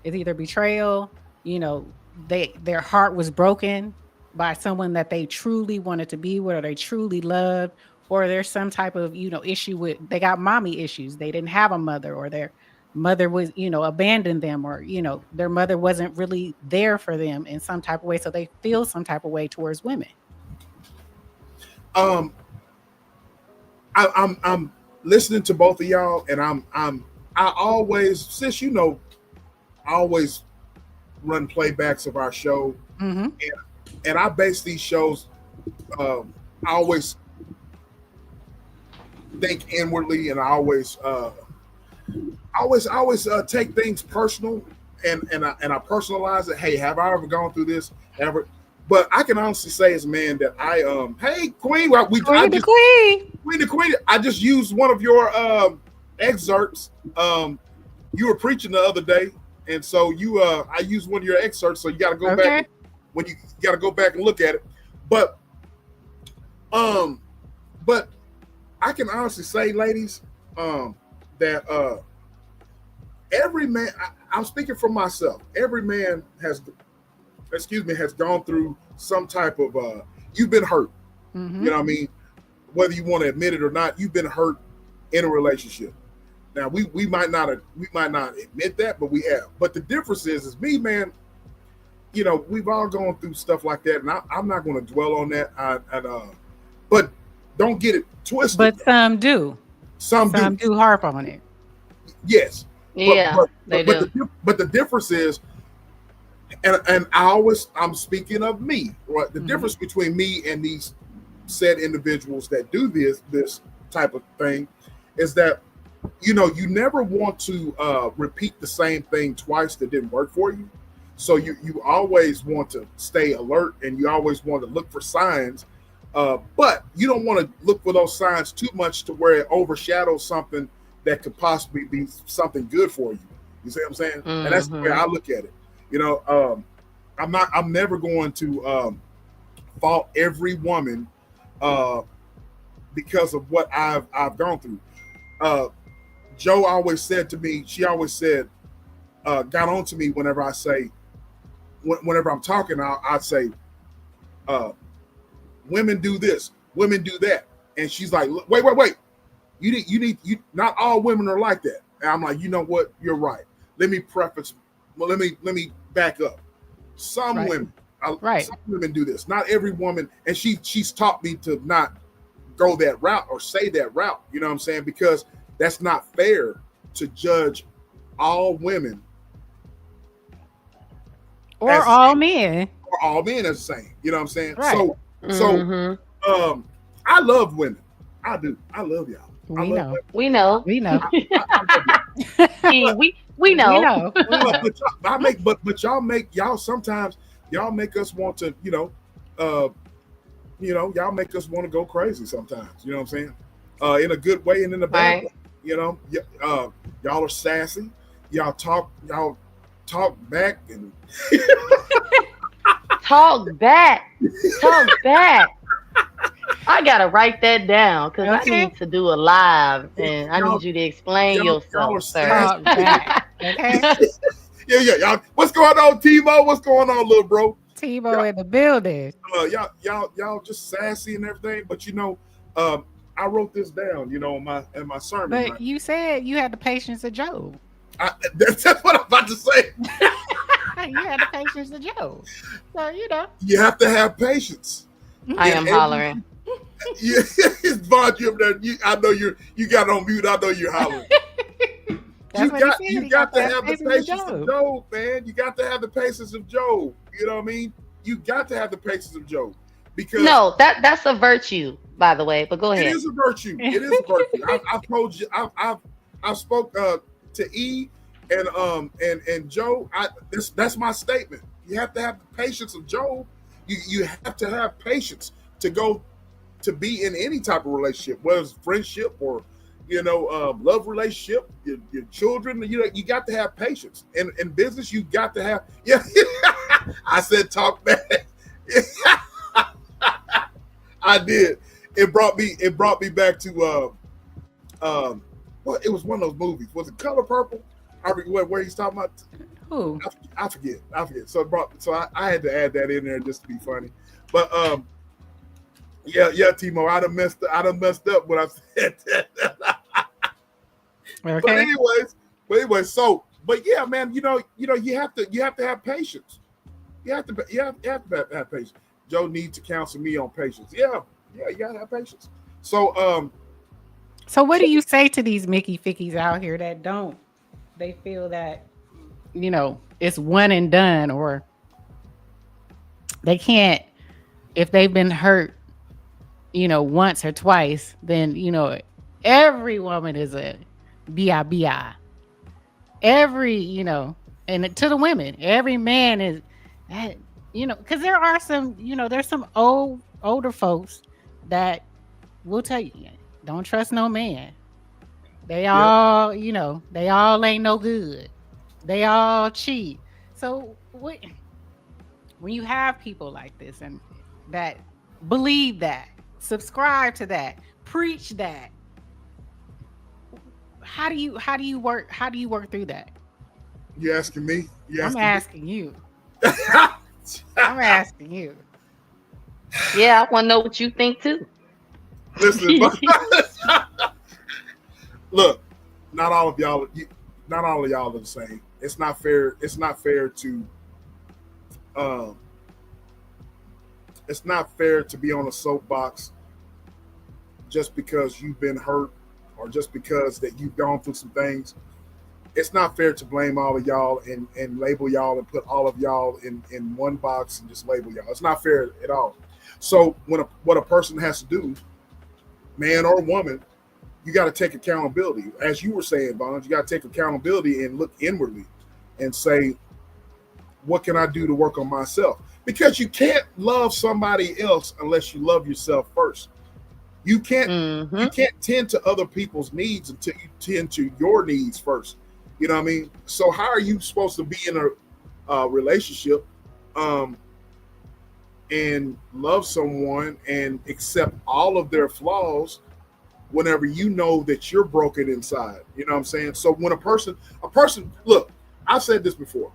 Speaker 1: It's either betrayal, their heart was broken by someone that they truly wanted to be with or they truly loved, or there's some type of, issue with, they got mommy issues. They didn't have a mother, or their mother was, abandoned them, or, their mother wasn't really there for them in some type of way. So they feel some type of way towards women.
Speaker 2: I'm listening to both of y'all, and I always, sis, I always run playbacks of our show, and I base these shows. I always think inwardly, and I always take things personal, and I personalize it. Hey, have I ever gone through this? Ever? But I can honestly say, as a man, that hey, Queen, Queen the Queen. I just used one of your excerpts. You were preaching the other day, and so I used one of your excerpts. So you got to go back when you got to go back and look at it. But I can honestly say, ladies, that every man. I'm speaking for myself. Every man has gone through some type of you've been hurt. You know what I mean? Whether you want to admit it or not, you've been hurt in a relationship. Now we might not admit that, but we have. But the difference is me, man, we've all gone through stuff like that, and I'm not going to dwell on that. But don't get it twisted.
Speaker 1: But some do.
Speaker 2: Some
Speaker 1: do harp on it.
Speaker 2: Yes.
Speaker 6: Yeah, they do.
Speaker 2: But the difference is, and I'm speaking of me, right? The difference between me and these said individuals that do this type of thing is that, you never want to repeat the same thing twice that didn't work for you. So you always want to stay alert, and you always want to look for signs, but you don't want to look for those signs too much to where it overshadows something that could possibly be something good for you. You see what I'm saying? And that's the way I look at it. I'm never going to fault every woman because of what I've gone through. Joe always said to me, she always said, got on to me whenever I say, whenever I'm talking, I'd say, women do this, women do that. And she's like, wait. You not all women are like that. And I'm like, you know what? You're right. Let me back up. Some women, some women do this. Not every woman, and she's taught me to not go that route or say that route. You know what I'm saying? Because that's not fair to judge all women
Speaker 1: or all men.
Speaker 2: Or all men as the same. You know what I'm saying?
Speaker 1: Right.
Speaker 2: So I love women. I do. I love y'all.
Speaker 6: We know.
Speaker 1: We know.
Speaker 6: We know.
Speaker 2: But y'all sometimes y'all make us want to, y'all make us want to go crazy sometimes. You know what I'm saying? In a good way and in a bad way. Y'all are sassy. Y'all talk back and
Speaker 6: talk back. I gotta write that down because I need to do a live, and I need you to explain yourself, sir.
Speaker 1: Talk back. Okay.
Speaker 2: Yeah. Y'all, what's going on, Tebow? What's going on, little bro?
Speaker 1: Tebow in the building.
Speaker 2: Y'all just sassy and everything, but I wrote this down, in my sermon.
Speaker 1: But
Speaker 2: right?
Speaker 1: You said you had the patience of Job.
Speaker 2: That's what I'm about to say.
Speaker 1: You had the patience of Job. So
Speaker 2: you have to have patience.
Speaker 6: I am hollering.
Speaker 2: Yeah, it's Vaughn, I know you got on mute. I know you're hollering. You got to have the patience of Job, man. You got to have the patience of Job. You know what I mean? You got to have the patience of Job. Because
Speaker 6: that's a virtue, by the way. But go ahead.
Speaker 2: It is a virtue. I've told you. I've spoke to E, And Joe, that's my statement. You have to have the patience of Job. You have to have patience to go to be in any type of relationship, whether it's friendship or love relationship, your children. You got to have patience. And in business, you got to have. Yeah, I said talk back. I did. It brought me back to well, it was one of those movies. Was it Color Purple? Where he's talking about.
Speaker 1: Who?
Speaker 2: I forget. So I had to add that in there just to be funny. But yeah, Timo, I done messed up when I said that.
Speaker 1: Okay.
Speaker 2: But anyways, but yeah, man, you have to have patience. You have to have patience. Joe needs to counsel me on patience. Yeah, you gotta have patience. So
Speaker 1: So what do you say to these Mickey Fickies out here that don't? They feel that it's one and done, or they can't, if they've been hurt once or twice, then every woman is a bi. Every and to the women, every man is that, because there are some, there's some older folks that will tell you, don't trust no man. They all, they all ain't no good. They all cheat. So when you have people like this and that believe that, subscribe to that, preach that, how do you work through that?
Speaker 2: you asking me?
Speaker 1: I'm asking you. I'm asking you.
Speaker 6: Yeah, I want to know what you think too.
Speaker 2: Listen, look, not all of y'all are the same. It's not fair. It's not fair to be on a soapbox just because you've been hurt or just because that you've gone through some things. It's not fair to blame all of y'all and label y'all and put all of y'all in one box and just label y'all. It's not fair at all. So what a person has to do, man or woman, you got to take accountability. As you were saying, Bonds, you got to take accountability and look inwardly and say, what can I do to work on myself? Because you can't love somebody else unless you love yourself first. You can't tend to other people's needs until you tend to your needs first. You know what I mean? So how are you supposed to be in a relationship and love someone and accept all of their flaws whenever you know that you're broken inside? You know what I'm saying? So when a person, look, I've said this before.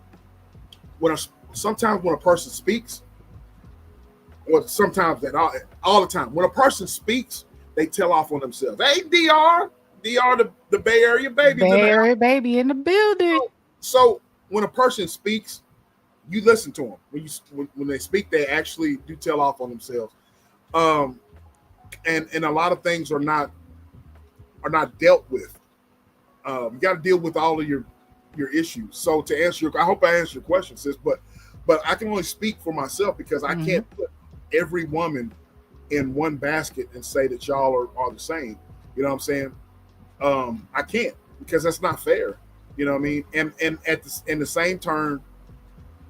Speaker 2: Sometimes when a person speaks, or sometimes all the time, when a person speaks, they tell off on themselves. Hey, DR, the Bay Area baby.
Speaker 1: Bay Area baby in the building.
Speaker 2: So when a person speaks, you listen to them. When they speak, they actually do tell off on themselves. And a lot of things are not dealt with. You got to deal with all of your issues. So to answer I hope I answered your question, sis. But I can only speak for myself because I can't put every woman in one basket and say that y'all are the same. You know what I'm saying? I can't, because that's not fair. You know what I mean? And in the same turn,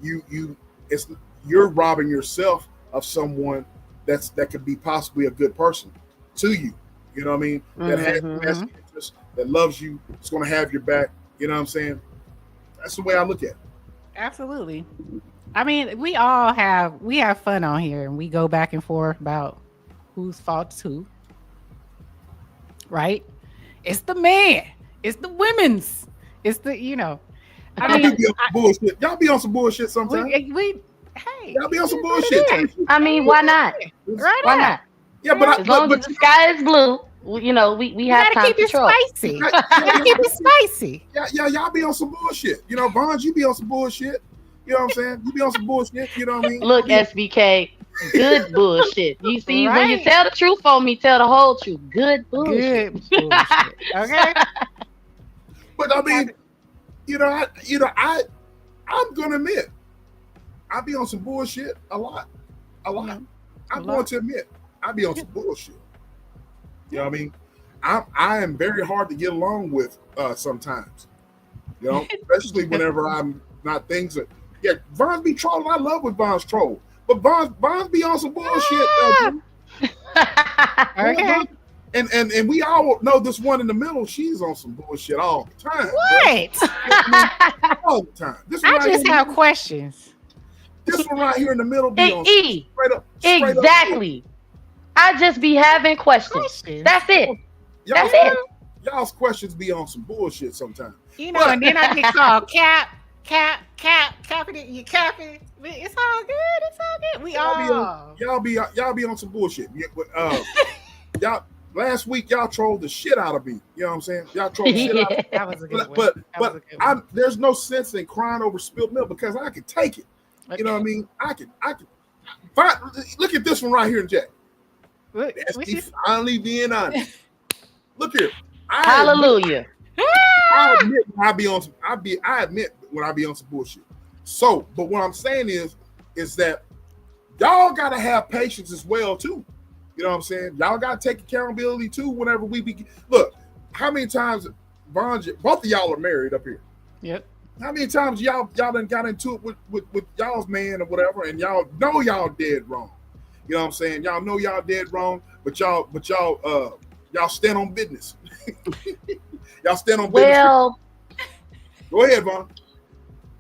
Speaker 2: you're robbing yourself of someone that could be possibly a good person to you. You know what I mean? That has interest, that loves you, it's going to have your back. You know what I'm saying? That's the way I look at it.
Speaker 1: Absolutely. I mean, we have fun on here, and we go back and forth about whose fault's who. Right? It's the man. It's the women's. It's the, I mean,
Speaker 2: bullshit. Y'all be on some bullshit sometimes.
Speaker 1: Hey,
Speaker 2: y'all be on some bullshit.
Speaker 6: I mean, why not?
Speaker 1: Right?
Speaker 6: Why not?
Speaker 2: Yeah, but
Speaker 6: as long as the sky is blue, we have time to control.
Speaker 1: Spicy. Gotta keep it spicy.
Speaker 2: Yeah, y'all be on some bullshit. Bonds, you be on some bullshit. You know what I'm saying? You be on some bullshit. You know what I mean?
Speaker 6: Look, SBK, good bullshit. You see, when you tell the truth on me, tell the whole truth. Good bullshit.
Speaker 1: Good bullshit. Okay.
Speaker 2: But I mean, I'm gonna admit, I be on some bullshit a lot. I'm going to admit, I be on some bullshit. You know what I mean? I am very hard to get along with sometimes. You know, especially whenever I'm not things that. Yeah, Von be trolling. I love when Von's troll, but Von be on some bullshit.
Speaker 1: Okay.
Speaker 2: And we all know this one in the middle. She's on some bullshit all the time.
Speaker 1: What?
Speaker 2: All the time. This one
Speaker 1: I
Speaker 2: right
Speaker 1: just
Speaker 2: here,
Speaker 1: have questions.
Speaker 2: this one right here in the middle be on
Speaker 6: E.
Speaker 2: straight up.
Speaker 6: Exactly. I just be having questions. That's it. That's it.
Speaker 2: Y'all's questions be on some bullshit sometimes.
Speaker 1: You know, and then I get called capping it. You capping. It's all good. It's all good. We all.
Speaker 2: Y'all be on some bullshit. Y'all last week y'all trolled the shit out of me. You know what I'm saying? Y'all trolled the shit out of me.
Speaker 1: That was a good one.
Speaker 2: But there's no sense in crying over spilled milk because I can take it. You know what I mean? I can. Look at this one right here, Jack. Finally being honest. Look here.
Speaker 6: Hallelujah.
Speaker 2: I admit when I be on some bullshit. So, but what I'm saying is that y'all gotta have patience as well too. You know what I'm saying? Y'all gotta take accountability too. Whenever we look, how many times both of y'all are married up here?
Speaker 1: Yep.
Speaker 2: How many times y'all done got into it with y'all's man or whatever, and y'all know y'all dead wrong. You know what I'm saying? Y'all know y'all dead wrong, but y'all stand on business. Y'all stand on business.
Speaker 6: Well,
Speaker 2: go ahead, Vaughn.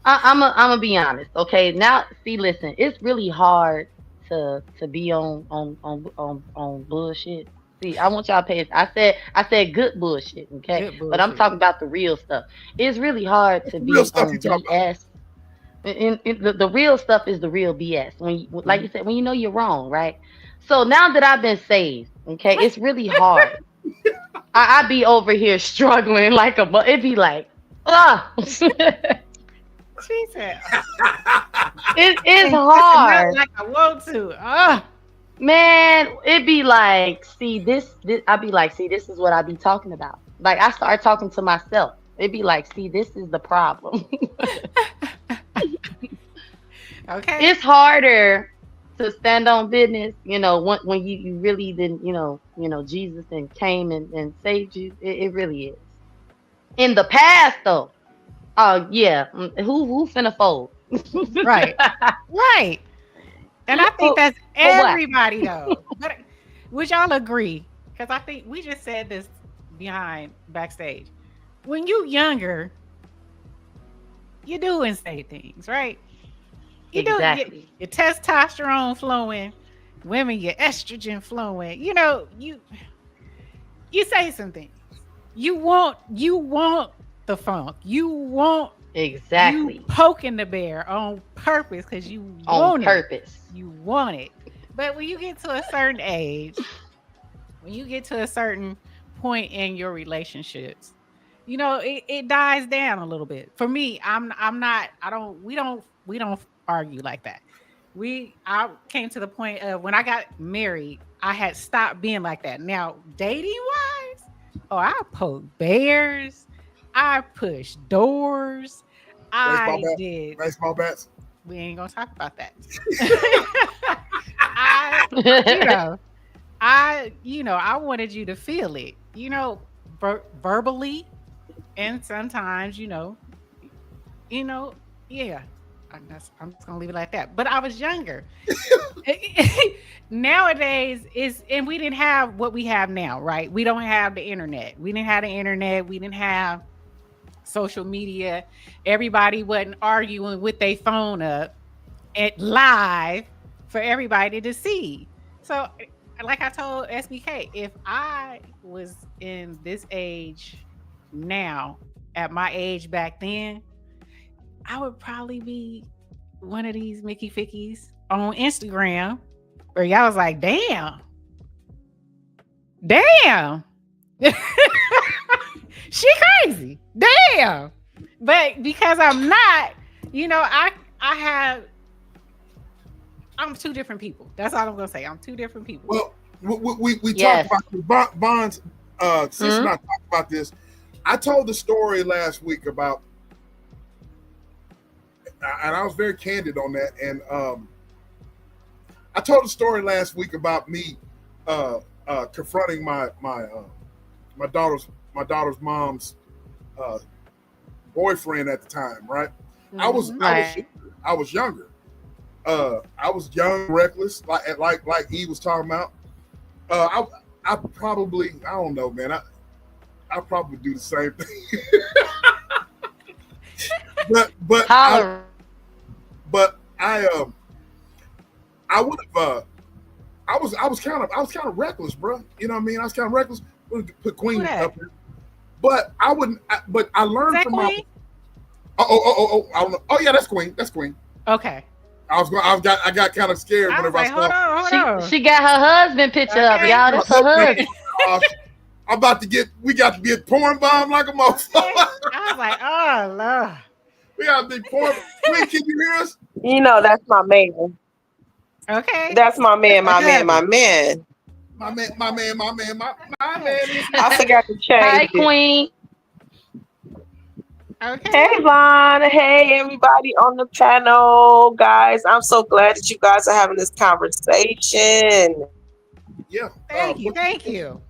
Speaker 6: I'm gonna be honest. Okay, now see, listen, it's really hard to be on bullshit. See, I want y'all to pay. I said good bullshit, okay? Good bullshit. But I'm talking about the real stuff. It's really hard to be on BS. And the real stuff is the real BS. Like you said, when you know you're wrong, right? So now that I've been saved, okay, it's really hard. I be over here struggling like it'd be like,
Speaker 1: She said,
Speaker 6: it's hard.
Speaker 1: Like I want to.
Speaker 6: Man, it'd be like, see this. I'd be like, see, this is what I be talking about. Like I start talking to myself. It'd be like, see, this is the problem.
Speaker 1: Okay.
Speaker 6: It's harder to stand on business, you know, when you really didn't, you know, Jesus and came and saved you. It really is. In the past, though, yeah, who finna fold?
Speaker 1: Right. Right. And I think that's everybody, though. But would y'all agree? Because I think we just said this backstage. When you younger, you do and say things, right? You
Speaker 6: exactly.
Speaker 1: do your testosterone flowing, women, your estrogen flowing. You know, you say some things. You want the funk. You want
Speaker 6: exactly
Speaker 1: you poking the bear on purpose because you
Speaker 6: want it.
Speaker 1: You want it. But when you get to a certain age, when you get to a certain point in your relationships, you know, it dies down a little bit. For me, we don't argue like that. I came to the point of when I got married, I had stopped being like that. Now, dating wise, I poke bears, I push doors, I did
Speaker 2: baseball bats.
Speaker 1: We ain't gonna talk about that. I wanted you to feel it, verbally, and sometimes, yeah. I'm just gonna leave it like that. But I was younger. Nowadays and we didn't have what we have now, right? We don't have the internet. We didn't have the internet. We didn't have social media. Everybody wasn't arguing with their phone up at live for everybody to see. So, like I told SBK, if I was in this age now, at my age back then, I would probably be one of these Mickey Fickies on Instagram where y'all was like, damn. She crazy. Damn. But because I'm not, I'm two different people. That's all I'm going to say. I'm two different people.
Speaker 2: Well, we talked about Bonds. Since I talked about this, I told the story last week about, and I was very candid on that. And I told the story last week about me confronting my daughter's mom's boyfriend at the time, right? I was
Speaker 6: Right.
Speaker 2: I was younger. I was young, reckless, like he was talking about. I probably, I don't know, man. I probably do the same thing. but
Speaker 6: Holler.
Speaker 2: I would have I was kind of reckless, bro. You know what I mean? I was kind of reckless. Put
Speaker 1: Who
Speaker 2: Queen
Speaker 1: that?
Speaker 2: up here, but I wouldn't. But I
Speaker 1: Is
Speaker 2: learned
Speaker 1: that
Speaker 2: from my.
Speaker 1: Queen?
Speaker 2: I don't know. Oh yeah, that's Queen. That's Queen.
Speaker 1: Okay.
Speaker 2: I got kind of scared
Speaker 1: I was
Speaker 2: whenever I
Speaker 1: like, hold
Speaker 2: saw.
Speaker 1: on, hold on.
Speaker 6: She got her husband picture up,
Speaker 1: Okay.
Speaker 6: y'all. That's her husband.
Speaker 2: I'm about to get. We got to get porn bomb like a
Speaker 1: Okay.
Speaker 2: motherfucker.
Speaker 1: I was like, oh Lord.
Speaker 2: We got to be porn. Queen, can you hear us?
Speaker 7: You know, that's my man.
Speaker 1: Okay.
Speaker 7: That's my man, my man, my
Speaker 1: Good.
Speaker 7: man.
Speaker 2: My man.
Speaker 7: I forgot to
Speaker 6: Hi,
Speaker 7: change it.
Speaker 6: Queen.
Speaker 1: Okay.
Speaker 7: Hey, Vaughn. Hey, everybody on the panel. Guys, I'm so glad that you guys are having this conversation.
Speaker 2: Yeah.
Speaker 1: Thank you. Thank you.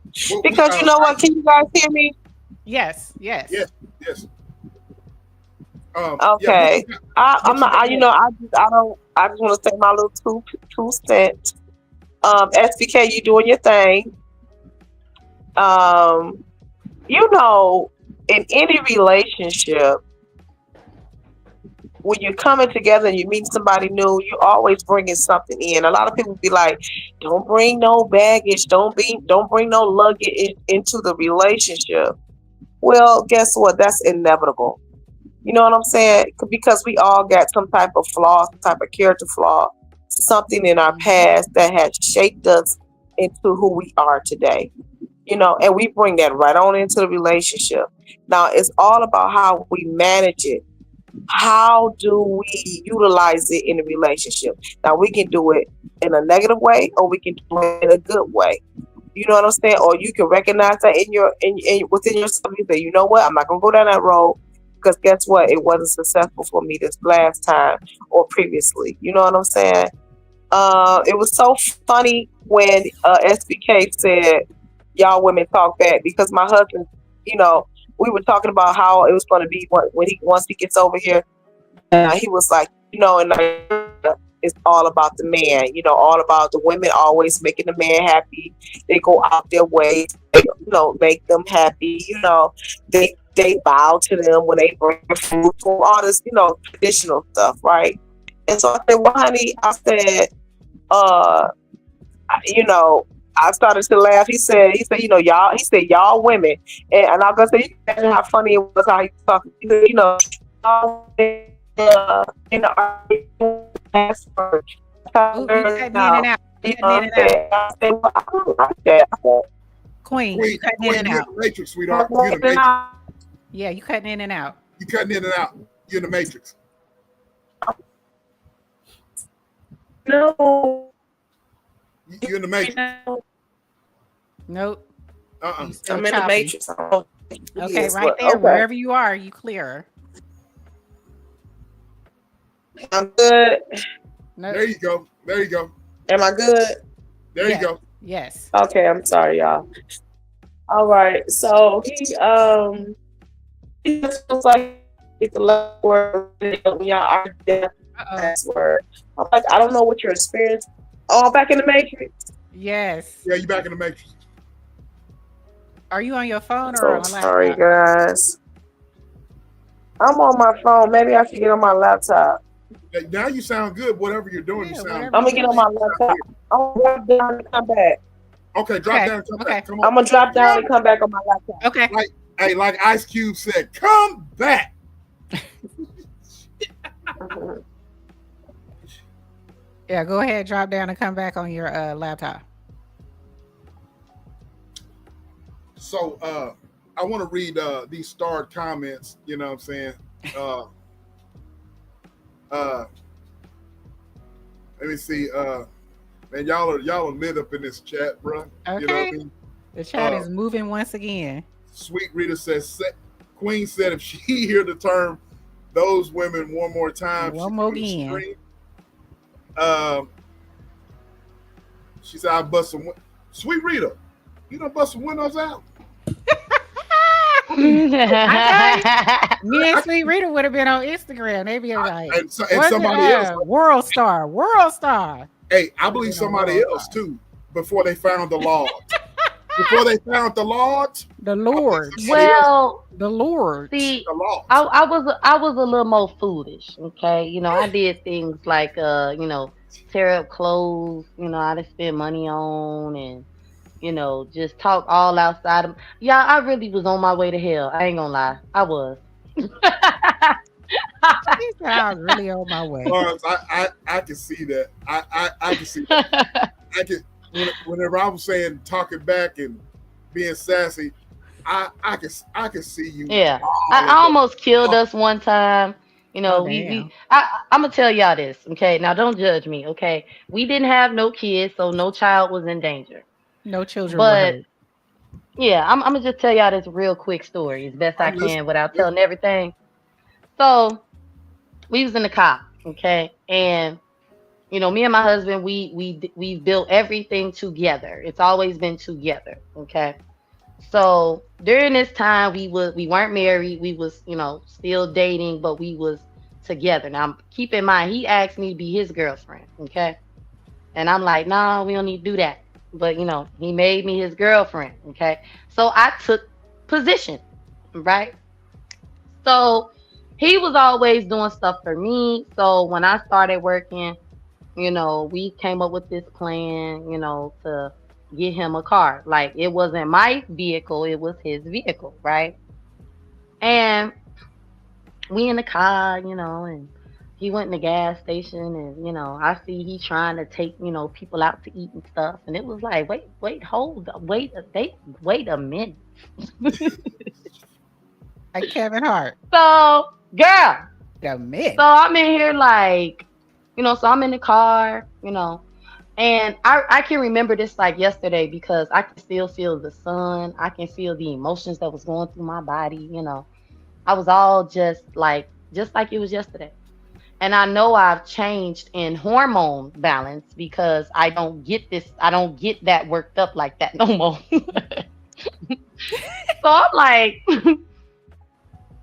Speaker 7: Because you know what? Can you guys hear me?
Speaker 1: Yes. Yes.
Speaker 2: Yes.
Speaker 7: Okay. I'm not. I just want to say my little two cents. SBK, you doing your thing. You know, in any relationship, when you're coming together and you meet somebody new, you're always bringing something in. A lot of people be like, "Don't bring no baggage. Don't bring no luggage into the relationship." Well, guess what? That's inevitable. You know what I'm saying? Because we all got some type of flaw, some type of character flaw, something in our past that has shaped us into who we are today. You know, and we bring that right on into the relationship. Now, it's all about how we manage it. How do we utilize it in a relationship? Now, we can do it in a negative way, or we can do it in a good way. You know what I'm saying? Or you can recognize that within yourself. You say, you know what? I'm not gonna go down that road because guess what? It wasn't successful for me this last time or previously. You know what I'm saying? It was so funny when SBK said, "Y'all women talk back," because my husband, you know, we were talking about how it was going to be once he gets over here. He was like, you know, and it's all about the man, you know, all about the women always making the man happy. They go out their way, to, you know, make them happy. You know, they bow to them when they bring food, for all this, you know, traditional stuff, right? And so I said, well, honey, I said, you know, I started to laugh. He said, you know, y'all, he said, y'all women. And I'm going to say, you can imagine how funny it was how he was talking. He said, you know, in the password.
Speaker 1: Ooh, you cutting in and out.
Speaker 7: You
Speaker 1: Cutting
Speaker 7: know
Speaker 1: in
Speaker 7: what
Speaker 1: and
Speaker 7: I'm
Speaker 1: out.
Speaker 7: saying? I said, well, I don't like that. I said,
Speaker 1: Queen, you cutting in and
Speaker 2: you're
Speaker 1: out.
Speaker 2: in the matrix, sweetheart. You're in the matrix.
Speaker 1: Yeah, you cutting in and out.
Speaker 2: You cutting in and out. You're in the matrix.
Speaker 7: no.
Speaker 2: You're in the matrix.
Speaker 1: Nope. You still
Speaker 7: I'm in the
Speaker 1: choppy.
Speaker 7: matrix.
Speaker 1: Okay,
Speaker 7: Yes,
Speaker 1: right
Speaker 7: but-
Speaker 1: there,
Speaker 7: okay.
Speaker 1: wherever you are, you clear.
Speaker 7: I'm good.
Speaker 1: Nope.
Speaker 2: There you go. There you go.
Speaker 7: Am I good?
Speaker 2: There you go.
Speaker 1: Yes.
Speaker 7: Okay, I'm sorry, y'all. All right, so he just feels like it's a last word when y'all are there. Last word. I'm like, I don't know what your experience. Oh, I'm back in the matrix.
Speaker 1: Yes.
Speaker 2: Yeah, you back in the matrix.
Speaker 1: Are you on your phone or
Speaker 7: So
Speaker 1: on a laptop?
Speaker 7: sorry, guys. I'm on my phone. Maybe I should get on my laptop.
Speaker 2: Now you sound good. Whatever you're doing,
Speaker 1: Yeah,
Speaker 2: you sound.
Speaker 1: whatever
Speaker 7: I'm gonna get on my laptop. I'm gonna drop down and come back.
Speaker 2: Okay, drop
Speaker 1: Okay,
Speaker 2: down. Come
Speaker 1: okay.
Speaker 2: back. Come on.
Speaker 7: I'm gonna drop down and come back on my laptop.
Speaker 1: Okay.
Speaker 2: Hey, like Ice Cube said, come back.
Speaker 7: Mhm.
Speaker 1: Yeah, go ahead, drop down and come back on your laptop.
Speaker 2: So I want to read these starred comments. You know what I'm saying? Let me see. Man, y'all are lit up in this chat, bro.
Speaker 1: Okay.
Speaker 2: You know what I mean?
Speaker 1: The chat is moving once again.
Speaker 2: Sweet Rita says, Queen said if she hear the term "those women" one more time,
Speaker 1: One
Speaker 2: she
Speaker 1: more
Speaker 2: would
Speaker 1: again.
Speaker 2: scream. She said, "I bust some." Sweet Rita, you don't bust some windows out.
Speaker 1: I tell you, me and
Speaker 2: I,
Speaker 1: Sweet Rita would have been on Instagram. They'd be like,
Speaker 2: and
Speaker 1: "What's it?
Speaker 2: somebody else.
Speaker 1: World Star, World Star."
Speaker 2: Hey, I
Speaker 1: Would have
Speaker 2: believe
Speaker 1: been on
Speaker 2: somebody
Speaker 1: World
Speaker 2: else
Speaker 1: Star.
Speaker 2: too. Before they found the Lord. Before they found the Lord,
Speaker 1: The
Speaker 2: I believe
Speaker 1: Lords,
Speaker 2: somebody else
Speaker 6: Well,
Speaker 1: the Lords.
Speaker 6: see,
Speaker 2: the Lord.
Speaker 6: I was a little more foolish. Okay, I did things like tear up clothes. I did spend money on and just talk all outside of. Yeah, I really was on my way to hell. I ain't gonna lie, I was.
Speaker 1: She said, "I was really on my way."
Speaker 2: Lawrence, I can see that. I can see that. I can whenever I was saying talking back and being sassy, I can see you
Speaker 6: Yeah,
Speaker 2: all
Speaker 6: I
Speaker 2: in that.
Speaker 6: almost killed us one time.
Speaker 1: Oh
Speaker 6: We
Speaker 1: damn!
Speaker 6: I'm gonna tell y'all this, okay? Now don't judge me, okay? We didn't have no kids, so no child was in danger.
Speaker 1: No children were
Speaker 6: But
Speaker 1: hurt.
Speaker 6: yeah, I'm gonna just tell y'all this real quick story as best I
Speaker 2: I'm
Speaker 6: can
Speaker 2: listening.
Speaker 6: without telling everything. So we was in the car, okay, and me and my husband, we built everything together. It's always been together, okay. So during this time, we weren't married. We was still dating, but we was together. Now keep in mind, he asked me to be his girlfriend, okay, and I'm like, nah, we don't need to do that. But he made me his girlfriend, okay. So I took position, right? So he was always doing stuff for me. So when I started working, we came up with this plan, to get him a car. Like it wasn't my vehicle, it was his vehicle, right? And we in the car, and he went in the gas station and, I see he trying to take, people out to eat and stuff. And it was like, wait, hold up, wait a minute.
Speaker 1: Like Kevin Hart.
Speaker 6: So, girl,
Speaker 1: The
Speaker 6: so
Speaker 1: myth.
Speaker 6: I'm in here like, so I'm in the car, and I can remember this like yesterday because I can still feel the sun. I can feel the emotions that was going through my body. I was all just like it was yesterday. And I know I've changed in hormone balance because I don't get that worked up like that no more. So I'm like,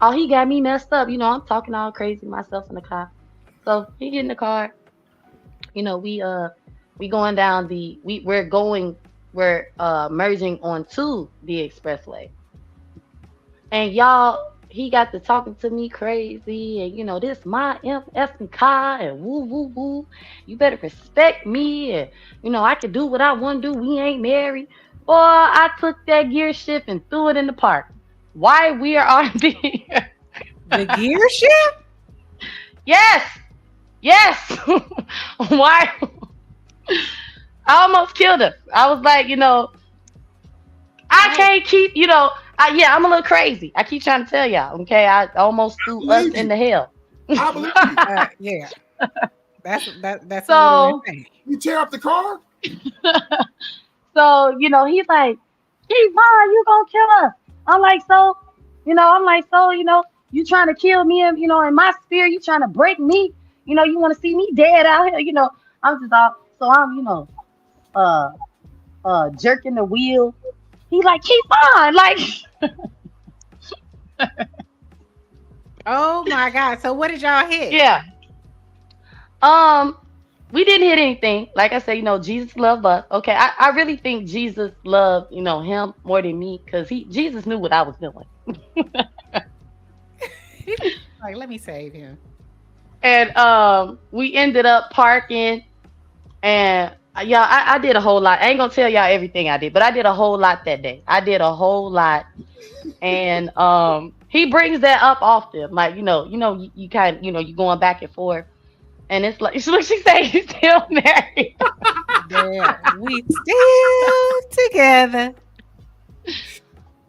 Speaker 6: oh, he got me messed up. I'm talking all crazy myself in the car. So he get in the car. We going down we're merging onto the expressway. And y'all, he got to talking to me crazy and this my effing car and woo woo woo. You better respect me and I can do what I want to do. We ain't married. Boy, I took that gear shift and threw it in the park. Why we are on the
Speaker 1: The gear shift?
Speaker 6: Yes. Yes. Why? I almost killed him. I was like, I can't keep, yeah, I'm a little crazy. I keep trying to tell y'all, okay? I almost
Speaker 2: I
Speaker 6: threw us
Speaker 2: believe you.
Speaker 6: into hell.
Speaker 2: I believe you.
Speaker 1: Yeah. That's a little
Speaker 6: So,
Speaker 1: insane.
Speaker 2: You tear up the car?
Speaker 6: he's like, Yvonne, you gonna kill us. I'm like, so, you trying to kill me, and, in my spirit, you trying to break me. You want to see me dead out here, I'm just all, so I'm, uh, jerking the wheel. He like, keep on, like,
Speaker 1: Oh my God. So what did y'all hit?
Speaker 6: yeah. Um, we didn't hit anything. Like I said, Jesus loved us. Okay, I really think Jesus loved, him more than me because Jesus knew what I was doing.
Speaker 1: Like, let me save him.
Speaker 6: And we ended up parking, and y'all, I did a whole lot. I ain't gonna tell y'all everything I did, but I did a whole lot that day. I did a whole lot, and he brings that up often. Like, you kind of, you going back and forth, and it's like, what she say, he's still married.
Speaker 1: There, we still together.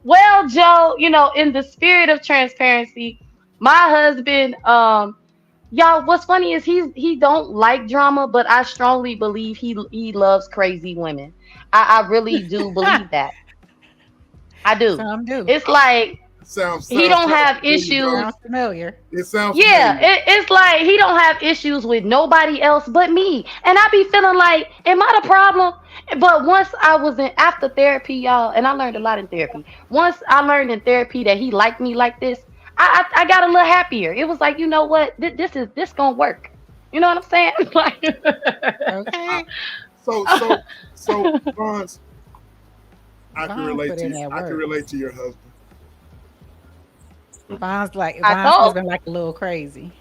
Speaker 6: Well, Joe, in the spirit of transparency, my husband, y'all, what's funny is he don't like drama, but I strongly believe he loves crazy women. I really do believe that. I do.
Speaker 1: Some do.
Speaker 6: It's like He don't have
Speaker 2: familiar,
Speaker 6: issues.
Speaker 2: Joe.
Speaker 1: Sounds familiar.
Speaker 2: It sounds
Speaker 6: Yeah,
Speaker 2: familiar.
Speaker 6: it's like he don't have issues with nobody else but me, and I be feeling like, am I the problem? But once I was in after therapy, y'all, and I learned a lot in therapy. Once I learned in therapy that he liked me like this, I got a little happier. It was like, you know what, this gonna work. You know what I'm saying? Like,
Speaker 2: I,
Speaker 1: Okay.
Speaker 2: so Vons, I can
Speaker 1: Vaughn
Speaker 2: relate
Speaker 1: put
Speaker 2: to
Speaker 1: in
Speaker 2: you.
Speaker 1: that
Speaker 2: I can
Speaker 1: work.
Speaker 2: relate to your husband.
Speaker 6: I
Speaker 1: Vaughn's
Speaker 6: told
Speaker 1: husband like a little crazy.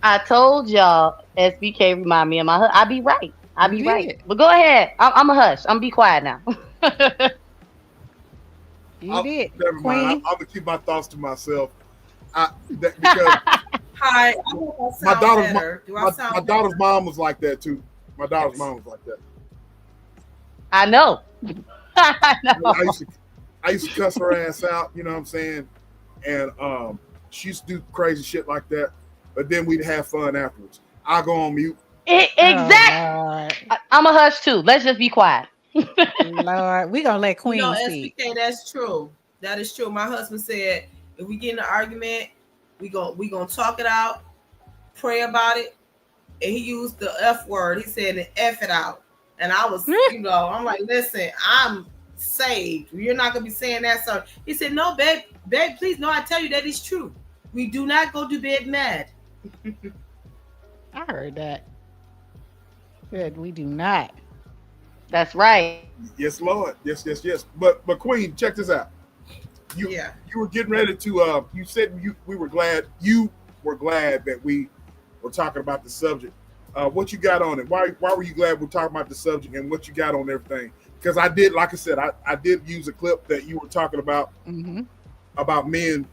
Speaker 6: I told y'all, SBK remind me of my. I be right. I
Speaker 1: You
Speaker 6: be right.
Speaker 1: did.
Speaker 6: But go ahead. I'm a hush. I'm be quiet now.
Speaker 1: You did.
Speaker 2: Never mind.
Speaker 1: Queen.
Speaker 2: I'm gonna keep my thoughts to myself. Because
Speaker 5: Hi, I hope I
Speaker 2: my
Speaker 5: sound
Speaker 2: daughter's
Speaker 5: better. Do I
Speaker 2: my
Speaker 5: sound
Speaker 2: daughter's
Speaker 5: better?
Speaker 2: mom was like that too. My daughter's mom was like that.
Speaker 6: I know. I
Speaker 2: I
Speaker 6: know.
Speaker 2: used to I used to cuss her ass out. You know what I'm saying? And she used to do crazy shit like that. But then we'd have fun afterwards. I go on mute.
Speaker 1: Oh
Speaker 6: Exact.
Speaker 1: Lord.
Speaker 6: I'm a hush too. Let's just be quiet.
Speaker 1: Lord. We gonna let Queen speak.
Speaker 5: SBK, that's true. That is true. My husband said if we get in an argument, we gonna talk it out, pray about it, and he used the F word. He said and F it out. And I was, I'm like, listen, I'm saved. You're not gonna be saying that. So he said, no, babe, please, no, I tell you that is true. We do not go to bed mad.
Speaker 1: I heard that. Good. We do not.
Speaker 6: That's right.
Speaker 2: Yes, Lord. Yes. But Queen, check this out. You were getting ready to you said we were glad that we were talking about the subject. What you got on it? Why were you glad we're talking about the subject and what you got on everything? Because I did, like I said, I did use a clip that you were talking about about men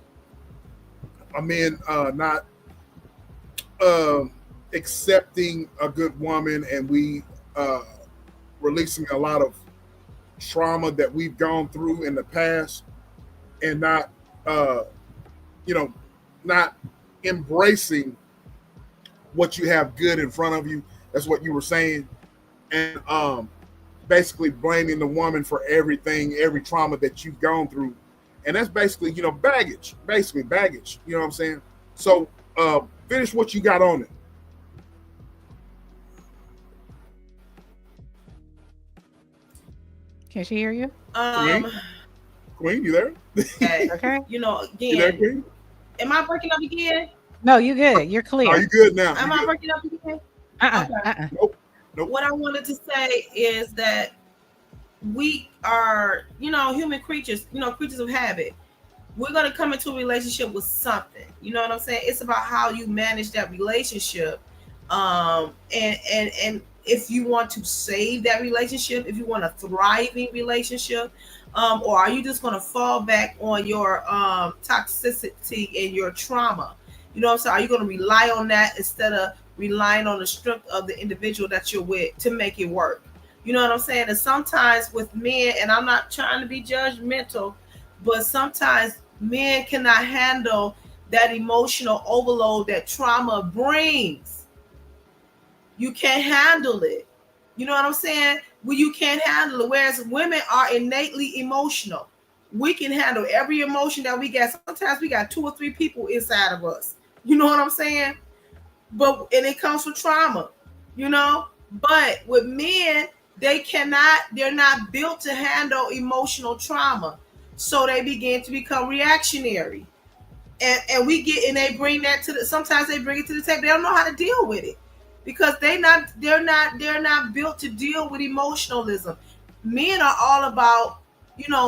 Speaker 2: not accepting a good woman, and we releasing a lot of trauma that we've gone through in the past, and not not embracing what you have good in front of you. That's what you were saying. And basically blaming the woman for everything, every trauma that you've gone through. And that's basically, baggage. Basically baggage. You know what I'm saying? So finish what you got on it.
Speaker 1: Can she hear you?
Speaker 2: Queen, you there?
Speaker 1: Okay.
Speaker 5: Again,
Speaker 2: You there, Queen?
Speaker 5: am I breaking up again?
Speaker 1: No, you good. You're clear.
Speaker 2: Are you good now?
Speaker 5: Am I breaking up again?
Speaker 1: Okay.
Speaker 2: Nope.
Speaker 5: What I wanted to say is that we are, human creatures, creatures of habit. We're going to come into a relationship with something. You know what I'm saying? It's about how you manage that relationship. And if you want to save that relationship, if you want a thriving relationship, or are you just going to fall back on your toxicity and your trauma? You know what I'm saying? Are you going to rely on that instead of relying on the strength of the individual that you're with to make it work? You know what I'm saying? And sometimes with men, and I'm not trying to be judgmental, but sometimes men cannot handle that emotional overload that trauma brings. You can't handle it. You know what I'm saying? Well, you can't handle it. Whereas women are innately emotional. We can handle every emotion that we get. Sometimes we got 2 or 3 people inside of us. You know what I'm saying? And it comes from trauma, But with men, they're not built to handle emotional trauma. So they begin to become reactionary. And they bring that sometimes they bring it to the table. They don't know how to deal with it because they're not built to deal with emotionalism. Men are all about,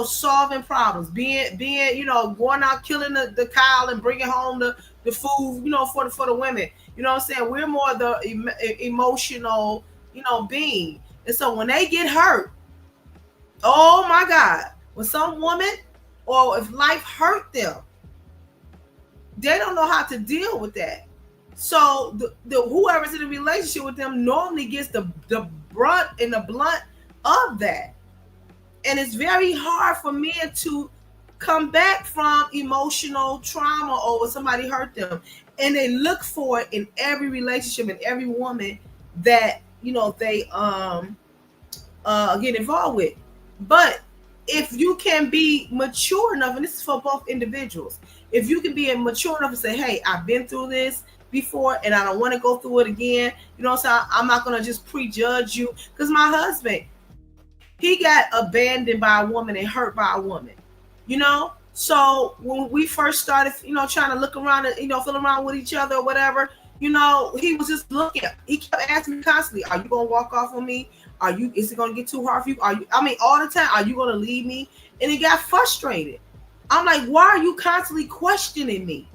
Speaker 5: solving problems, being, going out killing the cow and bringing home the food, for the women. You know what I'm saying? We're more the emotional, being. And so when they get hurt, oh my God, when some woman or if life hurt them, they don't know how to deal with that. So the whoever's in a relationship with them normally gets the brunt and the blunt of that. And it's very hard for men to come back from emotional trauma or when somebody hurt them. And they look for it in every relationship and every woman that, they get involved with. But if you can be mature enough, and this is for both individuals, if you can be mature enough and say, hey, I've been through this before and I don't want to go through it again, you know what I'm saying? I'm not going to just prejudge you. Because my husband, he got abandoned by a woman and hurt by a woman, you know? So when we first started, you know, trying to look around and, you know, feel around with each other or whatever, you know, he was just looking. He kept asking me constantly, "Are you gonna walk off on me? Are you? Is it gonna get too hard for you? Are you? I mean, all the time. Are you gonna leave me?" And he got frustrated. I'm like, "Why are you constantly questioning me?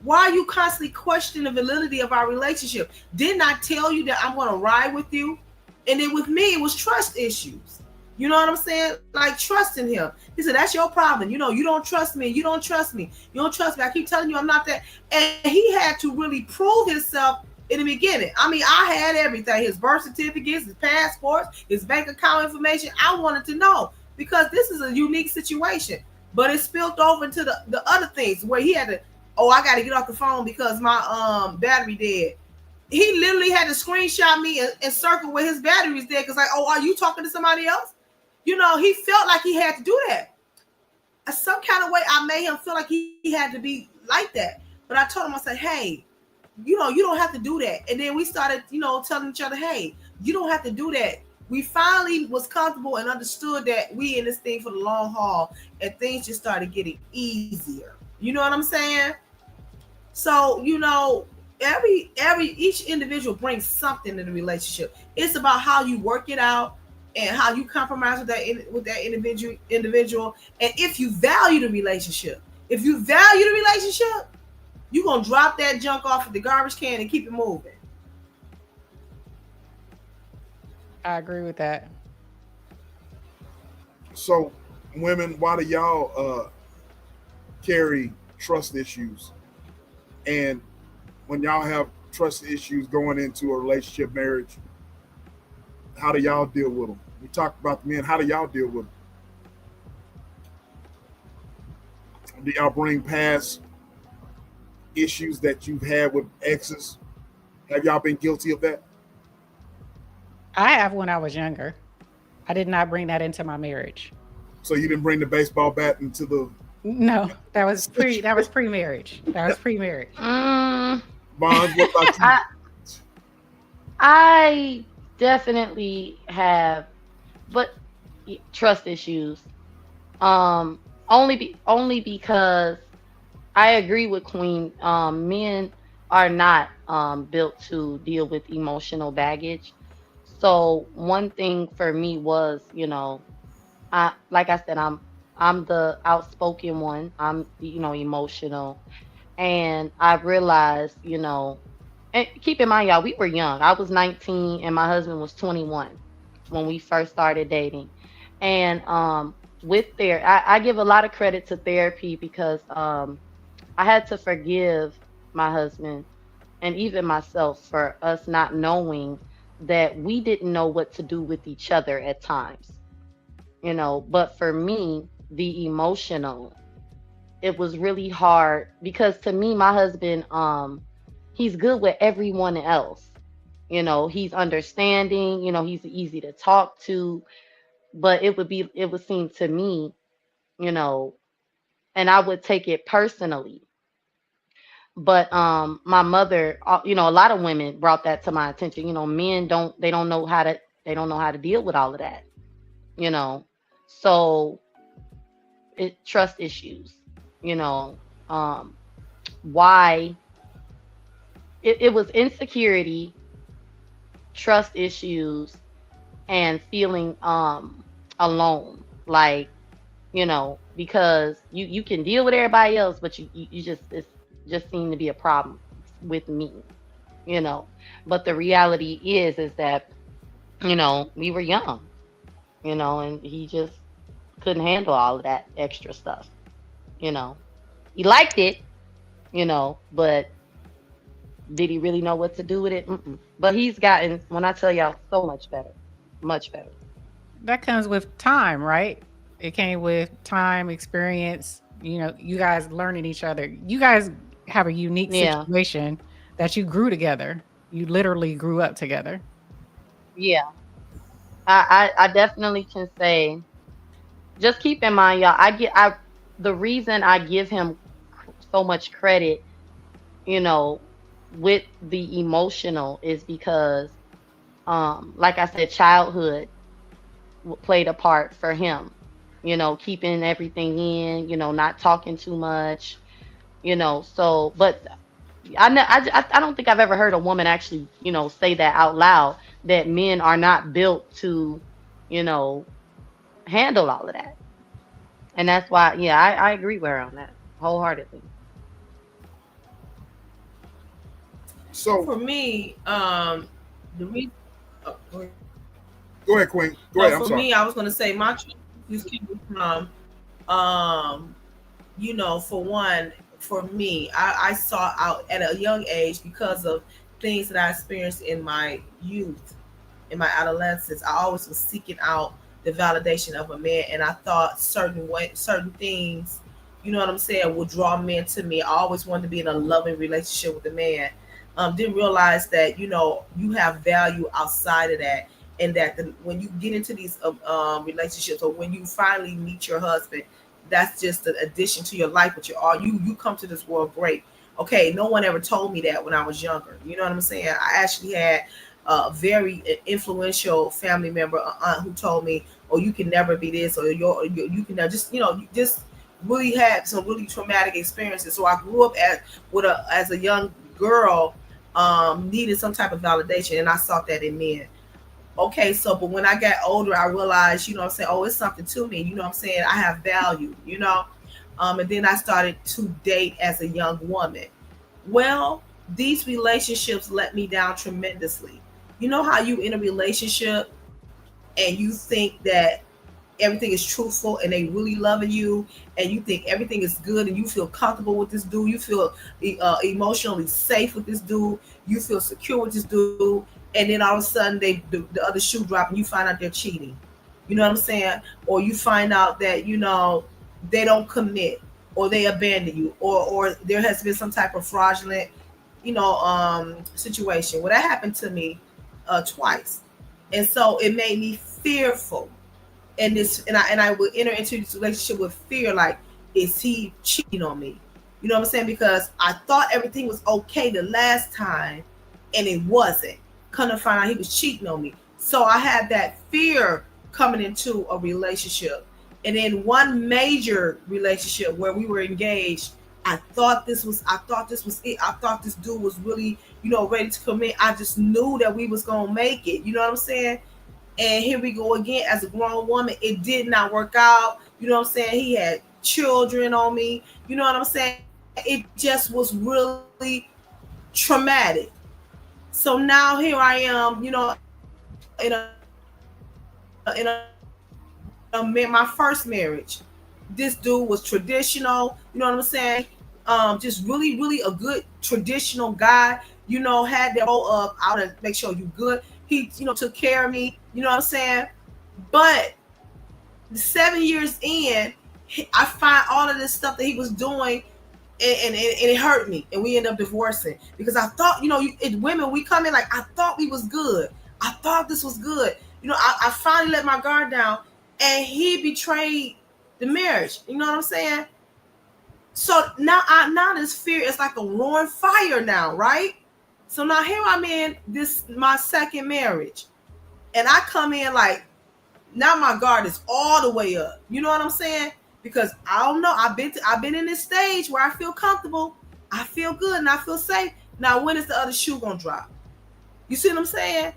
Speaker 5: Why are you constantly questioning the validity of our relationship? Didn't I tell you that I'm gonna ride with you?" And then with me, it was trust issues. You know what I'm saying? Like trusting him. He said, "That's your problem. You know, you don't trust me. You don't trust me. You don't trust me. I keep telling you I'm not that." And he had to really prove himself in the beginning. I mean, I had everything: his birth certificates, his passports, his bank account information. I wanted to know because this is a unique situation. But it spilled over into the other things where he had to, oh, I got to get off the phone because my battery dead. He literally had to screenshot me and circle where his battery was dead because like, oh, are you talking to somebody else? You know, he felt like he had to do that. Some kind of way I made him feel like he had to be like that. But I told him, I said, hey, you know, you don't have to do that. And then we started, you know, telling each other, hey, you don't have to do that. We finally was comfortable and understood that we in this thing for the long haul, and things just started getting easier. You know what I'm saying? So, you know, each individual brings something to the relationship. It's about how you work it out and how you compromise with that individual. And if you value the relationship, if you value the relationship, you're gonna drop that junk off at the garbage can and keep it moving.
Speaker 1: I agree with that.
Speaker 2: So, women, why do y'all carry trust issues? And when y'all have trust issues going into a relationship, marriage, how do y'all deal with them? We talked about the men. How do y'all deal with them? Do y'all bring past issues that you've had with exes? Have y'all been guilty of that?
Speaker 1: I have when I was younger. I did not bring that into my marriage.
Speaker 2: So you didn't bring the baseball bat into the
Speaker 1: No, that was pre-marriage. That was pre-marriage.
Speaker 6: Mm,
Speaker 2: bonds. What about you?
Speaker 6: I definitely have, but trust issues. Only because I agree with Queen. Men are not built to deal with emotional baggage. So one thing for me was, you know, I like I said, I'm the outspoken one. I'm, you know, emotional, and I realized, you know, and keep in mind, y'all, we were young. I was 19 and my husband was 21 when we first started dating. And with I give a lot of credit to therapy because I had to forgive my husband and even myself for us not knowing that we didn't know what to do with each other at times, you know. But for me, the emotional, it was really hard because to me, my husband, he's good with everyone else. You know, he's understanding, you know, he's easy to talk to, but it would seem to me, you know, and I would take it personally. But my mother, you know, a lot of women brought that to my attention. You know, men they don't know how to deal with all of that, you know. So it trust issues, you know, why it was insecurity, trust issues, and feeling alone. Like, you know, because you can deal with everybody else, but you just it's just seemed to be a problem with me, you know. But the reality is that, you know, we were young, you know, and he just couldn't handle all of that extra stuff, you know. He liked it, you know, but did he really know what to do with it? Mm-mm. But he's gotten, when I tell y'all, so much better, much better.
Speaker 1: That comes with time, right? It came with time, experience, you know, you guys learning each other. You guys have a unique
Speaker 6: Yeah,
Speaker 1: situation that you grew together. You literally grew up together.
Speaker 6: yeah. I definitely can say just keep in mind, y'all. The reason I give him so much credit, you know, with the emotional is because, like I said, childhood played a part for him. You know, keeping everything in. You know, not talking too much. You know, so but I don't think I've ever heard a woman actually, say that out loud, that men are not built to, you know, handle all of that. And that's why, yeah, I agree with her on that wholeheartedly.
Speaker 2: So
Speaker 5: For me, the reason. Oh, go ahead.
Speaker 2: go ahead, Queen. Go
Speaker 5: So
Speaker 2: ahead. I'm
Speaker 5: for
Speaker 2: sorry.
Speaker 5: me, I was gonna say my choices came from, um, for one, for me, I saw out at a young age because of things that I experienced in my youth, in my adolescence. I always was seeking out the validation of a man, and I thought certain things, you know what I'm saying, would draw men to me. I always wanted to be in a loving relationship with a man. Didn't realize that you have value outside of that, and that when you get into these relationships, or when you finally meet your husband, that's just an addition to your life. But you come to this world great. Okay, no one ever told me that when I was younger. You know what I'm saying? I actually had a very influential family member, aunt, who told me, "Oh, you can never be this, or you can never," just you just really had some really traumatic experiences. So I grew up as a young girl, needed some type of validation, and I sought that in men. Okay, so but when I got older, I realized, what I'm saying, oh, it's something to me. You know what I'm saying? I have value. And then I started to date as a young woman. Well, these relationships let me down tremendously. You know how you in a relationship and you think that everything is truthful and they really loving you, and you think everything is good, and you feel comfortable with this dude, you feel emotionally safe with this dude, you feel secure with this dude, and then all of a sudden the other shoe drop and you find out they're cheating. You know what I'm saying? Or you find out that they don't commit, or they abandon you, or there has been some type of fraudulent situation. Well, that happened to me twice, and so it made me fearful. And I would enter into this relationship with fear, like, is he cheating on me? You know what I'm saying? Because I thought everything was okay the last time, and it wasn't. Come to find out he was cheating on me. So I had that fear coming into a relationship. And in one major relationship where we were engaged, I thought this was it. I thought this dude was really, ready to commit. I just knew that we was gonna make it. You know what I'm saying? And here we go again as a grown woman. It did not work out. You know what I'm saying? He had children on me. You know what I'm saying? It just was really traumatic. So now here I am, in my first marriage. This dude was traditional. You know what I'm saying? Just really, really a good traditional guy. Had that role of, I want to make sure you good. He, took care of me. You know what I'm saying? But 7 years in, I find all of this stuff that he was doing, and it hurt me, and we end up divorcing because I thought, women, we come in like, I thought we was good. I thought this was good. I finally let my guard down, and he betrayed the marriage. You know what I'm saying? So now this fear is like a roaring fire now, right? So now here I'm in this my second marriage, and I come in like, now my guard is all the way up. You know what I'm saying? Because I don't know. I've been in this stage where I feel comfortable, I feel good, and I feel safe. Now when is the other shoe gonna drop? You see what I'm saying?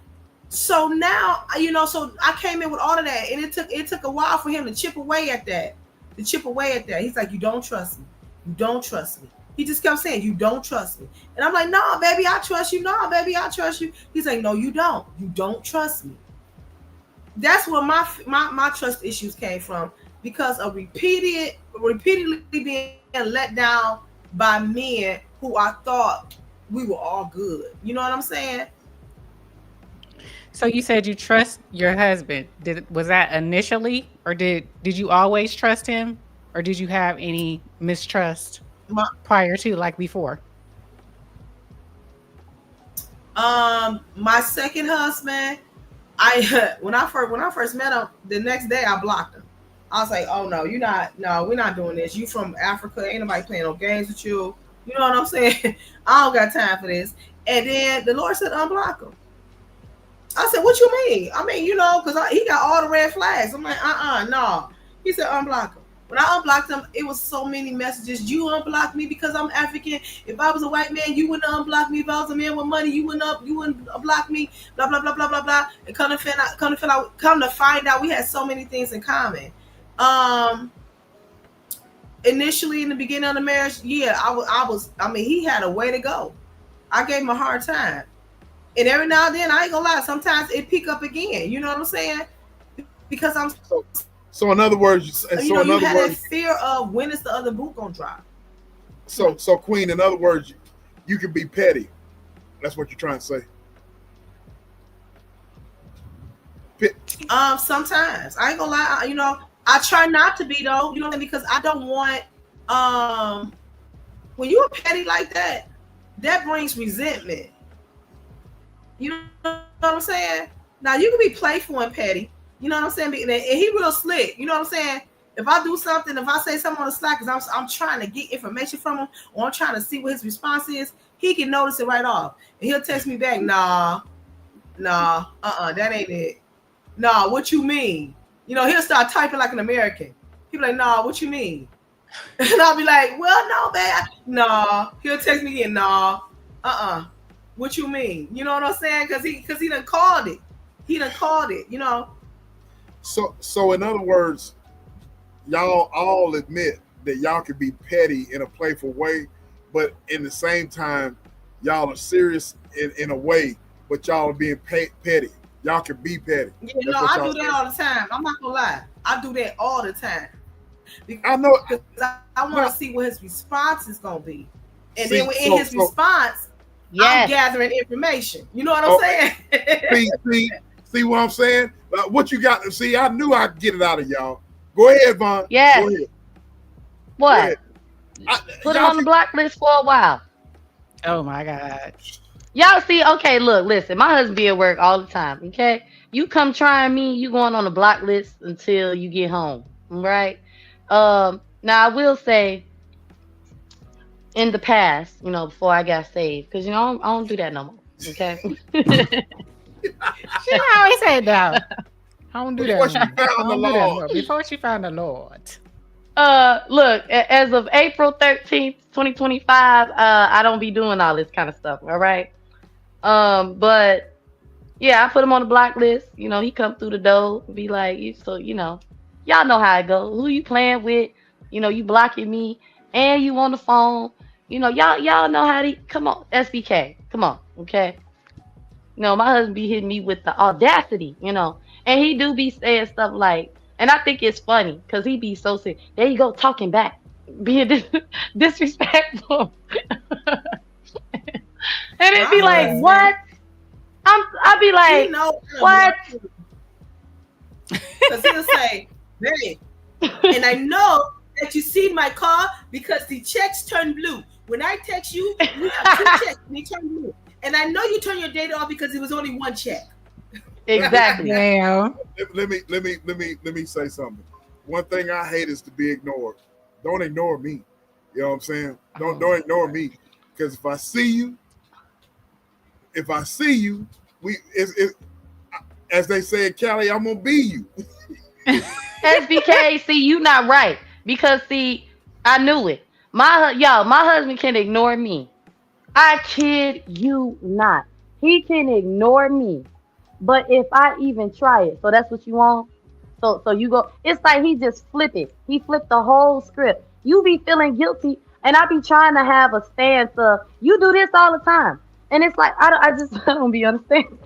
Speaker 5: So now, so I came in with all of that, and it took a while for him to chip away at that. To chip away at that. He's like, you don't trust me. You don't trust me. He just kept saying, you don't trust me. And I'm like, no, baby, I trust you. No, baby, I trust you. He's like, no, you don't. You don't trust me. That's where my trust issues came from, because of repeatedly being let down by men who I thought we were all good. You know what I'm saying?
Speaker 1: So you said you trust your husband. Was that initially, or did you always trust him, or did you have any mistrust
Speaker 5: My
Speaker 1: prior to, like before?
Speaker 5: my second husband, I when I first met him, the next day I blocked him. I was like, oh no, you're not. No, we're not doing this. You from Africa? Ain't nobody playing no games with you. You know what I'm saying? I don't got time for this. And then the Lord said, unblock him. I said, what you mean? I mean, you know, because he got all the red flags. I'm like, no. He said, unblock him. When I unblocked him, it was so many messages. You unblocked me because I'm African. If I was a white man, you wouldn't unblock me. If I was a man with money, you wouldn't unblock me. Blah blah blah blah blah blah. And come to find out, we had so many things in common. Initially, in the beginning of the marriage, yeah, I mean, he had a way to go. I gave him a hard time. And every now and then, I ain't gonna lie, sometimes it pick up again. You know what I'm saying? Because I'm
Speaker 2: so in other words,
Speaker 5: you had that fear of when is the other boot gonna drop.
Speaker 2: So Queen, in other words, you can be petty. That's what you're trying to say.
Speaker 5: Sometimes I ain't gonna lie. You know, I try not to be though. You know, because I don't want. When you're petty like that, that brings resentment. You know what I'm saying? Now you can be playful and petty. You know what I'm saying? And he real slick. You know what I'm saying? If I do something, if I say something on the Slack, because I'm trying to get information from him, or I'm trying to see what his response is, he can notice it right off. And he'll text me back, that ain't it. Nah, what you mean? You know, he'll start typing like an American. He'll be like, nah, what you mean? And I'll be like, well, no, man. Nah. He'll text me again, nah. What you mean? You know what I'm saying? Because he done called it. He done called it, you know.
Speaker 2: So in other words, y'all all admit that y'all can be petty in a playful way, but in the same time, y'all are serious in a way, but y'all are being petty. Y'all can be petty.
Speaker 5: Yeah, no, I do that all the time. I'm not gonna lie. I do that all the time. Because
Speaker 2: I know.
Speaker 5: I want to see what his response is gonna be, and then in his response, I'm gathering information. You know what I'm saying?
Speaker 2: See what I'm saying? What you got? See, I knew I'd get it out of y'all. Go ahead, Von.
Speaker 6: Yes.
Speaker 2: Go ahead.
Speaker 6: What?
Speaker 2: Go ahead.
Speaker 6: Put him on the block list for a while.
Speaker 1: Oh my God.
Speaker 6: Y'all see, okay, look, listen, my husband be at work all the time, okay? You come trying me, you going on the block list until you get home, right? Now I will say, in the past, you know, before I got saved, because, you know, I don't do that no more, okay?
Speaker 1: She always said that. I don't do that. Before she found the Lord.
Speaker 6: Look, as of April 13th, 2025, I don't be doing all this kind of stuff, all right? But yeah, I put him on the block list. You know, he come through the door, be like, so, you know, y'all know how it go. Who you playing with? You know, you blocking me and you on the phone. You know, y'all know how to come on, SBK. Come on, okay? You know, my husband be hitting me with the audacity, you know, and he do be saying stuff like, and I think it's funny because he be so sick. There you go, talking back, being disrespectful. And it'd be like, what? I'd be like, what?
Speaker 5: Because he'll say, hey, and I know that you see my car because the checks turn blue. When I text you, we have 2 checks and they turn blue. And I know you turn your data off because it was only 1 check.
Speaker 6: Exactly.
Speaker 1: Damn.
Speaker 2: Let me say something. One thing I hate is to be ignored. Don't ignore me. You know what I'm saying? Don't ignore me. Because if I see you, as they say in Cali, I'm gonna be you.
Speaker 6: SBK, see, you not right. Because see, I knew it. My husband can ignore me. I kid you not. He can ignore me. But if I even try it, so that's what you want? So you go, it's like he just flipped it. He flipped the whole script. You be feeling guilty, and I be trying to have a stance of, you do this all the time. And it's like, I don't be understanding.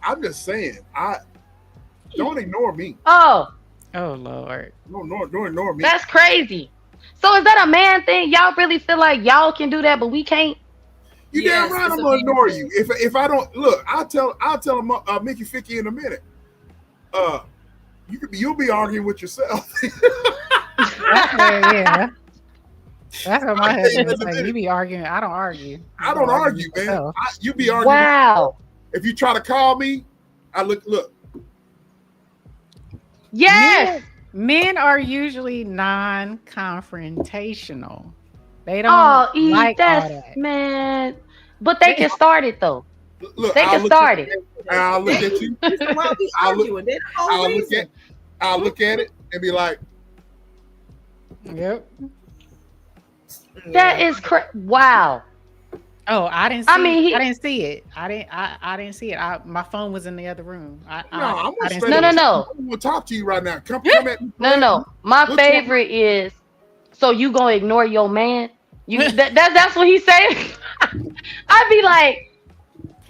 Speaker 2: I'm just saying, don't ignore me.
Speaker 6: Oh
Speaker 1: Lord.
Speaker 2: No, don't ignore me.
Speaker 6: That's crazy. So is that a man thing? Y'all really feel like y'all can do that, but we can't?
Speaker 2: You damn right I'm gonna ignore you. If I don't look, I'll tell him Mickey Ficky in a minute. You'll be arguing with yourself.
Speaker 1: Yeah. That's what my husband is like. You be arguing. I don't argue.
Speaker 2: I don't argue, man. You be arguing.
Speaker 6: Wow.
Speaker 2: If you try to call me, I look.
Speaker 6: Yes.
Speaker 1: Men are usually non-confrontational. They don't
Speaker 6: Oh, E,
Speaker 1: like all
Speaker 6: that's
Speaker 1: that.
Speaker 6: man. But they
Speaker 1: They,
Speaker 6: can start it though.
Speaker 2: Look,
Speaker 6: They can start it.
Speaker 2: I'll look
Speaker 5: That's
Speaker 2: at
Speaker 5: the
Speaker 2: you.
Speaker 5: reason why we
Speaker 2: I'll look,
Speaker 5: arguing. That's the whole
Speaker 2: I'll look
Speaker 5: reason.
Speaker 2: at, I'll look at it and be like,
Speaker 1: yep.
Speaker 6: That is wow.
Speaker 1: Oh, I didn't see.
Speaker 6: I mean,
Speaker 1: I didn't see it. I didn't see it. My phone was in the other room.
Speaker 2: no, I'm
Speaker 1: I
Speaker 2: gonna
Speaker 1: didn't
Speaker 2: straight
Speaker 1: see
Speaker 2: up.
Speaker 1: it.
Speaker 6: No.
Speaker 2: I'm gonna talk to you right now. Come at me.
Speaker 6: No. My
Speaker 2: What's
Speaker 6: favorite is so you gonna ignore your man? You that's what he said. I'd be like,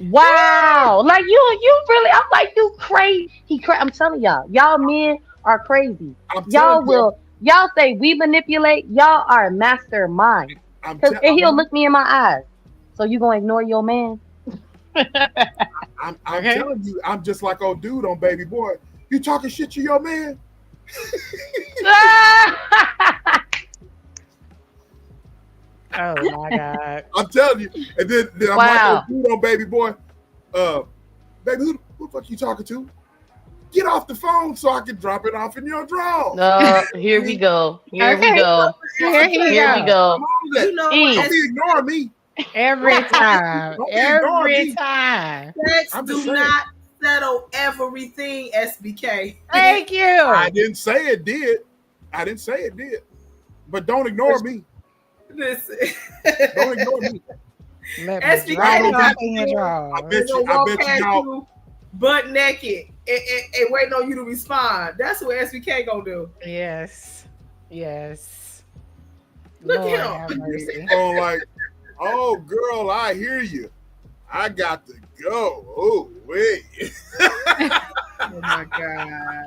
Speaker 6: wow, like you really. I'm like, you crazy. I'm telling y'all men are crazy.
Speaker 2: I'm telling you.
Speaker 6: Y'all say we manipulate. Y'all are mastermind.
Speaker 2: I'm
Speaker 6: And he'll
Speaker 2: telling
Speaker 6: look me in my eyes. So you gonna ignore your man?
Speaker 2: I'm
Speaker 1: Okay.
Speaker 2: telling you. I'm just like old dude on Baby Boy. You talking shit to your man?
Speaker 1: Oh my god.
Speaker 2: I'm telling you. And then I'm
Speaker 6: Wow.
Speaker 2: like old dude on Baby Boy. Baby, who the fuck you talking to? Get off the phone so I can drop it off in your drawer.
Speaker 6: Here we go. Here we
Speaker 1: Okay.
Speaker 6: go.
Speaker 1: Here he
Speaker 6: Here we
Speaker 1: go.
Speaker 6: go.
Speaker 5: You know
Speaker 6: E.
Speaker 5: what?
Speaker 2: Don't be ignoring me.
Speaker 1: Every time.
Speaker 2: Don't be ignoring
Speaker 1: Every
Speaker 2: me.
Speaker 1: time.
Speaker 5: Sex
Speaker 2: I'm
Speaker 5: do
Speaker 2: just saying.
Speaker 5: not settle everything, SBK.
Speaker 1: Thank you.
Speaker 2: I didn't say it did. But don't ignore me.
Speaker 5: Listen.
Speaker 2: Don't ignore me.
Speaker 1: Let
Speaker 5: SBK
Speaker 1: me drop it
Speaker 2: got
Speaker 1: off in your
Speaker 2: I
Speaker 1: drawer.
Speaker 2: bet
Speaker 5: They'll
Speaker 2: you. I
Speaker 5: walk
Speaker 2: bet you
Speaker 5: past
Speaker 2: y'all.
Speaker 5: you butt naked and waiting on you to respond. That's what SBK gonna do.
Speaker 1: Yes. Yes.
Speaker 5: Look
Speaker 1: Lord
Speaker 5: at
Speaker 1: have
Speaker 5: him.
Speaker 1: mercy.
Speaker 2: On like, oh girl, I hear you. I got to go. Oh wait.
Speaker 5: Oh my god.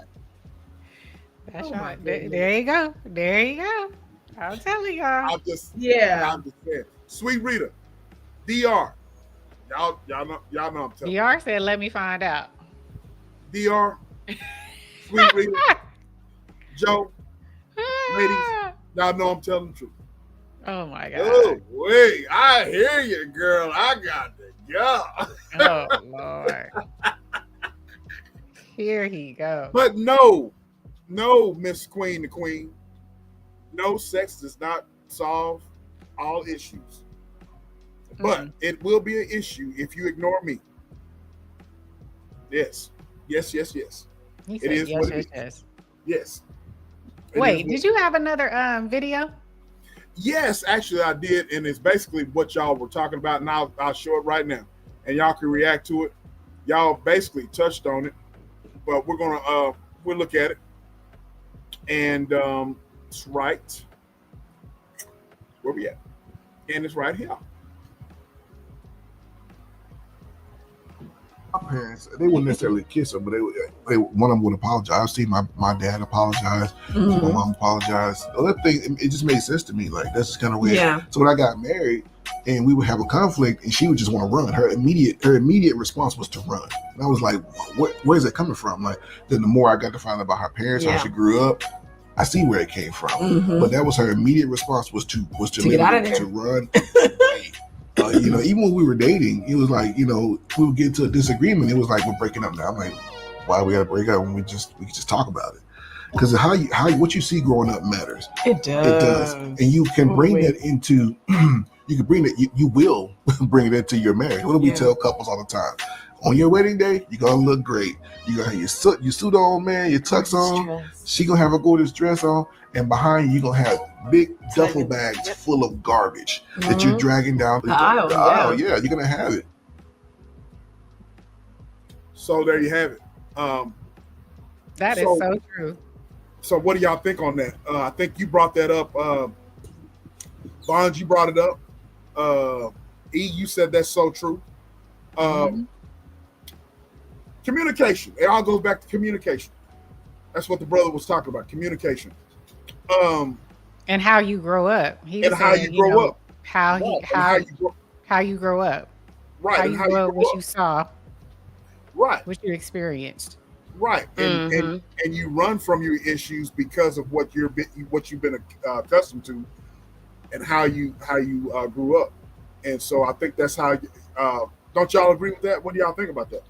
Speaker 1: That's
Speaker 5: Oh my
Speaker 1: right. There,
Speaker 5: goodness.
Speaker 1: there you go. There you go. I'm telling y'all.
Speaker 2: I'm just
Speaker 5: Yeah.
Speaker 2: saying. Sweet Rita, DR. Y'all know I'm telling you.
Speaker 1: DR said, "Let me find out."
Speaker 2: DR, Sweet Rita, Joe, ladies, y'all know I'm telling the truth.
Speaker 1: Oh my god.
Speaker 2: Oh wait, I hear you, girl. I got to go.
Speaker 1: Oh Lord. Here he goes.
Speaker 2: But no, Miss Queen the Queen. No, sex does not solve all issues. But it will be an issue if you ignore me. Yes.
Speaker 1: He
Speaker 2: It
Speaker 1: said,
Speaker 2: is
Speaker 1: yes,
Speaker 2: what it
Speaker 1: yes,
Speaker 2: is.
Speaker 1: yes.
Speaker 2: Yes. It
Speaker 1: Wait,
Speaker 2: is
Speaker 1: did you have another video?
Speaker 2: Yes, actually I did, and it's basically what y'all were talking about, and I'll show it right now, and y'all can react to it. Y'all basically touched on it, but we'll look at it, and it's right where we at, and it's right here.
Speaker 8: My parents, they wouldn't necessarily kiss her, but they one of them would apologize. I've seen my dad apologize, my mom apologize. The other thing, it just made sense to me. Like, that's just kind of weird.
Speaker 5: Yeah.
Speaker 8: So when I got married and we would have a conflict and she would just want to run, her immediate response was to run. And I was like, where's it coming from? Like, then the more I got to find out about her parents, how she grew up, I see where it came from. But that was her immediate response was to
Speaker 5: get out of there.
Speaker 8: to run. Even when we were dating, it was like, we would get to a disagreement. It was like, we're breaking up now. I'm like, why we gotta break up when we can just talk about it? Because what you see growing up matters.
Speaker 5: It does.
Speaker 8: It does, and you can bring that into. You can bring that. You will bring it into your marriage. What do we tell couples all the time? On your wedding day, you're gonna look great. You gonna have your suit on, man, your tux on. She gonna have a gorgeous dress on, and behind you gonna have big duffel bags full of garbage that you're dragging down the aisle. Yeah, you're gonna have it.
Speaker 2: So there you have it.
Speaker 1: That is so true.
Speaker 2: So what do y'all think on that? I think you brought that up. Bonds, you brought it up. E, you said that's so true. Communication. It all goes back to communication. That's what the brother was talking about. Communication.
Speaker 1: And how you grow up. He
Speaker 2: and
Speaker 1: was
Speaker 2: how
Speaker 1: saying,
Speaker 2: you grow up.
Speaker 1: How you grow up.
Speaker 2: Right.
Speaker 1: How
Speaker 2: and
Speaker 1: you
Speaker 2: how
Speaker 1: grow
Speaker 2: you
Speaker 1: up,
Speaker 2: grow
Speaker 1: what
Speaker 2: up.
Speaker 1: you saw.
Speaker 2: Right.
Speaker 1: What you experienced.
Speaker 2: Right. And you run from your issues because of what you've been accustomed to, and how you grew up. And so I think that's how. Don't y'all agree with that? What do y'all think about that?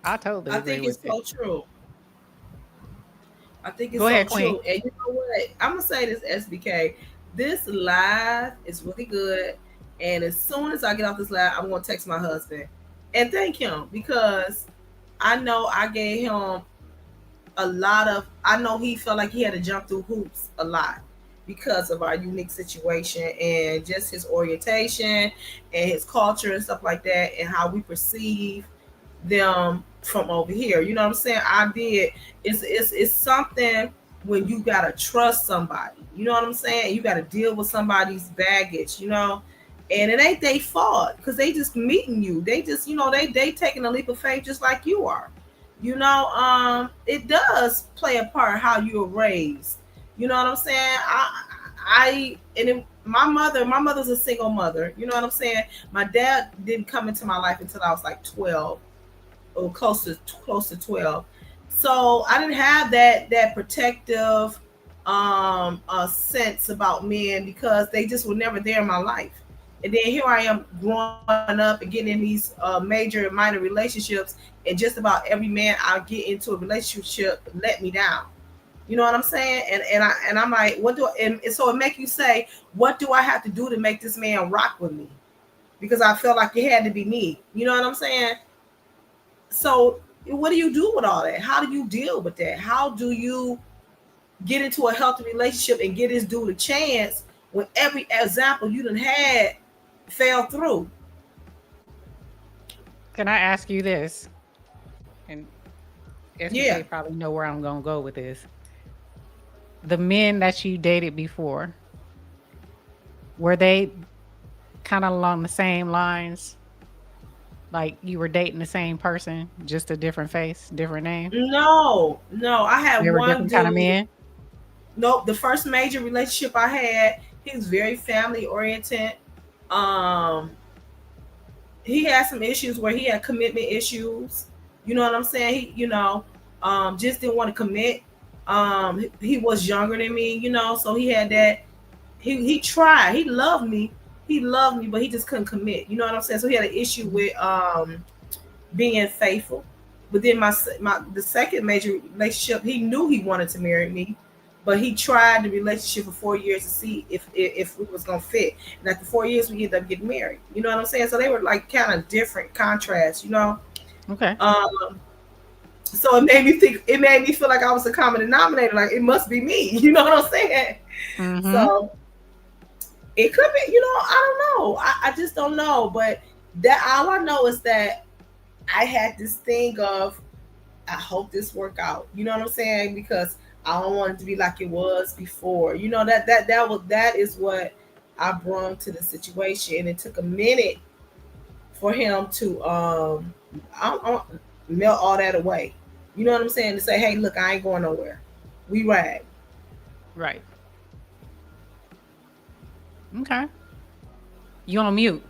Speaker 1: I totally
Speaker 5: I
Speaker 1: agree
Speaker 5: think
Speaker 1: with
Speaker 5: it's
Speaker 1: it.
Speaker 5: so true. I think it's
Speaker 1: Go
Speaker 5: so
Speaker 1: ahead,
Speaker 5: true.
Speaker 1: Queen.
Speaker 5: And you know what? I'm gonna say this, SBK. This live is really good. And as soon as I get off this live, I'm gonna text my husband and thank him because I know I gave him a lot of. I know he felt like he had to jump through hoops a lot because of our unique situation and just his orientation and his culture and stuff like that, and how we perceive them from over here. You know what I'm saying? I did. It's something when you gotta trust somebody. You know what I'm saying? You gotta deal with somebody's baggage. You know, and it ain't they fault because they just meeting you. They just they taking a leap of faith just like you are. It does play a part how you were raised. You know what I'm saying? My mother's a single mother. You know what I'm saying? My dad didn't come into my life until I was like 12 or close to 12. So I didn't have that protective sense about men because they just were never there in my life. And then here I am growing up and getting in these major and minor relationships, and just about every man I get into a relationship let me down. You know what I'm saying? And I'm like, what do and so it make you say, what do I have to do to make this man rock with me? Because I felt like it had to be me. You know what I'm saying? So what do you do with all that? How do you deal with that? How do you get into a healthy relationship and get this dude a chance when every example you done had fell through?
Speaker 1: Can I ask you this? And
Speaker 5: Yeah.
Speaker 1: SBK probably know where I'm gonna go with this. The men that you dated before, were they kind of along the same lines? Like you were dating the same person, just a different face, different name?
Speaker 5: No. I had
Speaker 1: They were
Speaker 5: one
Speaker 1: different kind of
Speaker 5: dude.
Speaker 1: men?
Speaker 5: Nope. The first major relationship I had, he was very family oriented. Um, he had some issues where he had commitment issues. You know what I'm saying? Just didn't want to commit. He was younger than me, so he had that. He tried. He loved me, but he just couldn't commit. You know what I'm saying? So he had an issue with being faithful. But then the second major relationship, he knew he wanted to marry me, but he tried the relationship for 4 years to see if we was gonna fit. And after 4 years, we ended up getting married. You know what I'm saying? So they were like kind of different contrasts.
Speaker 1: Okay.
Speaker 5: So it made me think. It made me feel like I was a common denominator. Like it must be me. You know what I'm saying?
Speaker 1: Mm-hmm.
Speaker 5: So it could be. I don't know. I just don't know. But that all I know is that I had this thing of I hope this work out. You know what I'm saying? Because I don't want it to be like it was before. That is what I brought to the situation, and it took a minute for him to I melt all that away. You know what I'm saying? To say, hey, look, I ain't going nowhere. We ride.
Speaker 1: Right. Okay. You on mute?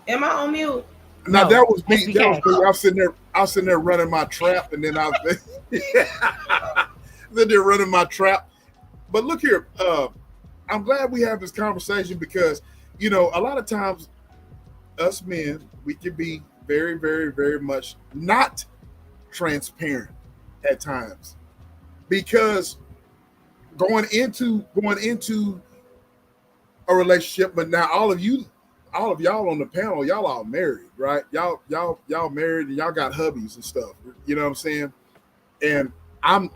Speaker 5: Am I on mute?
Speaker 2: Now
Speaker 1: No,
Speaker 2: that was me. That was
Speaker 1: SBK.
Speaker 2: me. I was sitting there running my trap, and then I was sitting there running my trap. But look here, I'm glad we have this conversation because a lot of times us men we can be very, very, very much not transparent at times because going into a relationship, but now all of y'all on the panel, y'all all married, right? Y'all married and y'all got hubbies and stuff. You know what I'm saying? And I'm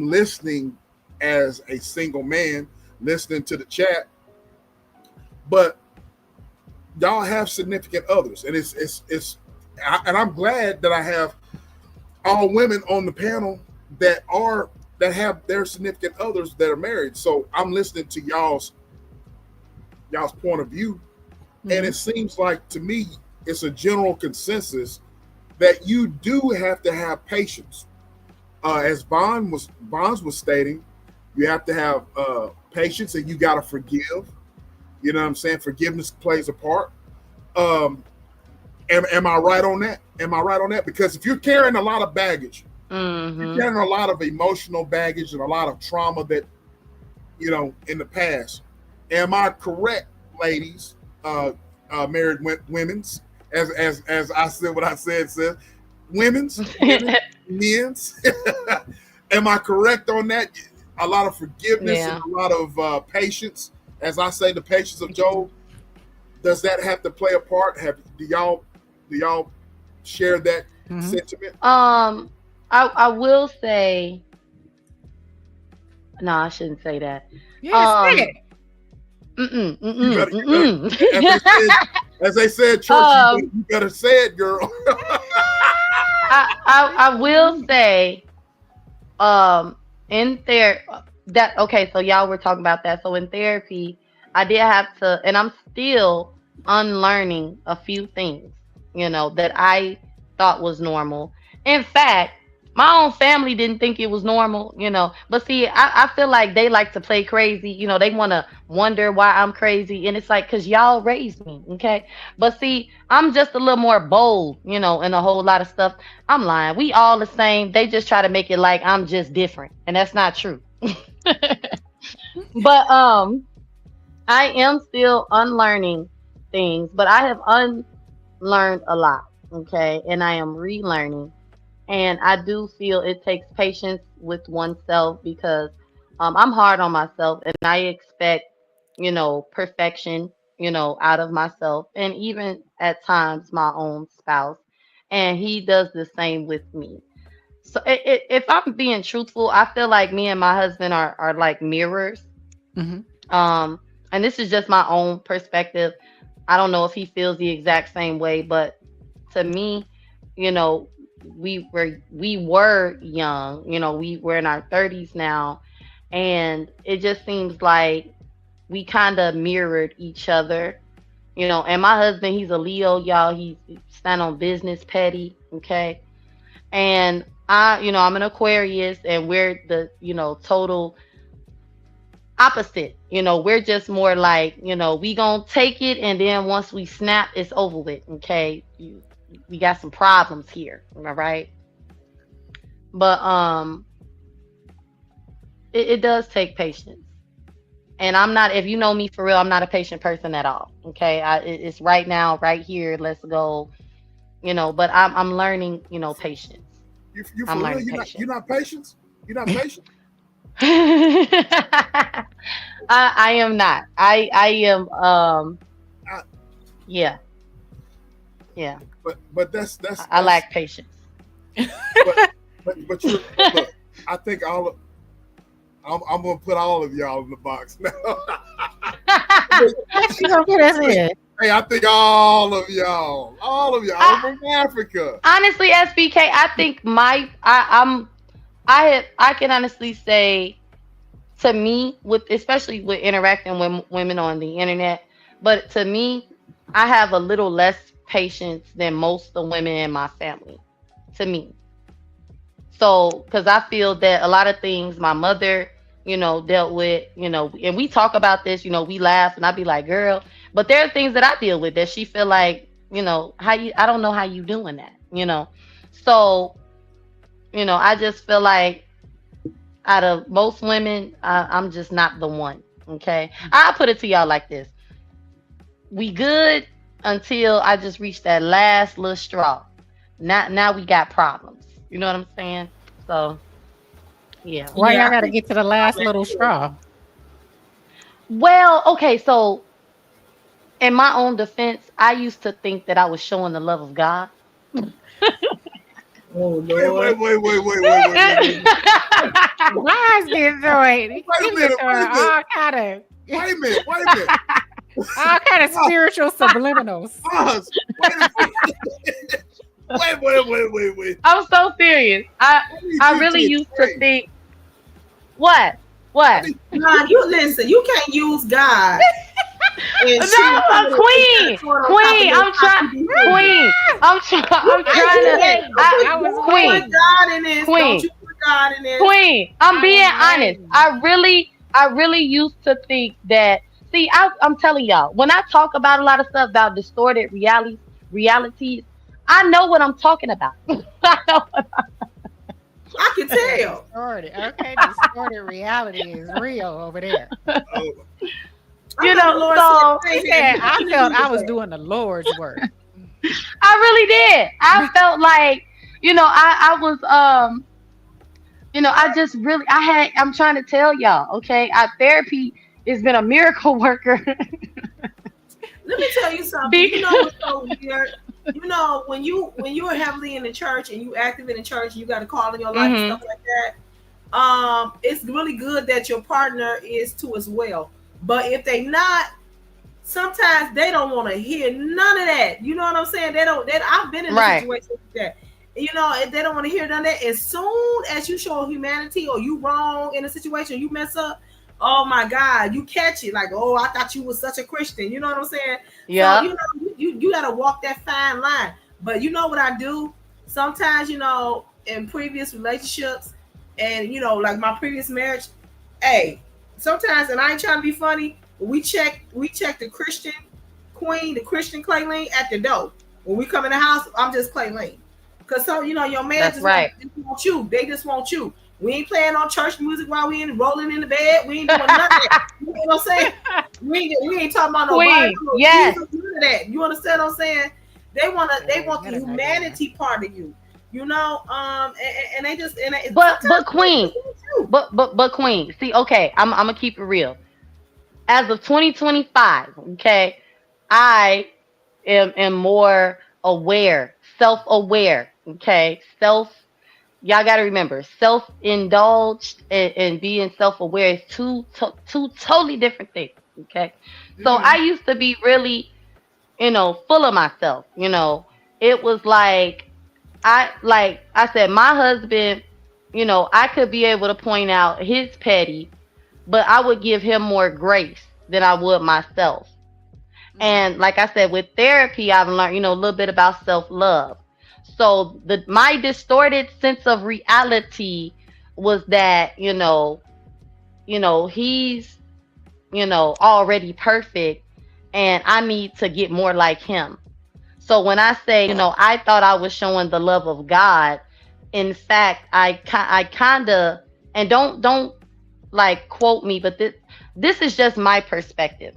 Speaker 2: listening as a single man, listening to the chat, but y'all have significant others, and and I'm glad that I have all women on the panel that have their significant others that are married. So I'm listening to y'all's point of view. And
Speaker 1: Mm-hmm.
Speaker 2: it seems like to me, it's a general consensus that you do have to have patience. As Bonds was stating, you have to have patience and you got to forgive. You know what I'm saying? Forgiveness plays a part. Um, am I right on that? Am I right on that? Because if you're carrying a lot of baggage, you're
Speaker 6: Mm-hmm.
Speaker 2: carrying a lot of emotional baggage and a lot of trauma that, in the past. Am I correct, ladies, married women's? as I said what I said, sis. Women's, men's. Am I correct on that? A lot of forgiveness and a lot of patience. As I say, the patience of Job. Does that have to play a part? Do y'all share that sentiment?
Speaker 6: I will say. No, I shouldn't say that.
Speaker 1: Yeah, say it.
Speaker 2: As they said, church, you better say it, girl.
Speaker 6: I will say, in okay, so y'all were talking about that. So in therapy, I did have to, and I'm still unlearning a few things, that I thought was normal. In fact, my own family didn't think it was normal, but see, I feel like they like to play crazy, they want to wonder why I'm crazy, and it's like, because y'all raised me, okay? But see, I'm just a little more bold, in a whole lot of stuff. I'm lying. We all the same. They just try to make it like I'm just different, and that's not true. But I am still unlearning things, but I have unlearned a lot, okay? And I am relearning. And I do feel it takes patience with oneself because I'm hard on myself and I expect, perfection, out of myself and even at times my own spouse. And he does the same with me. So if I'm being truthful, I feel like me and my husband are like mirrors. And this is just my own perspective. I don't know if he feels the exact same way, but to me, we were young, we were in our 30s now, and it just seems like we kind of mirrored each other, and my husband, he's a Leo, y'all. He's stand on business, petty, okay? And I'm an Aquarius, and we're the, total opposite. We're just more like, we gonna take it, and then once we snap, it's over with, okay? We got some problems here, am I right? But it does take patience, and I'm not. If you know me for real, I'm not a patient person at all. Okay, it's right now, right here. Let's go. But I'm learning. Patience.
Speaker 2: You for real? You're not patient. You're not patient.
Speaker 6: I am not. I am. Yeah.
Speaker 2: But that's
Speaker 6: I lack patience.
Speaker 2: But you look, I think I'm gonna put all of y'all in the box now.
Speaker 1: She gonna put us in.
Speaker 2: Hey, I think all of y'all from Africa.
Speaker 6: Honestly, SBK, I think I can honestly say, to me, especially with interacting with women on the internet, but to me, I have a little less patience than most of the women in my family, to me. So, because I feel that a lot of things my mother, dealt with, and we talk about this, we laugh, and I be like, girl, but there are things that I deal with that she feel like, I don't know how you doing that, So, I just feel like out of most women, I'm just not the one, okay? I'll put it to y'all like this. We good until I just reach that last little straw. Now we got problems. You know what I'm saying? So, yeah.
Speaker 1: Why y'all got to get to the last little straw?
Speaker 6: Well, okay, so in my own defense, I used to think that I was showing the love of God.
Speaker 5: Oh, Lord.
Speaker 2: Wait.
Speaker 1: Why is getting throwing? All kind of.
Speaker 2: Wait a minute.
Speaker 1: All kind of spiritual subliminals.
Speaker 2: Wait.
Speaker 6: I'm so serious. I really used to think. What?
Speaker 5: God, you listen. You can't use God.
Speaker 6: No, Queen. I'm trying to.
Speaker 5: Queen. God in this. Don't you put God in this.
Speaker 6: Queen. I'm being honest. I really used to think that. See, I'm telling y'all, when I talk about a lot of stuff about distorted realities, I know what I'm talking about.
Speaker 5: I can tell.
Speaker 1: Distorted reality is real over there.
Speaker 6: So
Speaker 1: I felt I was doing the Lord's work.
Speaker 6: really did. I felt like, I was I just really I'm trying to tell y'all, okay? Therapy has been a miracle worker.
Speaker 5: Let me tell you something. You know
Speaker 6: Because
Speaker 5: what's so weird? You know, when you are heavily in the church and you active in the church, you got a call in your life and
Speaker 6: hmm
Speaker 5: stuff like that. It's really good that your partner is too as well. But if they not, sometimes they don't want to hear none of that. You know what I'm saying? They don't. I've been in a
Speaker 6: right.
Speaker 5: situation like that. You know, if they don't want to hear none of that, as soon as you show humanity or you wrong in a situation, you mess up. Oh my God, you catch it like, oh, I thought you was such a Christian. You know what I'm saying? So
Speaker 6: Yep.
Speaker 5: you gotta walk that fine line. But you know what I do? Sometimes, in previous relationships, and like my previous marriage, hey, sometimes, and I ain't trying to be funny, but we check the Christian queen, the Christian Clayleen at the door. When we come in the house, I'm just Clayleen. Cause so your man
Speaker 6: That's
Speaker 5: just want,
Speaker 6: right.
Speaker 5: just want you. They just want you. We ain't playing on church music while we in rolling in the bed. We ain't doing none of that. You know what I'm saying? We ain't talking about no Bible,
Speaker 6: Queen.
Speaker 5: no
Speaker 6: Yes.
Speaker 5: Jesus, none of that. You understand what I'm saying? They
Speaker 1: Yeah,
Speaker 5: want
Speaker 1: you
Speaker 5: the
Speaker 1: got an idea.
Speaker 5: humanity part of you. And they just
Speaker 6: But
Speaker 5: sometimes they
Speaker 6: Queen.
Speaker 5: just want you.
Speaker 6: But Queen. See, okay, I'm gonna keep it real. As of 2025, okay, I am more aware, self-aware, okay? Y'all got to remember, self-indulged and being self-aware is two totally different things, okay? So I
Speaker 5: Mm-hmm.
Speaker 6: used to be really, full of myself, It was like I said, my husband, I could be able to point out his petty, but I would give him more grace than I would myself. And like I said, with therapy, I've learned, a little bit about self-love. So my distorted sense of reality was that, he's, already perfect and I need to get more like him. So when I say, I thought I was showing the love of God, in fact, I kind of, and don't like quote me, but this is just my perspective.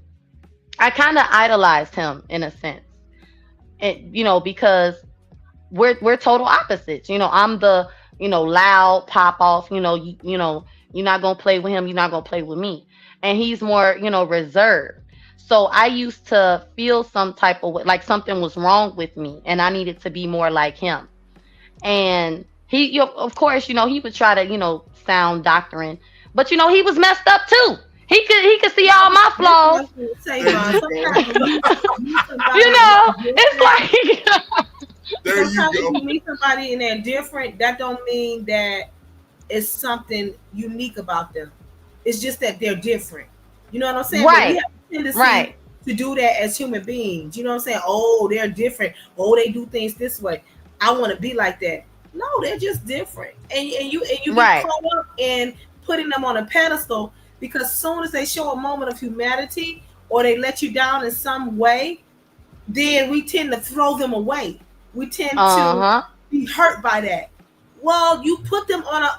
Speaker 6: I kind of idolized him in a sense, and because we're total opposites. I'm the loud pop off. You're not gonna play with him. You're not gonna play with me. And he's more reserved. So I used to feel some type of way, like something was wrong with me, and I needed to be more like him. And he, of course, he would try to sound doctrine, but he was messed up too. He could see all my
Speaker 5: That's what I
Speaker 6: flaws.
Speaker 5: was going to say,
Speaker 2: There
Speaker 5: Ma.
Speaker 2: you go.
Speaker 5: Sometimes when you meet somebody and they're
Speaker 6: It's like
Speaker 2: There you
Speaker 5: sometimes when
Speaker 2: go.
Speaker 5: you meet somebody and they're different, that don't mean that it's something unique about them. It's just that they're different. You know what I'm saying? But we
Speaker 6: right,
Speaker 5: have a tendency
Speaker 6: right.
Speaker 5: to do that as human beings. You know what I'm saying? Oh, they're different. Oh, they do things this way. I want to be like that. No, they're just different. And you get
Speaker 6: Right.
Speaker 5: caught up in putting them on a pedestal because as soon as they show a moment of humanity or they let you down in some way, then we tend to throw them away. We tend to
Speaker 6: Uh-huh.
Speaker 5: be hurt by that. Well, you put them on an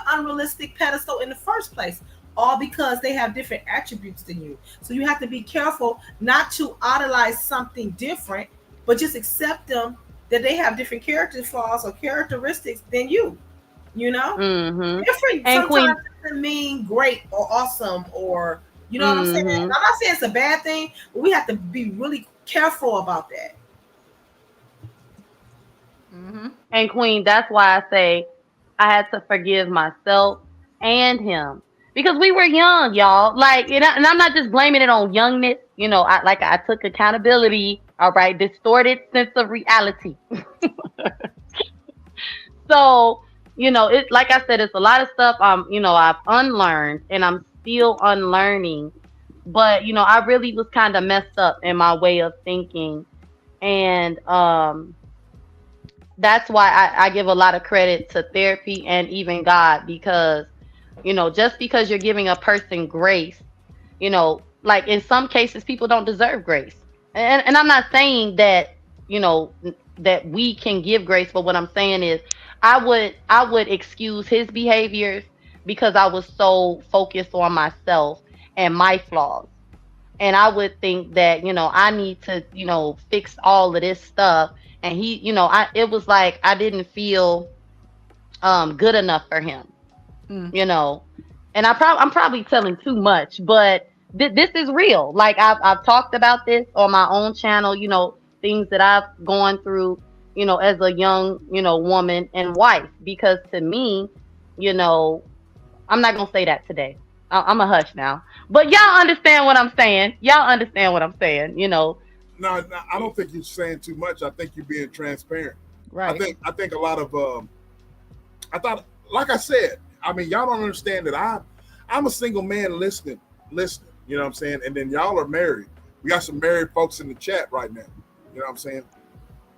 Speaker 5: unrealistic pedestal in the first place, all because they have different attributes than you. So you have to be careful not to idolize something different, but just accept them that they have different character flaws or characteristics than you. You know,
Speaker 6: Mm-hmm.
Speaker 5: different
Speaker 6: And
Speaker 5: sometimes
Speaker 6: Queen.
Speaker 5: doesn't mean great or awesome or you know what I'm saying.
Speaker 6: Mm-hmm.
Speaker 5: I'm not saying it's a bad thing, but we have to be really careful about that.
Speaker 1: Mm-hmm.
Speaker 6: And Queen, that's why I say I had to forgive myself and him. Because we were young, y'all. Like, and I'm not just blaming it on youngness. I took accountability. All right, distorted sense of reality. So, it like I said, it's a lot of stuff I've unlearned and I'm still unlearning. But, I really was kind of messed up in my way of thinking. And that's why I give a lot of credit to therapy and even God because, just because you're giving a person grace, like in some cases people don't deserve grace. And I'm not saying that, that we can give grace, but what I'm saying is I would excuse his behaviors because I was so focused on myself and my flaws. and I would think that, I need to, fix all of this stuff. And he, it was like I didn't feel good enough for him,
Speaker 1: Mm.
Speaker 6: you know. And I'm probably telling too much, but this is real. Like I've talked about this on my own channel, things that I've gone through, as a young, woman and wife. Because to me, you know, I'm not gonna say that today. I'm a hush now. But y'all understand what I'm saying. Y'all understand what I'm saying.
Speaker 2: No, I don't think you're saying too much. I think you're being transparent.
Speaker 1: Right.
Speaker 2: I think a lot of I thought, like I said, I mean, y'all don't understand that I'm a single man listening. You know what I'm saying? And then y'all are married. We got some married folks in the chat right now. You know what I'm saying?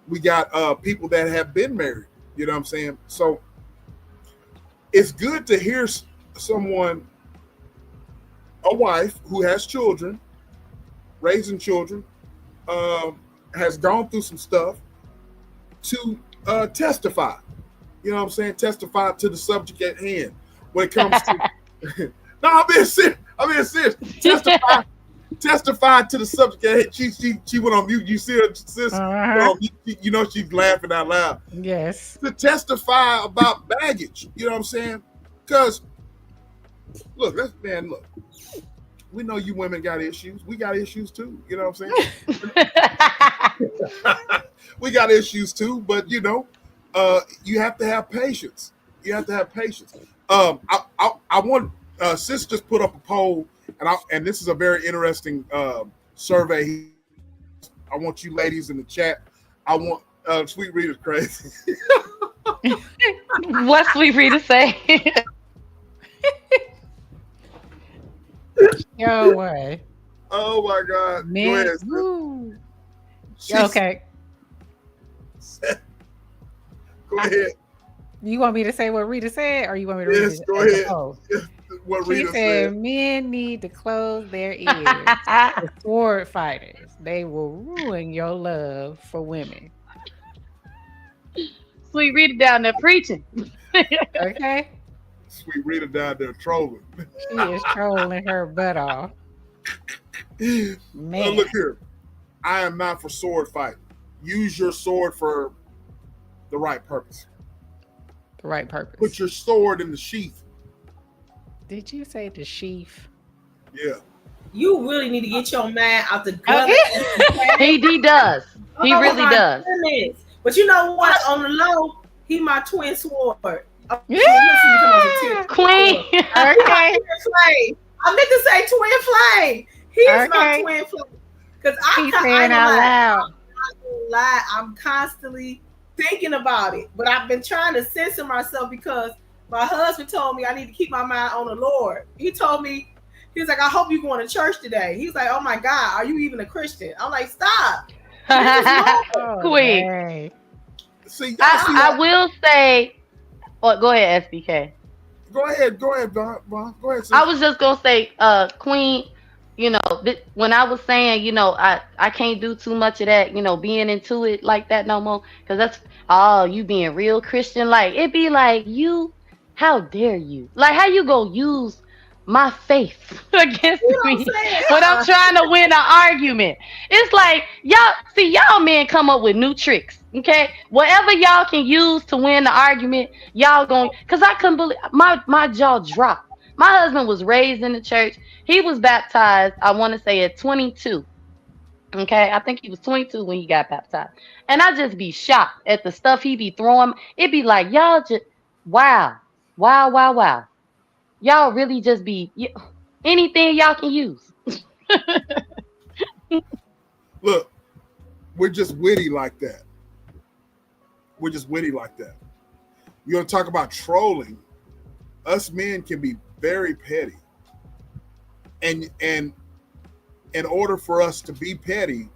Speaker 2: We got people that have been married. You know what I'm saying? So it's good to hear someone, a wife who has children, raising children, has gone through some stuff to testify. You know what I'm saying? Testify to the subject at hand when it comes to. No, I'm being serious. Testify to the subject at hand. She went on mute. You see her, sis? You know she's laughing out loud.
Speaker 1: Yes.
Speaker 2: To testify about baggage. You know what I'm saying? Because look, we know you women got issues. We got issues too. You know what I'm saying? We got issues too, but you have to have patience. You have to have patience. I want sis just put up a poll, and this is a very interesting survey. I want you ladies in the chat. I want Sweet Rita's crazy.
Speaker 6: What Sweet Rita say?
Speaker 1: Yo, what?
Speaker 2: Oh my God!
Speaker 1: Man,
Speaker 2: go ahead.
Speaker 1: Okay.
Speaker 2: Go ahead.
Speaker 1: You want me to say what Rita said, or you want me to read it?
Speaker 2: Go ahead. Yes, what Rita said.
Speaker 1: Men need to close their ears to sword fighters. They will ruin your love for women.
Speaker 6: Sweet Rita down there preaching.
Speaker 1: Okay.
Speaker 2: Sweet Rita down there trolling.
Speaker 1: She is trolling her butt off. Man.
Speaker 2: Look here. I am not for sword fighting. Use your sword for the right purpose.
Speaker 1: The right purpose.
Speaker 2: Put your sword in the sheath.
Speaker 1: Did you say the sheath?
Speaker 2: Yeah.
Speaker 5: You really need to get your man out the gutter.
Speaker 6: He does. He really does.
Speaker 5: Goodness. But you know what? On the low, he my twin sword.
Speaker 1: Yeah.
Speaker 6: Queen.
Speaker 5: Okay. I meant to say twin flame. He is my twin flame. Because I
Speaker 1: saying out loud.
Speaker 5: I'm not gonna lie. I'm constantly thinking about it. But I've been trying to censor myself because my husband told me I need to keep my mind on the Lord. He told me, he was like, I hope you're going to church today. He's like, oh my God, are you even a Christian? I'm like, stop.
Speaker 6: Queen.
Speaker 1: Dang.
Speaker 2: See,
Speaker 6: I will say, go ahead, SBK.
Speaker 2: Go ahead, Bon. Go ahead. Sis.
Speaker 6: I was just gonna say, Queen, when I was saying, I can't do too much of that, being into it like that no more, because that's you being real Christian. Like it be like how dare you? Like how you gonna use my faith against me when I'm trying to win an argument? It's like y'all men come up with new tricks. Okay, whatever y'all can use to win the argument, y'all going. Because I couldn't believe my jaw dropped. My husband was raised in the church. He was baptized, I want to say at 22. Okay, I think he was 22 when he got baptized. And I just be shocked at the stuff he be throwing. It be like, y'all just, wow. Y'all really just be anything y'all can use.
Speaker 2: Look, we're just witty like that. You want to talk about trolling? Us men can be very petty. And in order for us to be petty,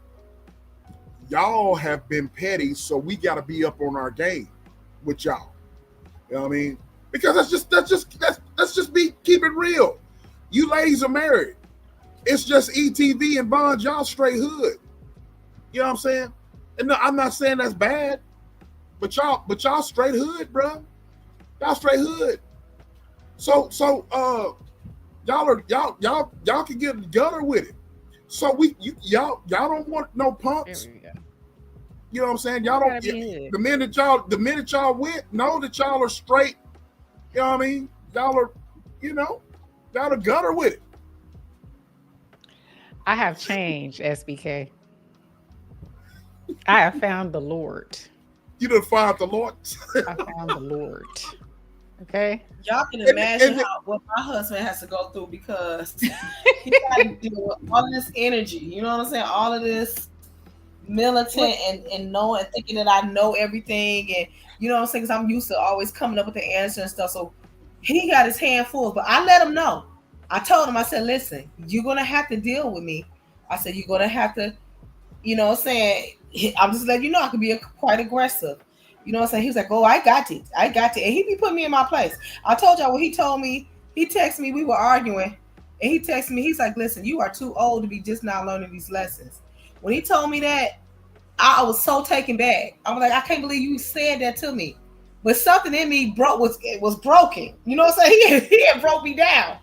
Speaker 2: y'all have been petty, so we got to be up on our game with y'all. You know what I mean? Because let's just keep it real. You ladies are married. It's just ETV and Bond, y'all straight hood. You know what I'm saying? And no, I'm not saying that's bad, but y'all straight hood, bro. Y'all straight hood. So y'all can get in the gutter with it. So y'all don't want no punks. You know what I'm saying? Y'all don't. The minute y'all went, know that y'all are straight. You know what I mean? Y'all are, y'all are gutter with it.
Speaker 1: I have changed, SBK. I have found the Lord.
Speaker 2: You done found the Lord.
Speaker 1: I found the Lord. Okay.
Speaker 5: Y'all can imagine what my husband has to go through because he got to deal with all of this energy. You know what I'm saying? All of this militant and knowing, thinking that I know everything, and you know what I'm saying? Because I'm used to always coming up with the answer and stuff. So he got his hand full, but I let him know. I told him, I said, listen, you're gonna have to deal with me. I said, you're gonna have to, you know what I'm saying? I'm just letting you know I could be quite aggressive. You know what I'm saying? He was like, oh, I got it. And he be putting me in my place. I told y'all what he told me. He texted me, we were arguing, and he texted me, he's like, listen, you are too old to be just now learning these lessons. When he told me that, I was so taken back. I was like, I can't believe you said that to me. But something in me was broken. You know what I'm saying? He had broke me down.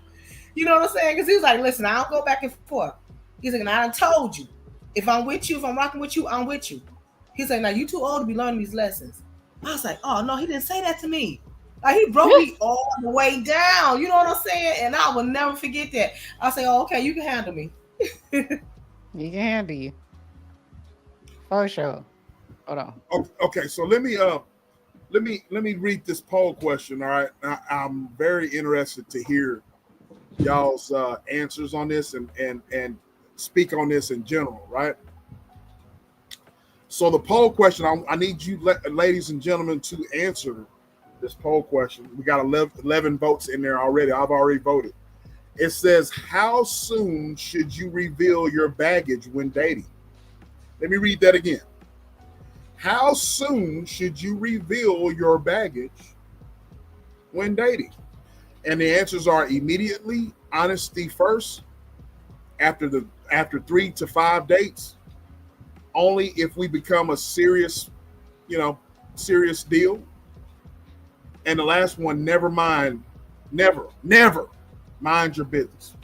Speaker 5: You know what I'm saying? Because he was like, listen, I don't go back and forth. He's like, and I done told you. If I'm with you, if I'm rocking with you, I'm with you. He's like, now you too old to be learning these lessons. I was like, oh no, he didn't say that to me. Like he broke me all the way down. You know what I'm saying? And I will never forget that. I say, oh, okay, you can handle me.
Speaker 1: You can handle you. For sure. Hold on.
Speaker 2: Okay, so let me read this poll question. All right, I'm very interested to hear y'all's answers on this and speak on this in general, right? So the poll question, I need you, ladies and gentlemen, to answer this poll question. We got 11 votes in there already. I've already voted. It says, how soon should you reveal your baggage when dating? Let me read that again. How soon should you reveal your baggage when dating? And the answers are immediately, honesty first, after 3 to 5 dates, only if we become a serious deal. And the last one, never mind your business.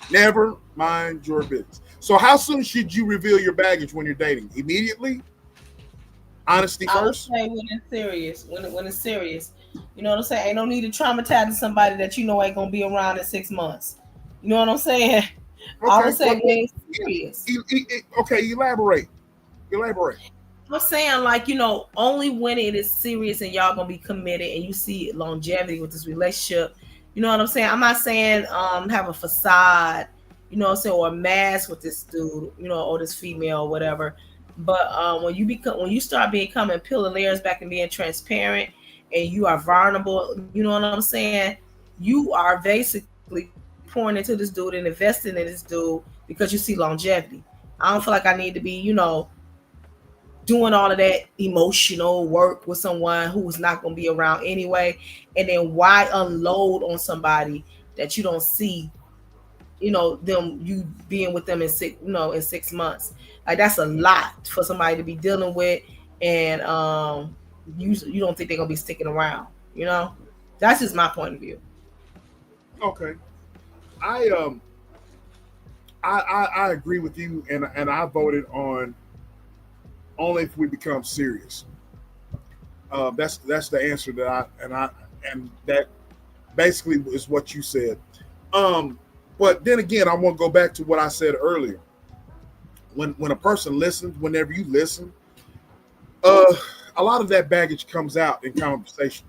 Speaker 2: Never mind your business. So how soon should you reveal your baggage when you're dating? Immediately? Honesty first?
Speaker 5: I would say when it's serious. When it's serious. You know what I'm saying? Ain't no need to traumatize somebody that you know ain't going to be around in 6 months. You know what I'm saying? Okay, I would say when it's serious.
Speaker 2: Okay, elaborate.
Speaker 5: I'm saying, like, only when it is serious and y'all going to be committed and you see longevity with this relationship. You know what I'm saying? I'm not saying have a facade, you know what I'm saying, or a mask with this dude, or this female or whatever. But when you start becoming peel the layers back and being transparent and you are vulnerable, you know what I'm saying? You are basically pouring into this dude and investing in this dude because you see longevity. I don't feel like I need to be, doing all of that emotional work with someone who's not going to be around anyway. And then why unload on somebody that you don't see, you being with them in 6 months. Like, that's a lot for somebody to be dealing with. And you don't think they're going to be sticking around, That's just my point of view.
Speaker 2: Okay. I agree with you, and I voted on only if we become serious. That's the answer that and that basically is what you said. But then again, I want to go back to what I said earlier. When a person listens, whenever you listen, a lot of that baggage comes out in conversation,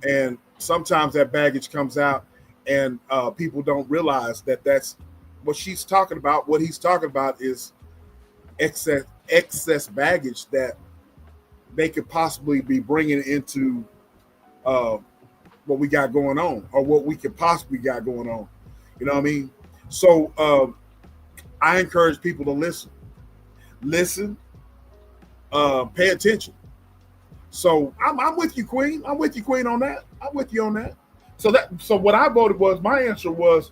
Speaker 2: and sometimes that baggage comes out, and people don't realize that that's what she's talking about. What he's talking about is excess baggage that they could possibly be bringing into what we got going on, or what we could possibly got going on. You know what I mean? So I encourage people to listen, pay attention. So I'm with you, Queen. I'm with you, Queen, on that. I'm with you on that. So what I voted was, my answer was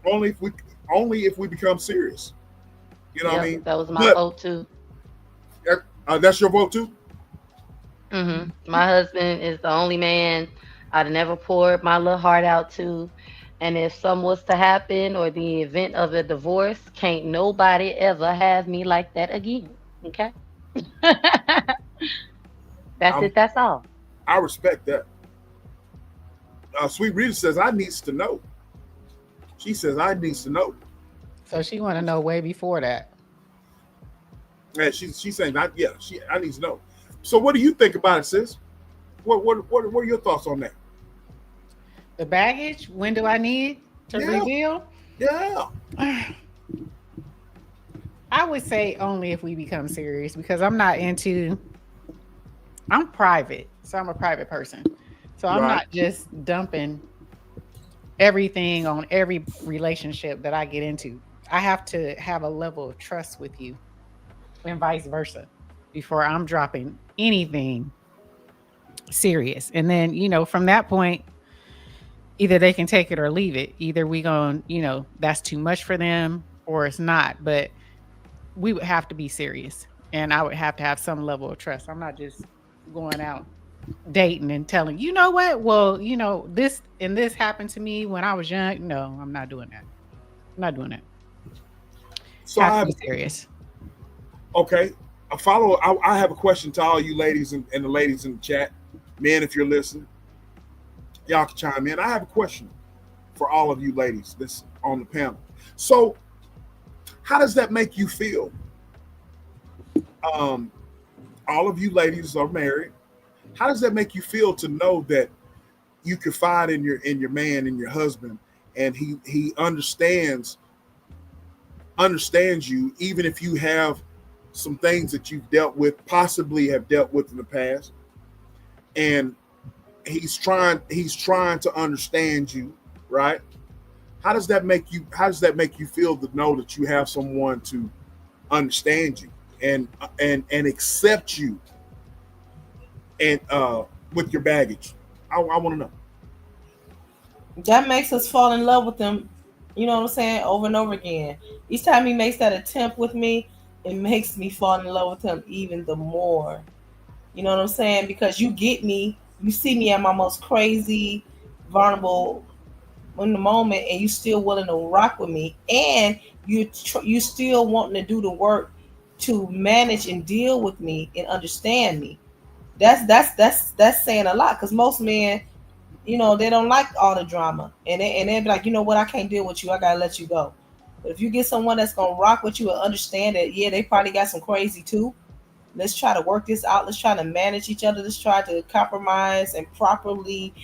Speaker 2: only if we become serious. You know what I mean?
Speaker 6: That was my vote too.
Speaker 2: That's your vote too?
Speaker 6: My husband is the only man I'd never poured my little heart out to. And if something was to happen or the event of a divorce, can't nobody ever have me like that again. Okay? That's
Speaker 2: I'm,
Speaker 6: it. That's all.
Speaker 2: I respect that. Sweet Rita says I needs to know. She says I needs to know.
Speaker 1: So she want to know way before that.
Speaker 2: And she's saying I yeah I need to know. So what do you think about it, sis? What are your thoughts on that?
Speaker 1: The baggage, when do I need to
Speaker 2: Yeah,
Speaker 1: reveal?
Speaker 2: yeah.
Speaker 1: I would say only if we become serious because I'm private. So I'm a private person. So I'm
Speaker 2: Right.
Speaker 1: not just dumping everything on every relationship that I get into. I have to have a level of trust with you and vice versa before I'm dropping anything serious. And then, from that point, either they can take it or leave it. Either we going, that's too much for them or it's not. But we would have to be serious. And I would have to have some level of trust. I'm not just going out dating and telling, you know what? Well, this and this happened to me when I was young. No, I'm not doing that. I'm not doing that.
Speaker 2: So
Speaker 1: Have
Speaker 2: I
Speaker 1: to
Speaker 2: have
Speaker 1: be serious.
Speaker 2: okay. A follow. I have a question to all you ladies and the ladies in the chat, men, if you're listening, y'all can chime in. I have a question for all of you ladies that's on the panel. So, how does that make you feel? Um, all of you ladies are married. How does that make you feel to know that you confide in your man, in your husband, and he understands you, even if you have some things that you've dealt with, possibly have dealt with in the past, and he's trying to understand you, right? How does that make you feel to know that you have someone to understand you and accept you and with your baggage? I want to know.
Speaker 5: That makes us fall in love with them, you know what I'm saying, over and over again. Each time he makes that attempt with me, it makes me fall in love with him even the more. You know what I'm saying? Because you get me, you see me at my most crazy, vulnerable in the moment, and you still willing to rock with me, and you still wanting to do the work to manage and deal with me and understand me. That's saying a lot because most men, they don't like all the drama, and they be like, you know what, I can't deal with you. I gotta let you go. But if you get someone that's gonna rock with you and understand that, yeah, they probably got some crazy too. Let's try to work this out. Let's try to manage each other. Let's try to compromise and properly,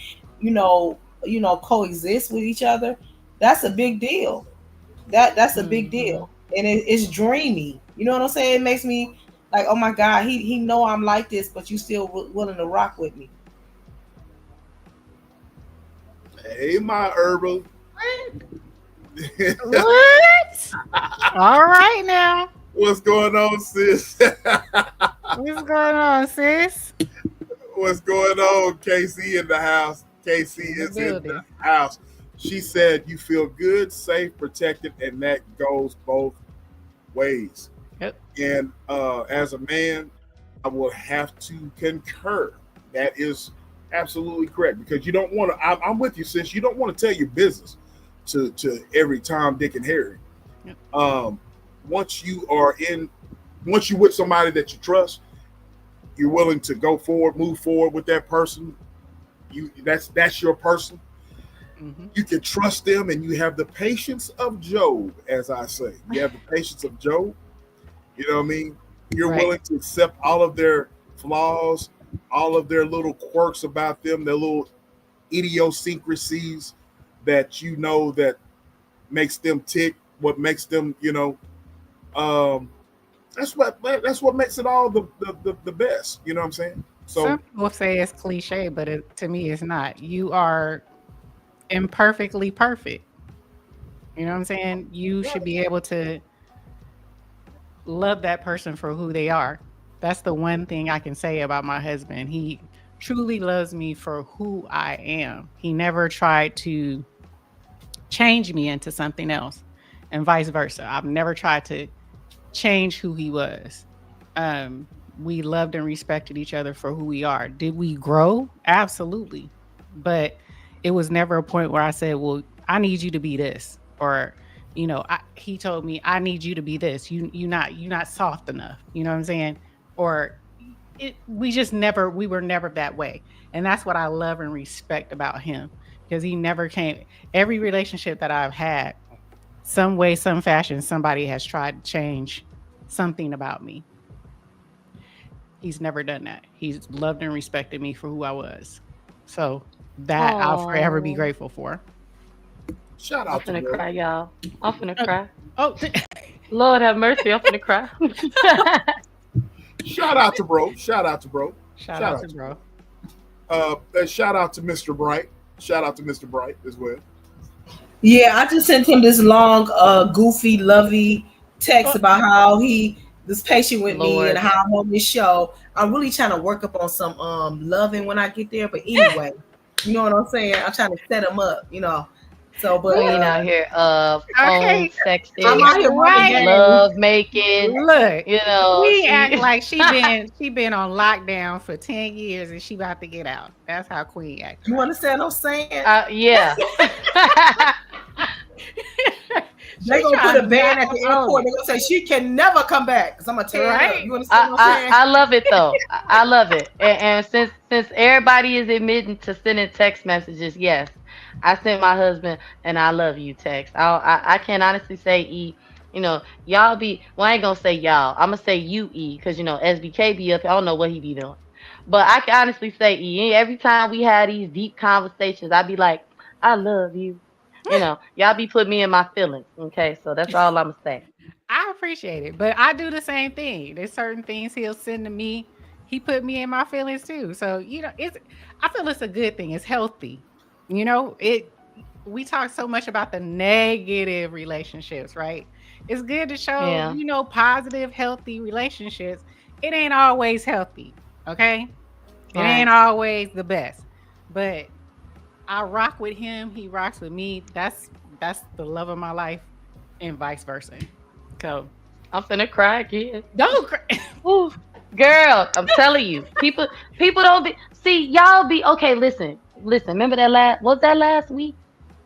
Speaker 5: coexist with each other. That's a big deal. That's a big
Speaker 1: Hmm.
Speaker 5: deal, and it's dreamy. You know what I'm saying? It makes me like, oh my god, he know I'm like this, but you still willing to rock with me.
Speaker 2: Hey, my herbal.
Speaker 1: What? All right now.
Speaker 2: What's going on, sis?
Speaker 1: What's going on, sis?
Speaker 2: What's going on? Casey in the house. Casey
Speaker 1: In the
Speaker 2: is in the
Speaker 1: building.
Speaker 2: house. She said you feel good, safe, protected, and that goes both ways.
Speaker 1: Yep.
Speaker 2: And as a man, I will have to concur. That is absolutely correct because you don't want to. I'm with you, sis. You don't want to tell your business to every Tom, Dick, and Harry.
Speaker 1: Yep.
Speaker 2: Um, once you are in, once you're with somebody that you trust, you're willing to go forward, move forward with that person. That's your person.
Speaker 1: Hmm.
Speaker 2: You can trust them, and you have the patience of Job, as I say. You have the patience of Job. You know what I mean? You're
Speaker 1: Right.
Speaker 2: willing to accept all of their flaws, all of their little quirks about them, their little idiosyncrasies that you know that makes them tick, what makes them, um, that's what makes it all the best. You know what I'm saying?
Speaker 1: Some
Speaker 2: So
Speaker 1: people say it's cliche, but to me, it's not. You are imperfectly perfect. You know what I'm saying? You should be able to love that person for who they are. That's the one thing I can say about my husband. He truly loves me for who I am. He never tried to change me into something else, and vice versa. I've never tried to change who he was. Um, we loved and respected each other for who we are. Did we grow? Absolutely. But it was never a point where I said, well, I need you to be this, or he told me I need you to be this. You not soft enough. You know what I'm saying? Or we were never that way, and that's what I love and respect about him, because he never came. Every relationship that I've had, some way, some fashion, somebody has tried to change something about me. He's never done that. He's loved and respected me for who I was. So that I'll forever be
Speaker 6: Oh,
Speaker 1: grateful for.
Speaker 2: Shout
Speaker 6: I'm
Speaker 2: out to
Speaker 6: finna
Speaker 2: bro.
Speaker 6: cry, y'all. I'm finna
Speaker 1: Uh,
Speaker 6: cry.
Speaker 1: oh,
Speaker 6: Lord have mercy, I'm finna cry.
Speaker 2: Shout out to bro. Shout out to bro.
Speaker 1: shout
Speaker 2: Shout
Speaker 1: out
Speaker 2: out
Speaker 1: to
Speaker 2: to bro.
Speaker 1: bro.
Speaker 2: And shout out to Mr. Bright. Shout out to Mr. Bright as well.
Speaker 5: Yeah, I just sent him this long, goofy, lovey text
Speaker 1: Oh,
Speaker 5: about how he was patient with me and
Speaker 6: Lord.
Speaker 5: how I'm on this show. I'm really trying to work up on some loving when I get there. But anyway, you know what I'm saying? I'm trying to set him up, you know. So, but
Speaker 6: Queen out here phone
Speaker 1: okay,
Speaker 5: I'm
Speaker 6: sexting,
Speaker 5: out here running
Speaker 1: right.
Speaker 5: game.
Speaker 6: love making,
Speaker 1: Look, we act
Speaker 6: she
Speaker 1: like she been on lockdown for 10 years and she about to get out. That's how Queen acting
Speaker 5: You
Speaker 1: right
Speaker 5: understand what I'm saying?
Speaker 6: yeah.
Speaker 5: They're
Speaker 1: She
Speaker 5: gonna put a
Speaker 1: trying
Speaker 5: ban
Speaker 1: not
Speaker 5: at
Speaker 1: to
Speaker 5: the
Speaker 1: own
Speaker 5: airport.
Speaker 1: it,
Speaker 5: They're gonna say she can never come back because I'm gonna tear it up.
Speaker 1: right?
Speaker 5: You understand what I'm saying?
Speaker 6: I love it though. I love it. And since everybody is admitting to sending text messages, yes, I sent my husband and I love you text. I can honestly say y'all be well. I ain't gonna say y'all. I'm gonna say you because SBK be up. I don't know what he be doing, but I can honestly say every time we had these deep conversations, I be like, I love you. Y'all be putting me in my feelings. Okay, so that's all I'm gonna say.
Speaker 1: I appreciate it, but I do the same thing. There's certain things he'll send to me. He put me in my feelings too. So, I feel it's a good thing. It's healthy. It we talk so much about the negative relationships, right? It's good to show,
Speaker 6: Yeah.
Speaker 1: positive, healthy relationships. It ain't always healthy, okay? It ain't
Speaker 6: Right.
Speaker 1: always the best. But I rock with him, he rocks with me. That's the love of my life, and vice versa. So
Speaker 6: I'm finna cry again.
Speaker 1: don't
Speaker 6: Ooh, girl, I'm telling you, people don't be see y'all be okay. Listen. Remember that last week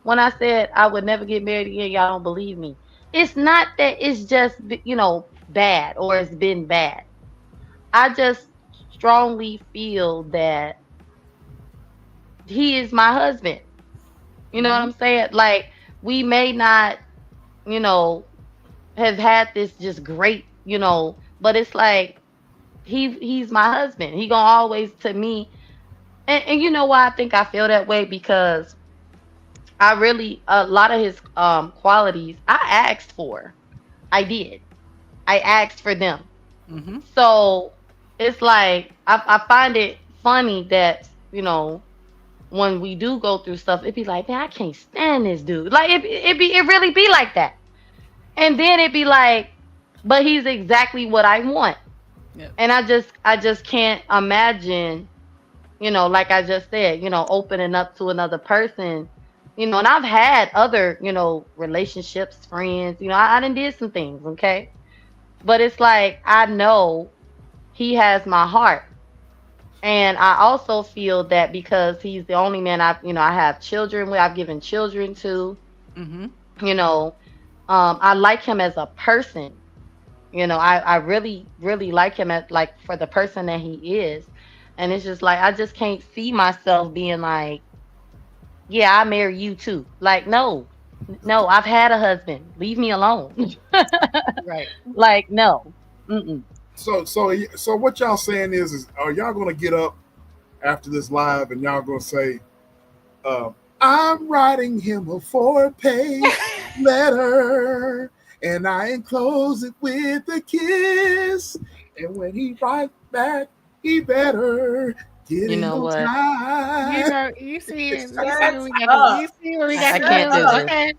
Speaker 6: when I said I would never get married again? Y'all don't believe me. It's not that it's just bad or it's been bad. I just strongly feel that he is my husband. You know what
Speaker 1: Mhm.
Speaker 6: I'm saying? Like we may not, you know, have had this just great, but it's like he's my husband. He gonna always to me. And you know why I think I feel that way? Because I really a lot of his qualities I asked for. I did. I asked for them.
Speaker 1: Mhm.
Speaker 6: So it's like I find it funny that, when we do go through stuff, it be like, man, I can't stand this dude. Like it really be like that. And then it be like, but he's exactly what I want.
Speaker 1: Yep.
Speaker 6: And I just can't imagine, like I just said, opening up to another person, and I've had other, relationships, friends, I done did some things, okay? But it's like I know he has my heart. And I also feel that because he's the only man I have children with, I've given children to,
Speaker 1: Mhm.
Speaker 6: you know, I like him as a person. I really, really like him as like for the person that he is. And it's just like I just can't see myself being like, yeah, I marry you too. Like, no, no, I've had a husband. Leave me alone.
Speaker 1: Right.
Speaker 6: Like, no. Mm-mm.
Speaker 2: So what y'all saying is are y'all gonna get up after this live and y'all gonna say, I'm writing him a 4-page letter and I enclose it with a kiss. And when he writes back, he better get
Speaker 6: You
Speaker 2: in
Speaker 6: know
Speaker 2: your
Speaker 6: what?
Speaker 2: time.
Speaker 5: Shut
Speaker 1: You
Speaker 5: up.
Speaker 1: see where we got
Speaker 6: I
Speaker 1: to
Speaker 5: Shut
Speaker 6: can't do
Speaker 1: go.
Speaker 5: up.
Speaker 6: this.
Speaker 1: Okay.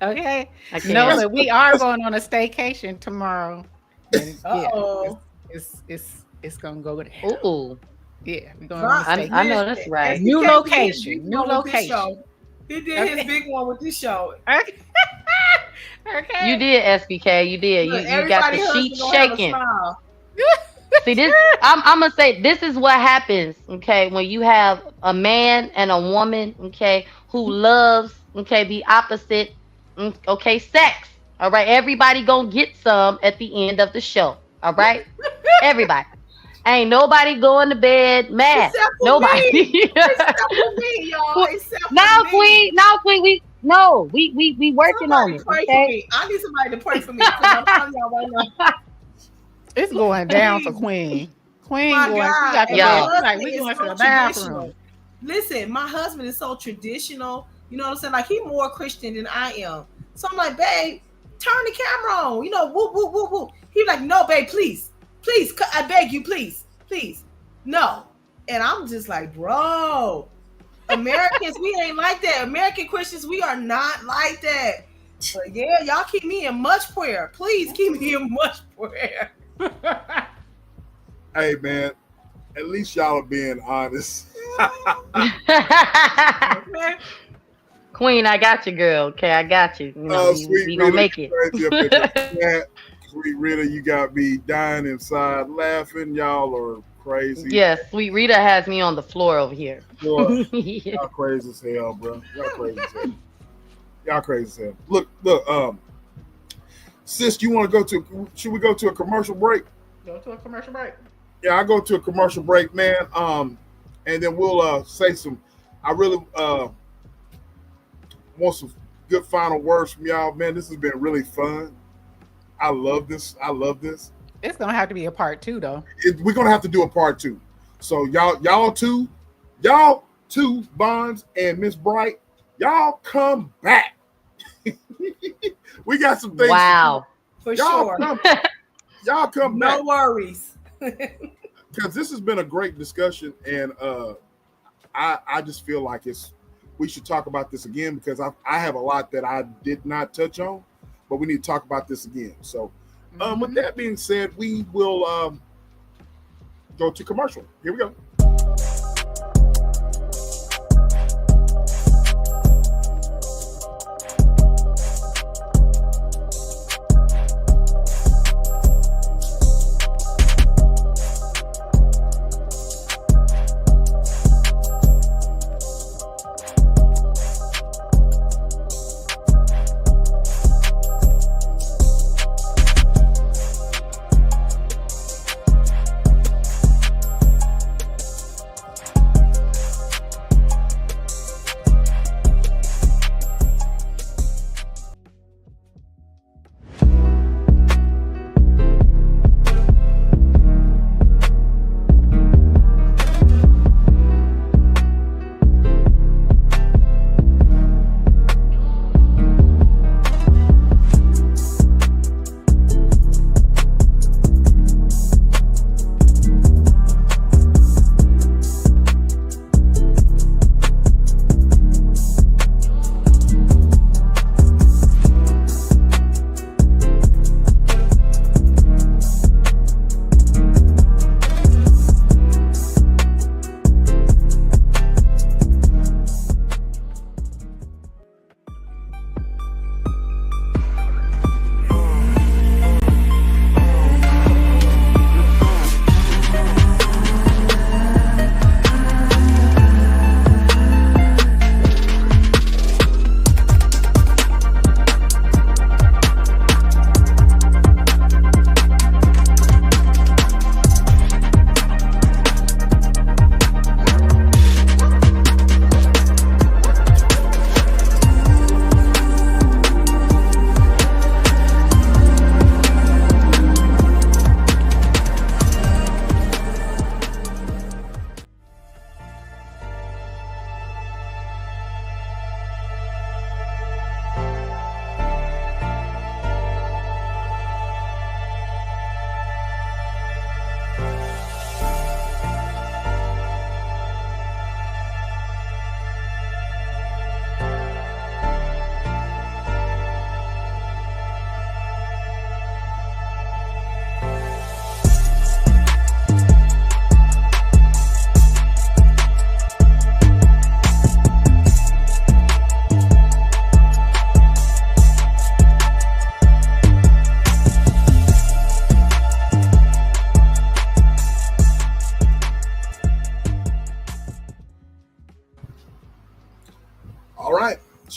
Speaker 1: Okay.
Speaker 6: I
Speaker 1: No,
Speaker 6: can't.
Speaker 1: but we are going on a staycation tomorrow. And yeah,
Speaker 5: Uh-oh.
Speaker 1: it's gonna go there.
Speaker 6: Ooh,
Speaker 1: Yeah, we're going on a
Speaker 6: I
Speaker 1: staycation.
Speaker 6: know that's
Speaker 5: Listen,
Speaker 6: right.
Speaker 1: New
Speaker 5: SBK did his big
Speaker 1: location. New
Speaker 5: one with this
Speaker 1: location.
Speaker 5: show. He did his
Speaker 1: Okay.
Speaker 5: big one with this show.
Speaker 1: Okay.
Speaker 6: You
Speaker 1: Okay.
Speaker 6: did, SBK. You did. You
Speaker 5: Look,
Speaker 6: you got the
Speaker 5: everybody
Speaker 6: sheet
Speaker 5: husband gonna have a
Speaker 6: shaking.
Speaker 5: smile.
Speaker 6: See this? I'm gonna say this is what happens. Okay, when you have a man and a woman, okay, who loves, Okay, the opposite. Okay, sex. All right, everybody gonna get some at the end of the show. All right, everybody. Ain't nobody going to bed mad.
Speaker 5: Except for me.
Speaker 6: Nobody.
Speaker 5: Except for me, y'all. Except for
Speaker 6: Now,
Speaker 5: me.
Speaker 6: Queen. Now, Queen. We working on
Speaker 5: Somebody
Speaker 6: it.
Speaker 5: pray
Speaker 6: Okay.
Speaker 5: for me. I need somebody to pray for me because I'm telling y'all right now.
Speaker 1: It's going down for
Speaker 5: Please.
Speaker 1: Queen. Queen
Speaker 5: My
Speaker 1: going. She
Speaker 5: God.
Speaker 1: got the
Speaker 5: And my
Speaker 1: bed.
Speaker 6: Yo.
Speaker 1: She's like,
Speaker 5: husband
Speaker 1: we
Speaker 5: is
Speaker 1: going to
Speaker 5: so
Speaker 1: the
Speaker 5: traditional.
Speaker 1: bathroom.
Speaker 5: Listen, my husband is so traditional. You know what I'm saying? Like, he's more Christian than I am. So I'm like, babe, turn the camera on. You know, whoop, whoop, whoop, whoop. He's like, no, babe, please. Please, I beg you, please. Please. No. And I'm just like, bro, Americans, we ain't like that. American Christians, we are not like that. But yeah, y'all keep me in much prayer. Please keep me in much prayer.
Speaker 2: Hey, man, at least y'all are being honest.
Speaker 5: Okay?
Speaker 6: Queen, I got you, girl. Okay, I got you. You know,
Speaker 2: Sweet
Speaker 6: we gonna
Speaker 2: Rita,
Speaker 6: make
Speaker 2: you
Speaker 6: it.
Speaker 2: crazy up in the chat. Sweet Rita, you got me dying inside laughing. Y'all are crazy.
Speaker 6: Yes, Sweet Rita has me on the floor over here.
Speaker 2: Boy, y'all crazy as hell, bro. Y'all crazy as hell. Y'all crazy as hell. Look, sis, you want to go to? Should we go to a commercial break?
Speaker 1: Go to a commercial break.
Speaker 2: Yeah, I go to a commercial break, man. And then we'll say some. I really want some good final words from y'all, man. This has been really fun. I love this.
Speaker 1: It's going to have to be a part 2, though.
Speaker 2: We're gonna have to do a part 2. So y'all two, Bonds and Miss Bright, y'all come back. We got some things.
Speaker 6: Wow.
Speaker 5: For
Speaker 2: Y'all
Speaker 5: sure.
Speaker 2: Y'all come back.
Speaker 5: No worries.
Speaker 2: Because this has been a great discussion, and I just feel like we should talk about this again because I have a lot that I did not touch on, but we need to talk about this again. So, with that being said, we will go to commercial. Here we go.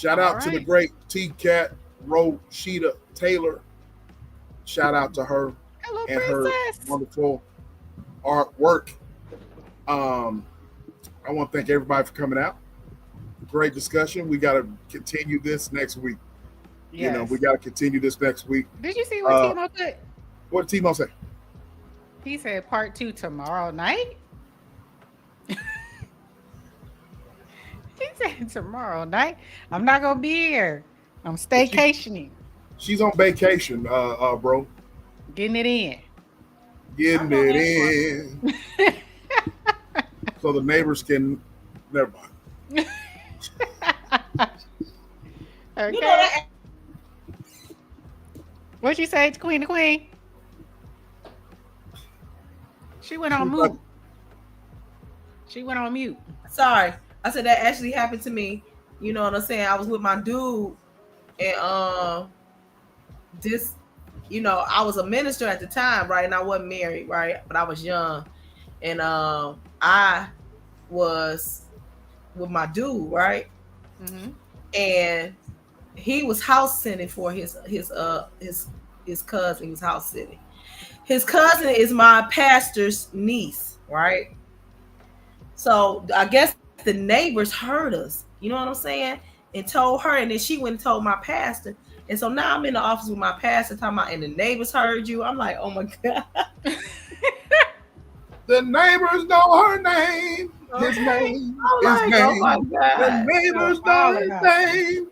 Speaker 2: Shout
Speaker 1: All
Speaker 2: out to the
Speaker 1: right.
Speaker 2: great T Cat Roshita Taylor. Shout out to her
Speaker 1: Hello,
Speaker 2: and her
Speaker 1: princess.
Speaker 2: wonderful artwork. Um, I want to thank everybody for coming out. Great discussion. We got to continue this next week. We
Speaker 1: Yes.
Speaker 2: got to continue this next week.
Speaker 1: Did you see what
Speaker 2: Uh,
Speaker 1: Timo put?
Speaker 2: what did Timo say?
Speaker 1: He said part two tomorrow night. He said tomorrow night. I'm not gonna be here. I'm
Speaker 2: She,
Speaker 1: staycationing,
Speaker 2: she's on vacation, bro.
Speaker 1: getting it in.
Speaker 5: I'm
Speaker 2: Getting
Speaker 5: gonna
Speaker 2: it
Speaker 5: ask for
Speaker 2: in so the neighbors can. Never mind.
Speaker 5: you know
Speaker 1: Okay.
Speaker 5: that
Speaker 1: What you say, Queen the Queen? She went
Speaker 2: She
Speaker 1: on
Speaker 2: was like,
Speaker 1: mute. She went on mute.
Speaker 5: sorry. I said that actually happened to me. You know what I'm saying? I was with my dude and this I was a minister at the time, right? And I wasn't married, right? But I was young. And I was with my dude, right?
Speaker 1: Mm-hmm.
Speaker 5: And he was house sitting for his cousin. He was house sitting. His cousin is my pastor's niece, right? So I guess the neighbors heard us. You know what I'm saying? And told her, and then she went and told my pastor. And so now I'm in the office with my pastor talking about, and the neighbors heard you. I'm like, oh my god.
Speaker 2: the neighbors know her name. His
Speaker 5: Okay.
Speaker 2: name.
Speaker 5: I'm
Speaker 2: His
Speaker 5: like, oh my
Speaker 2: name. The
Speaker 5: god.
Speaker 1: So
Speaker 2: neighbors know
Speaker 1: all
Speaker 2: his
Speaker 1: about it.
Speaker 2: name.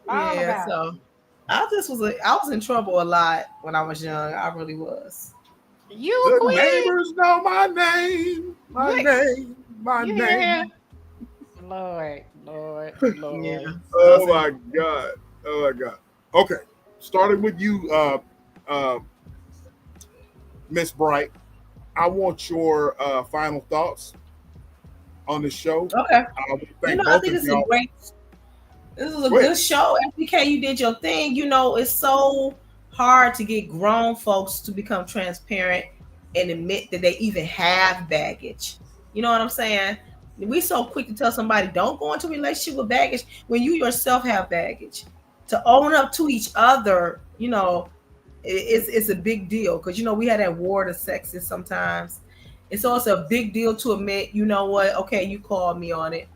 Speaker 1: All
Speaker 5: Yeah.
Speaker 1: about it.
Speaker 5: So I was in trouble a lot when I was young. I really was.
Speaker 1: You
Speaker 2: The
Speaker 1: queen.
Speaker 2: neighbors know my name. My
Speaker 1: You,
Speaker 2: name. My
Speaker 1: you hear
Speaker 2: name.
Speaker 1: him? Lord, Lord,
Speaker 5: Yeah.
Speaker 1: Lord.
Speaker 5: I was
Speaker 2: Oh my God. Oh my God. Okay. Starting with you, Miss Bright. I want your final thoughts on the show.
Speaker 5: okay.
Speaker 2: I want to thank
Speaker 5: I
Speaker 2: both
Speaker 5: think
Speaker 2: of
Speaker 5: it's a
Speaker 2: y'all.
Speaker 5: great This is a
Speaker 2: Go ahead.
Speaker 5: good show. FBK, you did your thing. It's so hard to get grown folks to become transparent and admit that they even have baggage. You know what I'm saying? We so quick to tell somebody don't go into a relationship with baggage when you yourself have baggage. To own up to each other, it's a big deal because we had that war to sexes sometimes. And so it's a big deal to admit, you know what, okay, you called me on it.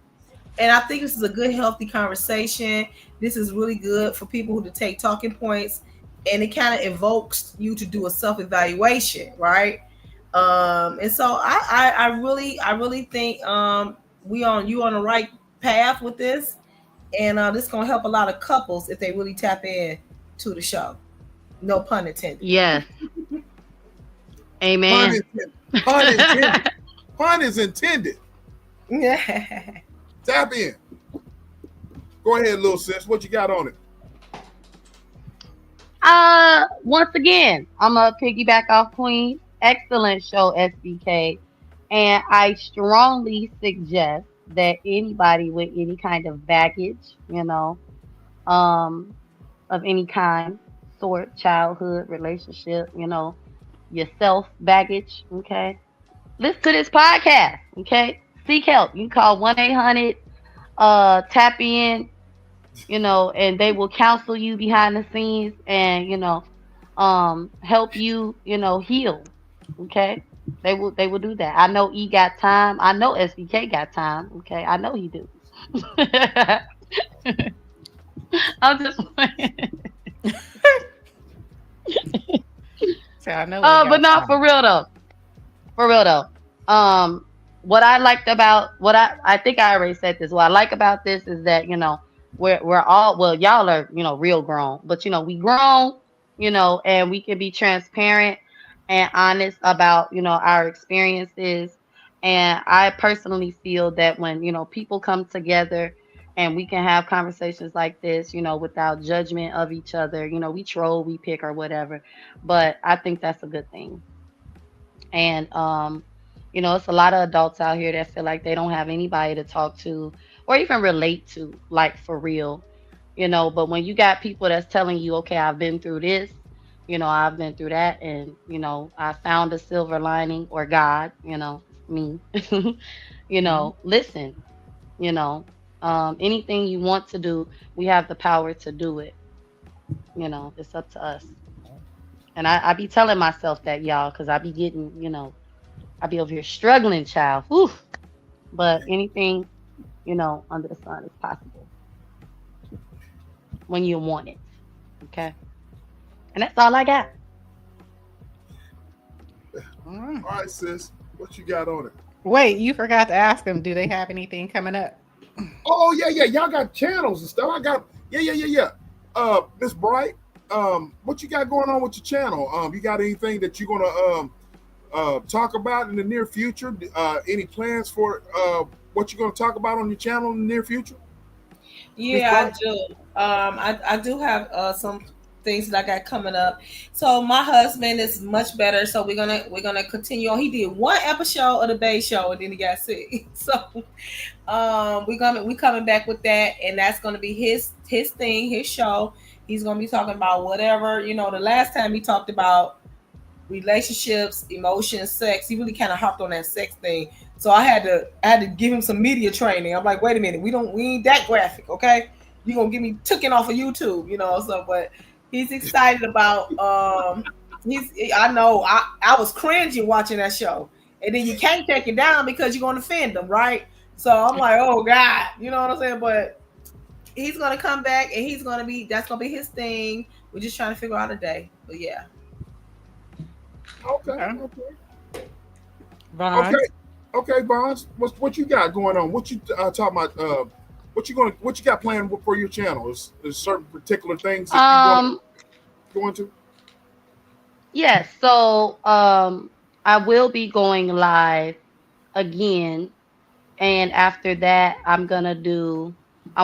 Speaker 5: And I think this is a good, healthy conversation. This is really good for people who to take talking points, and it kind of evokes you to do a self-evaluation, right? And so I really think you on the right path with this, and this is gonna help a lot of couples if they really tap in to the show. No pun intended.
Speaker 6: Yes.
Speaker 2: Pun
Speaker 6: Amen.
Speaker 2: intended. Pun intended. Pun is intended.
Speaker 5: Yeah.
Speaker 2: Tap in. Go ahead, little sis. What you got on it?
Speaker 6: Once again, I'm gonna piggyback off Queen. Excellent show, SBK. And I strongly suggest that anybody with any kind of baggage, of any kind, sort, childhood, relationship, yourself baggage, okay? Listen to this podcast, okay? Seek help. You can call 1-800 tap in, and they will counsel you behind the scenes and, help you, heal. Okay? They will do that. I know E got time. I know SBK got time. Okay. I know he do. I'm just
Speaker 1: So I know we
Speaker 6: but
Speaker 1: got
Speaker 6: not for
Speaker 1: time.
Speaker 6: real though. For real though. What I liked about what I think I already said this. What I like about this is that, we're all, well, y'all are, real grown, but we grown, and we can be transparent and honest about, our experiences. And I personally feel that when, people come together and we can have conversations like this, without judgment of each other, we troll, we pick or whatever. But I think that's a good thing. And it's a lot of adults out here that feel like they don't have anybody to talk to or even relate to, like for real. But when you got people that's telling you, okay, I've been through this, I've been through that, and I found a silver lining, or God, me.
Speaker 1: Mhm.
Speaker 6: Listen, you know Anything you want to do, we have the power to do it. It's up to us. And I be telling myself that, y'all, because I be getting, I be over here struggling, child. Whew. But anything, under the sun is possible when you want it. Okay. And that's all I got.
Speaker 2: All right, sis. What you got on it?
Speaker 1: Wait, you forgot to ask them, do they have anything coming up?
Speaker 2: Oh, yeah. Y'all got channels and stuff. I got, yeah. Miss Bright, what you got going on with your channel? You got anything that you're going to talk about in the near future? Any plans for what you're going to talk about on your channel in the near future?
Speaker 5: Yeah, I do. I do have some things that I got coming up. So my husband is much better. So we're gonna continue on. He did one episode of the Bay Show and then he got sick. So we coming back with that, and that's gonna be his thing, his show. He's gonna be talking about whatever, the last time he talked about relationships, emotions, sex. He really kind of hopped on that sex thing. So I had to give him some media training. I'm like, wait a minute, we ain't that graphic, okay? You're gonna get me taken off of YouTube, so but he's excited about I know I was cringing watching that show. And then you can't take it down because you're gonna offend them, right? So I'm like, oh God, you know what I'm saying? But he's gonna come back and that's gonna be his thing. We're just trying to figure out a day. But yeah.
Speaker 2: Okay.
Speaker 1: Bonds.
Speaker 2: Okay, Bonds. What you got going on? What you talking about? What you got planned for your channel? Is certain particular things that you going to?
Speaker 6: Yes. So I will be going live again, and after that, I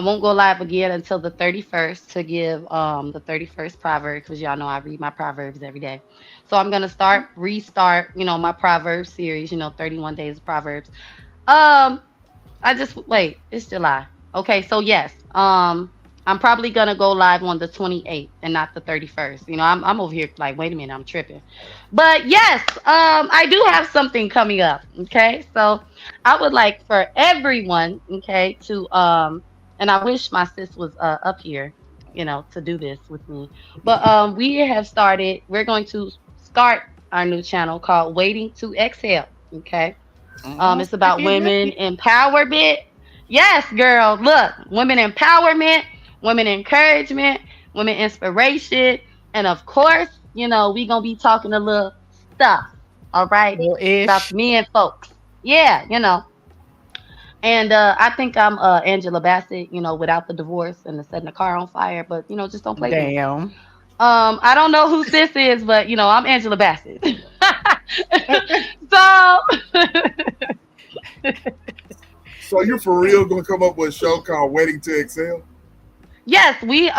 Speaker 6: won't go live again until the 31st to give the 31st proverb, because y'all know I read my proverbs every day. So I'm gonna restart, my proverbs series, 31 days of proverbs. It's July. Okay, so yes, I'm probably gonna go live on the 28th and not the 31st. I'm over here like, wait a minute, I'm tripping. But yes, I do have something coming up. Okay, so I would like for everyone, okay, to and I wish my sis was up here, to do this with me. But we're going to start our new channel called Waiting to Exhale. Okay. It's about women empowerment. Yes, girl. Look, women empowerment, women encouragement, women inspiration, and of course, we gonna be talking a little stuff. All right, about me and folks. Yeah, And I think I'm Angela Bassett, without the divorce and the setting the car on fire, but just don't play with me.
Speaker 1: Damn.
Speaker 6: I don't know who sis is, but I'm Angela Bassett. So
Speaker 2: So you're for real gonna come up with a show called Waiting to Exhale?
Speaker 6: yes, we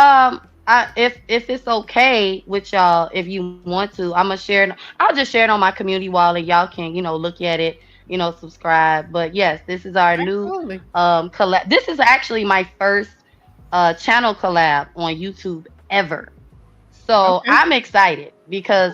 Speaker 6: if it's okay with y'all, if you want to, I'm gonna share it. I'll just share it on my community wall and y'all can, look at it, subscribe. But yes, this is our new collab. This is actually my first channel collab on YouTube ever. So I'm excited because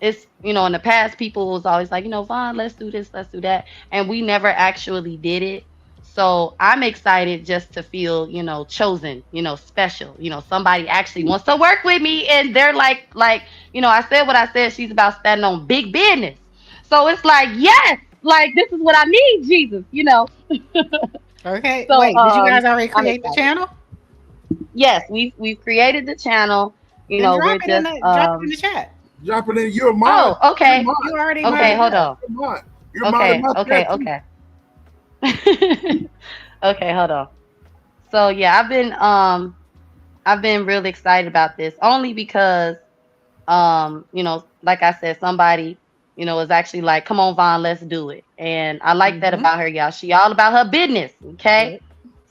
Speaker 6: it's in the past people was always like, Vaughn, let's do this, let's do that, and we never actually did it. So I'm excited just to feel chosen, special, somebody actually wants to work with me, and they're like I said what I said, she's about standing on big business. So it's like, yes, like this is what I need, Jesus.
Speaker 1: Okay.
Speaker 6: So,
Speaker 1: wait, did you guys already create the channel?
Speaker 6: Yes, we've created the channel.
Speaker 1: Then
Speaker 6: We're just
Speaker 1: drop it in the chat.
Speaker 2: Drop it in. You're mine.
Speaker 6: Oh, okay.
Speaker 1: You already
Speaker 6: Okay, hold on.
Speaker 2: You're mine.
Speaker 6: Okay. Okay, hold on. So yeah, I've been really excited about this, only because like I said, somebody is actually like, come on, Vaughn, let's do it. And I like that about her, y'all. She all about her business, okay?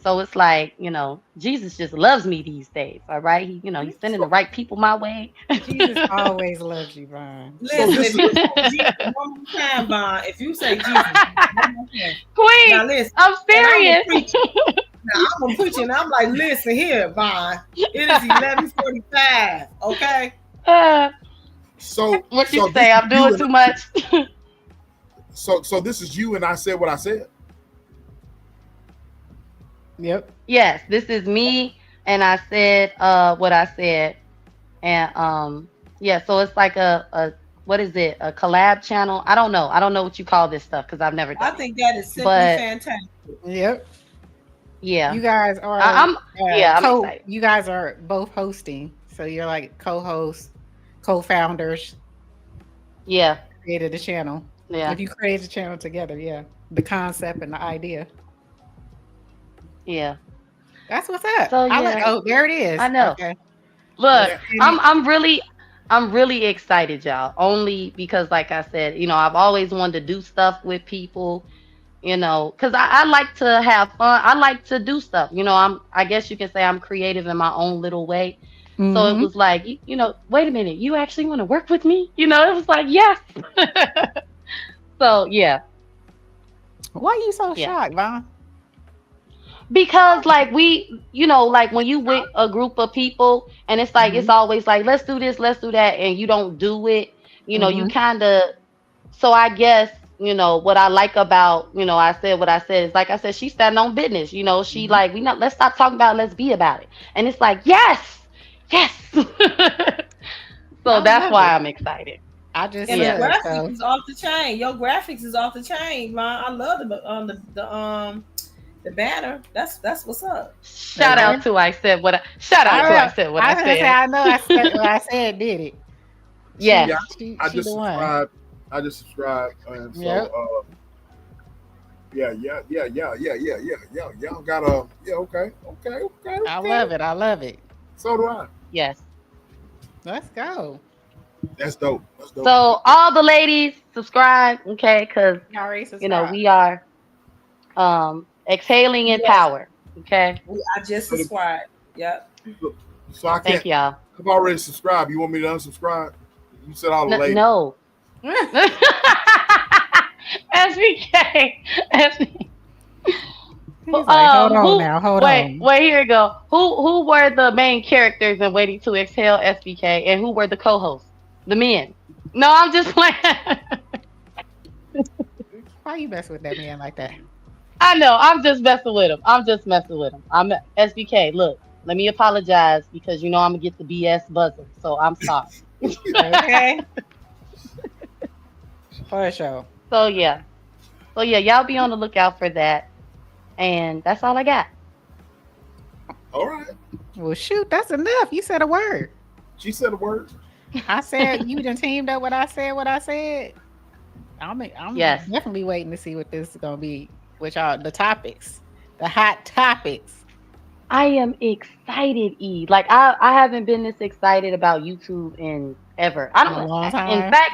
Speaker 6: So it's like, Jesus just loves me these days, all right? He's sending the right people my way.
Speaker 1: Jesus always loves you, Vaughn.
Speaker 5: Listen, if you say Jesus one more time, Vaughn, if you say Jesus one more time,
Speaker 6: Queen,
Speaker 5: now listen,
Speaker 6: I'm serious.
Speaker 5: Now I'm preaching. I'm like, listen here, Vaughn. It is 11:45. Okay.
Speaker 2: So
Speaker 6: what you say? I'm doing too much.
Speaker 2: So this is you, and I said what I said.
Speaker 1: Yep.
Speaker 6: Yes, this is me, and I said what I said, and yeah, so it's like a what is it? A collab channel? I don't know. I don't know what you call this stuff because I've never
Speaker 5: I
Speaker 6: done it.
Speaker 5: think that is simply
Speaker 6: But
Speaker 5: fantastic.
Speaker 1: Yep.
Speaker 6: yeah,
Speaker 1: You guys are
Speaker 6: I'm yeah, I'm
Speaker 1: co.
Speaker 6: excited.
Speaker 1: You guys are both hosting, so you're like co-hosts, co-founders.
Speaker 6: Yeah,
Speaker 1: Created the channel.
Speaker 6: yeah,
Speaker 1: If you create the channel together, yeah, the concept and the idea.
Speaker 6: yeah.
Speaker 1: That's what's up.
Speaker 6: So
Speaker 1: I like.
Speaker 6: yeah,
Speaker 1: Oh, there it
Speaker 6: I
Speaker 1: is.
Speaker 6: know.
Speaker 1: Okay,
Speaker 6: Look,
Speaker 1: let's
Speaker 2: And
Speaker 1: spin
Speaker 6: I'm
Speaker 1: it.
Speaker 6: I'm really I'm really excited, y'all. Only because, like I said, I've always wanted to do stuff with people. Because I like to have fun. I like to do stuff. I guess you can say I'm creative in my own little way. So it
Speaker 1: Mm-hmm.
Speaker 6: was like, wait a minute, you actually want to work with me? It was like, yes. So yeah,
Speaker 1: Why are you so
Speaker 6: yeah.
Speaker 1: shocked, Vaughn?
Speaker 6: Because like like when you with a group of people and it's like it's
Speaker 1: Mm-hmm.
Speaker 6: always like let's do this, let's do that, and you don't do it, you
Speaker 1: Mm-hmm.
Speaker 6: kind of. So I guess what I like about I said what I said is like I said she's standing on business. She
Speaker 1: Mm-hmm.
Speaker 6: like we not let's stop talking about it, let's be about it, and it's like yes, yes. So
Speaker 1: I
Speaker 6: that's
Speaker 1: love
Speaker 6: why
Speaker 1: it.
Speaker 6: I'm excited.
Speaker 1: I just
Speaker 5: And the
Speaker 6: Yeah.
Speaker 1: look.
Speaker 5: graphics
Speaker 1: So
Speaker 5: is off the chain. Your graphics is off the chain, man. I love the banner. That's what's up.
Speaker 6: Shout
Speaker 1: okay.
Speaker 6: out to I said what I shout
Speaker 1: I
Speaker 6: out to I
Speaker 1: know.
Speaker 6: said what
Speaker 1: I
Speaker 6: I
Speaker 1: was gonna say.
Speaker 6: said.
Speaker 1: I know. I said what I said. Did it?
Speaker 6: Yes.
Speaker 2: yeah, I
Speaker 1: She
Speaker 2: just
Speaker 1: the one.
Speaker 2: subscribed. I just subscribed, and so
Speaker 1: Yep.
Speaker 2: yeah. Y'all got yeah.
Speaker 1: I
Speaker 2: Okay.
Speaker 1: love it. I love it.
Speaker 2: So do I.
Speaker 6: Yes.
Speaker 1: Let's go.
Speaker 2: That's dope. That's dope.
Speaker 6: So all the ladies subscribe, okay? Because
Speaker 1: You already subscribed.
Speaker 6: we are exhaling in
Speaker 5: Yes,
Speaker 6: power. Okay.
Speaker 5: I just
Speaker 2: So,
Speaker 5: subscribed. Yep.
Speaker 2: so I can't.
Speaker 6: Thank y'all.
Speaker 2: I've already subscribed. You want me to unsubscribe? You said all the ladies.
Speaker 6: No. SBK.
Speaker 1: He's like, hold on
Speaker 6: Who?
Speaker 1: now, hold
Speaker 6: Wait,
Speaker 1: on.
Speaker 6: wait. Here we go. Who were the main characters in Waiting to Exhale, SBK, and who were the co-hosts? The men. No, I'm just playing.
Speaker 1: Why you messing with that man like that?
Speaker 6: I know. I'm just messing with him. I'm just messing with him. I'm SBK. Look, let me apologize because I'm gonna get the BS buzzer. So I'm sorry.
Speaker 1: Okay, for sure.
Speaker 6: So yeah. So yeah, y'all be on the lookout for that. And that's all I got.
Speaker 2: All right.
Speaker 1: Well, shoot, that's enough. You said a word.
Speaker 2: She said a word.
Speaker 1: I said you done teamed up what I said. What I said. I'm
Speaker 6: Yes.
Speaker 1: definitely waiting to see what this is gonna be. Which are the topics, the hot topics.
Speaker 6: I am excited, E. Like I haven't been this excited about YouTube in ever. I
Speaker 1: In a
Speaker 6: don't.
Speaker 1: long
Speaker 6: In
Speaker 1: time.
Speaker 6: fact,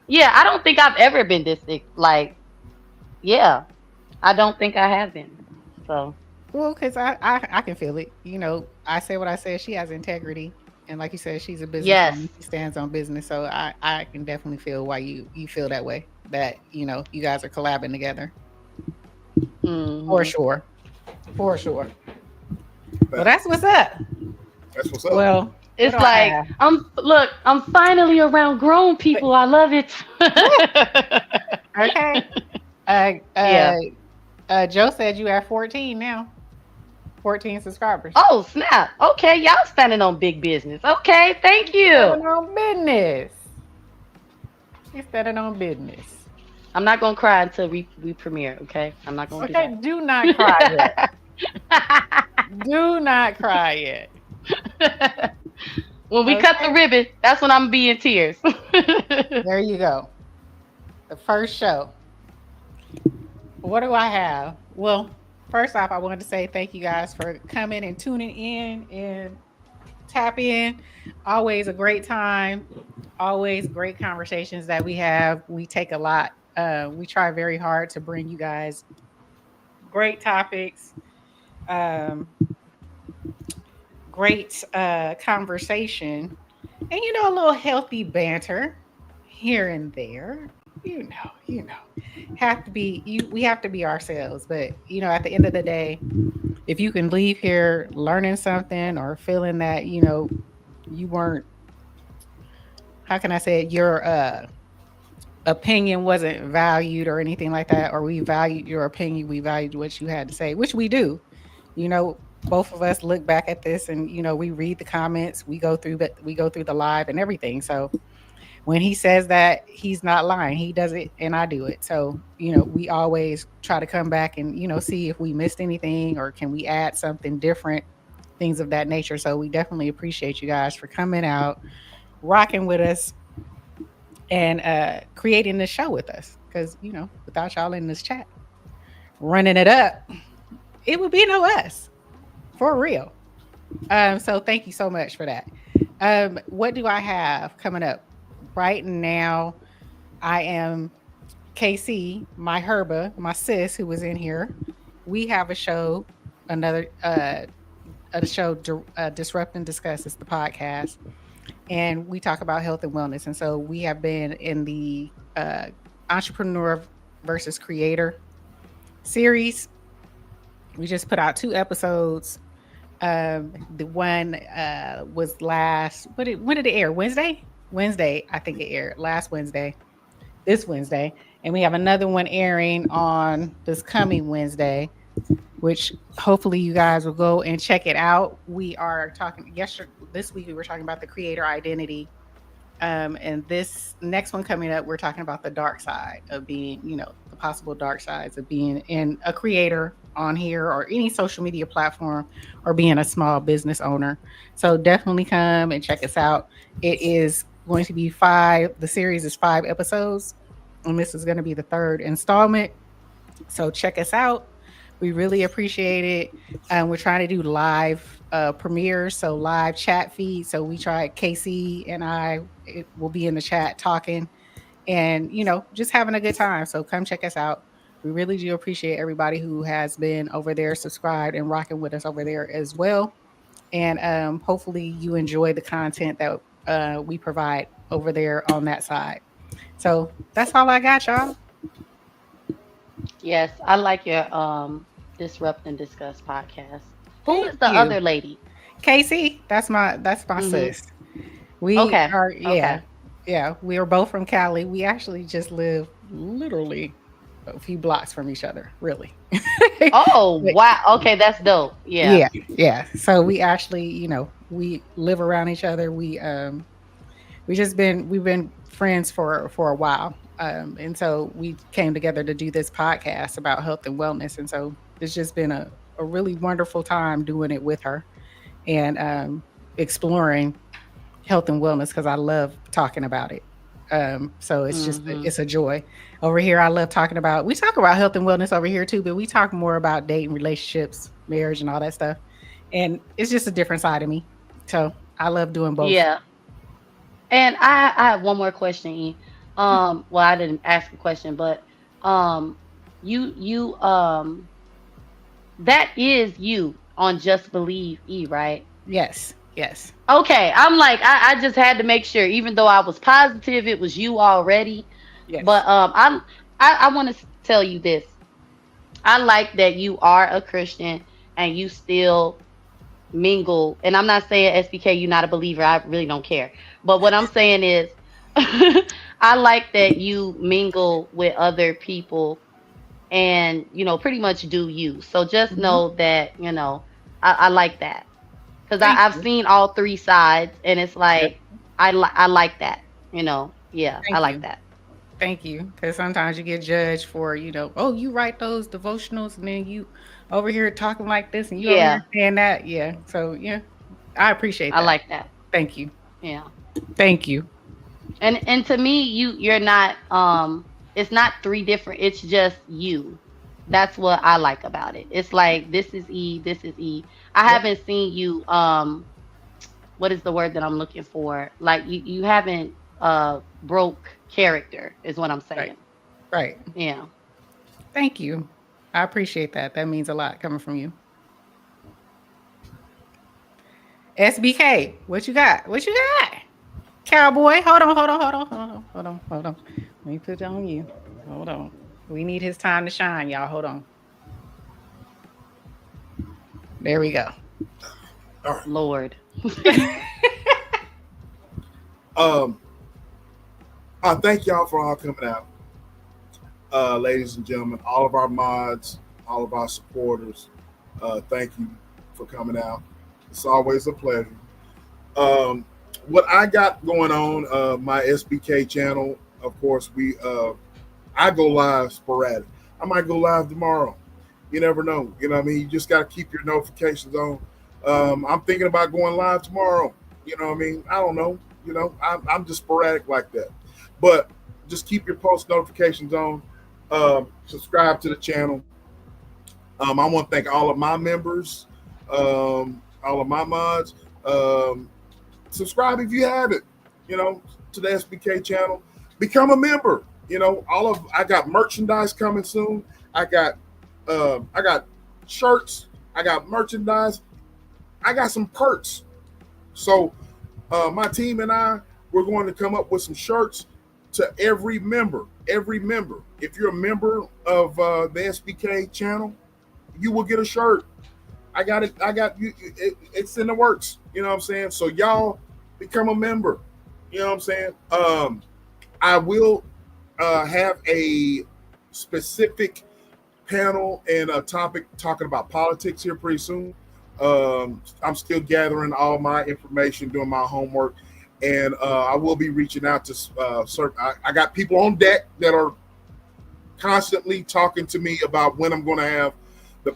Speaker 6: yeah, I don't think I've ever been this like. Yeah, I don't think I have been. So
Speaker 1: Well, because I can feel it. I say what I said. She has integrity. And like you said, she's a
Speaker 6: yes.
Speaker 1: businesswoman. She stands on business. So I can definitely feel why you feel that way. That, you guys are collabing together. For
Speaker 6: Hmm.
Speaker 1: sure. For sure. Well, that's what's up.
Speaker 2: That's what's up.
Speaker 1: Well, what
Speaker 6: It's
Speaker 1: do I
Speaker 6: like
Speaker 1: have?
Speaker 6: I'm finally around grown people. I love it.
Speaker 1: Okay. Uh,
Speaker 6: Yeah.
Speaker 1: Joe said you have 14 now. 14 subscribers.
Speaker 6: Oh snap. Okay, y'all standing on big business. Okay, thank you.
Speaker 1: Standing on business. He's standing on business.
Speaker 6: I'm not gonna cry until we premiere. Okay, I'm not gonna
Speaker 1: Okay,
Speaker 6: do
Speaker 1: do not cry yet.
Speaker 6: that.
Speaker 1: Do not cry yet.
Speaker 6: When we cut the
Speaker 1: Okay.
Speaker 6: ribbon, that's when I'm be in tears.
Speaker 1: There you go. The first show. What do I have? Well, first off, I wanted to say thank you guys for coming and tuning in and tap in. Always a great time. Always great conversations that we have. We take a lot. We try very hard to bring you guys great topics, um, great conversation, and a little healthy banter here and there. Have to be you. We have to be ourselves. But at the end of the day, if you can leave here learning something or feeling that you weren't, how can I say it, your opinion wasn't valued or anything like that, or we valued your opinion, we valued what you had to say, which we do. you know, both of us look back at this and, you know, we read the comments, we go through the live and everything. So when he says that, he's not lying. He does it and I do it. So, you know, we always try to come back and, you know, see if we missed anything or can we add something different, things of that nature. So we definitely appreciate you guys for coming out, rocking with us, and creating this show with us. Because, you know, without y'all in this chat, running it up, it would be no us. For real. So thank you so much for that. What do I have coming up? Right now, I am KC, my Herba, my sis who was in here. We have a show, another a show, Disrupt and Discuss. It's the podcast, and we talk about health and wellness. And so we have been in the entrepreneur versus creator series. We just put out 2 episodes. The one was last. When did it air? Wednesday. Wednesday, I think it aired last Wednesday. This Wednesday, and we have another one airing on this coming Wednesday, which hopefully you guys will go and check it out. We are talking this week we were talking about the creator identity. And this next one coming up, we're talking about the dark side of being, you know, the possible dark sides of being in a creator on here or any social media platform or being a small business owner. So definitely come and check us out. It is going to be the series is 5 episodes, and this is going to be the 3rd installment. So check us out. We really appreciate it. We're trying to do live premieres, so live chat feed. So we tried, Casey and I will be in the chat talking and, you know, just having a good time. So come check us out. We really do appreciate everybody who has been over there, subscribed and rocking with us over there as well. And hopefully you enjoy the content that we provide over there on that side. So that's all I got, y'all.
Speaker 6: Yes, I like your Disrupt and Discuss podcast. Who
Speaker 1: Thank
Speaker 6: is the
Speaker 1: you.
Speaker 6: other lady?
Speaker 1: Casey, that's my sis. We
Speaker 6: Okay.
Speaker 1: are,
Speaker 6: Okay.
Speaker 1: yeah. We are both from Cali. We actually just live literally a few blocks from each other, really.
Speaker 6: Oh,
Speaker 1: But
Speaker 6: wow. Okay, that's dope. Yeah.
Speaker 1: yeah. So we actually, you know, we live around each other. We've been friends for a while. And so we came together to do this podcast about health and wellness. And so it's just been a really wonderful time doing it with her and exploring health and wellness because I love talking about it. So it's just
Speaker 6: Hmm.
Speaker 1: it's a joy. Over here, we talk about health and wellness over here too, but we talk more about dating, relationships, marriage, and all that stuff. And it's just a different side of me. So I love doing both.
Speaker 6: Yeah. And I have one more question, E. Well, I didn't ask a question, but um, you that is you on Just Believe E, right?
Speaker 1: Yes, yes,
Speaker 6: Okay, I'm like I just had to make sure, even though I was positive it was you already.
Speaker 1: yes.
Speaker 6: But I want to tell you this. I like that you are a Christian and you still mingle. And I'm not saying SBK, you're not a believer. I really don't care. But what I'm saying is, I like that you mingle with other people and, you know, pretty much do you. So just
Speaker 1: Hmm.
Speaker 6: know that, you know, I like that. Because
Speaker 1: Thank
Speaker 6: I've
Speaker 1: you.
Speaker 6: seen all 3 sides and it's
Speaker 1: Yep.
Speaker 6: like, I like that. You know, yeah, I
Speaker 1: Thank
Speaker 6: like
Speaker 1: you.
Speaker 6: that.
Speaker 1: Thank you. Because sometimes you get judged for, you know, oh, you write those devotionals and then you over here talking like this and you over here
Speaker 6: Yeah,
Speaker 1: saying that. Yeah. So, yeah, I appreciate
Speaker 6: I
Speaker 1: that.
Speaker 6: like that.
Speaker 1: Thank you.
Speaker 6: Yeah.
Speaker 1: Thank you.
Speaker 6: And to me, you're not it's not 3 different, it's just you. That's what I like about it. It's like this is E, this is E. I
Speaker 1: Yep.
Speaker 6: haven't seen you what is the word that I'm looking for? Like you haven't broke character is what I'm
Speaker 1: Right.
Speaker 6: saying.
Speaker 1: Right.
Speaker 6: Yeah.
Speaker 1: Thank you. I appreciate that. That means a lot coming from you. SBK, what you got? What you got? Cowboy, hold on. Let me put it on you. Hold on. We need his time to shine, y'all. Hold on. There we go.
Speaker 2: All right.
Speaker 6: Lord.
Speaker 2: Um, I thank y'all for all coming out, ladies and gentlemen, all of our mods, all of our supporters. Thank you for coming out. It's always a pleasure. Um, what I got going on, my SBK channel, of course, I go live sporadic. I might go live tomorrow. You never know. You know what I mean? You just got to keep your notifications on. I'm thinking about going live tomorrow. You know what I mean? I don't know. You know, I'm just sporadic like that. But just keep your post notifications on. Subscribe to the channel. I want to thank all of my members, all of my mods. Um, Subscribe if you haven't, you know, to the SBK channel. Become a member. You know, I got merchandise coming soon. I got shirts. I got merchandise. I got some perks. So my team and we're going to come up with some shirts to every member. Every member. If you're a member of the SBK channel, you will get a shirt. I got it. It's in the works. You know what I'm saying? So y'all become a member. You know what I'm saying? I will have a specific panel and a topic talking about politics here pretty soon. I'm still gathering all my information, doing my homework, and I will be reaching out to certain. I got people on deck that are constantly talking to me about when I'm going to have the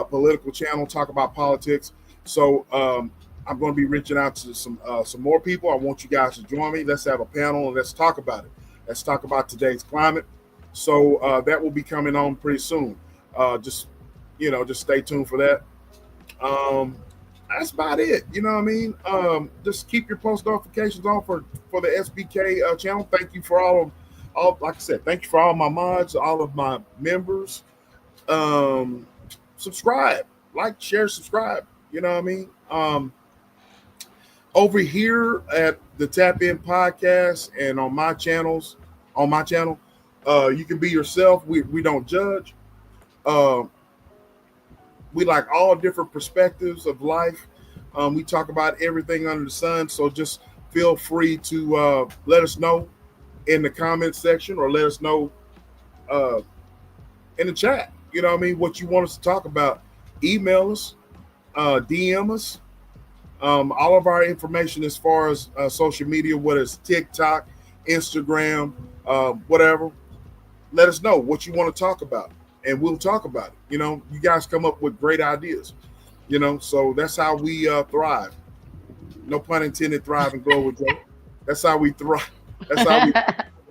Speaker 2: political channel talk about politics. So I'm going to be reaching out to some more people. I want you guys to join me. Let's have a panel and let's talk about it. Let's talk about today's climate. So that will be coming on pretty soon. Just stay tuned for that. That's about it. You know what I mean? Just keep your post notifications on for the SBK channel. Thank you for all like I said, thank you for all my mods, all of my members. Subscribe, like, share, subscribe. You know what I mean? Over here at the Tap In podcast and on my channel, you can be yourself. We don't judge. We like all different perspectives of life. We talk about everything under the sun. So just feel free to let us know in the comment section or let us know in the chat. You know what I mean? What you want us to talk about. Email us, DM us. All of our information as far as social media, whether it's TikTok, Instagram, whatever, let us know what you want to talk about and we'll talk about it. You know, you guys come up with great ideas, you know, so that's how we thrive. No pun intended, thrive and glow with joy. That's how we thrive. That's how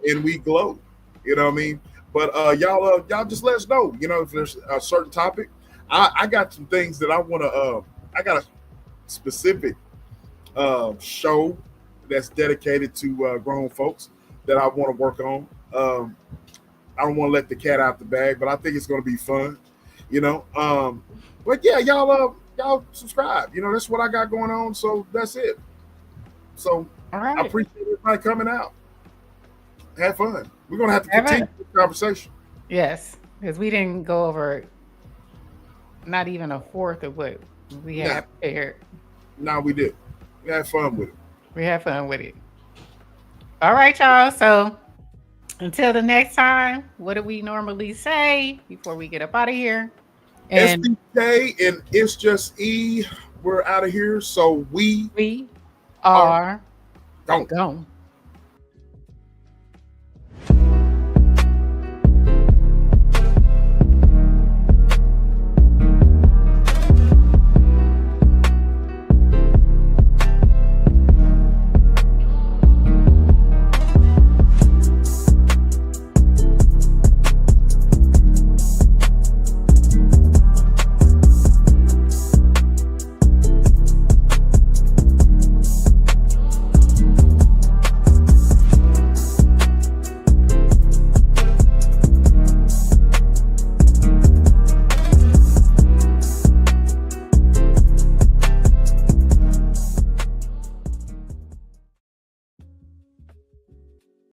Speaker 2: we glow. You know what I mean? But y'all just let us know, you know, if there's a certain topic. I got some things that I want to, I got a specific show that's dedicated to grown folks that I want to work on. I don't want to let the cat out the bag, but I think it's going to be fun, you know. But yeah, y'all subscribe. You know, that's what I got going on. So that's it. So I appreciate everybody coming out. Have fun. We're going to have to continue this conversation.
Speaker 1: Yes, because we didn't go over not even a fourth of what we had prepared.
Speaker 2: No, we did. We had fun with it.
Speaker 1: We had fun with it. All right, y'all. So until the next time, what do we normally say before we get up out of here?
Speaker 2: And SBK and It's Just E, we're out of here. So we
Speaker 1: are
Speaker 2: gone.
Speaker 1: Gone.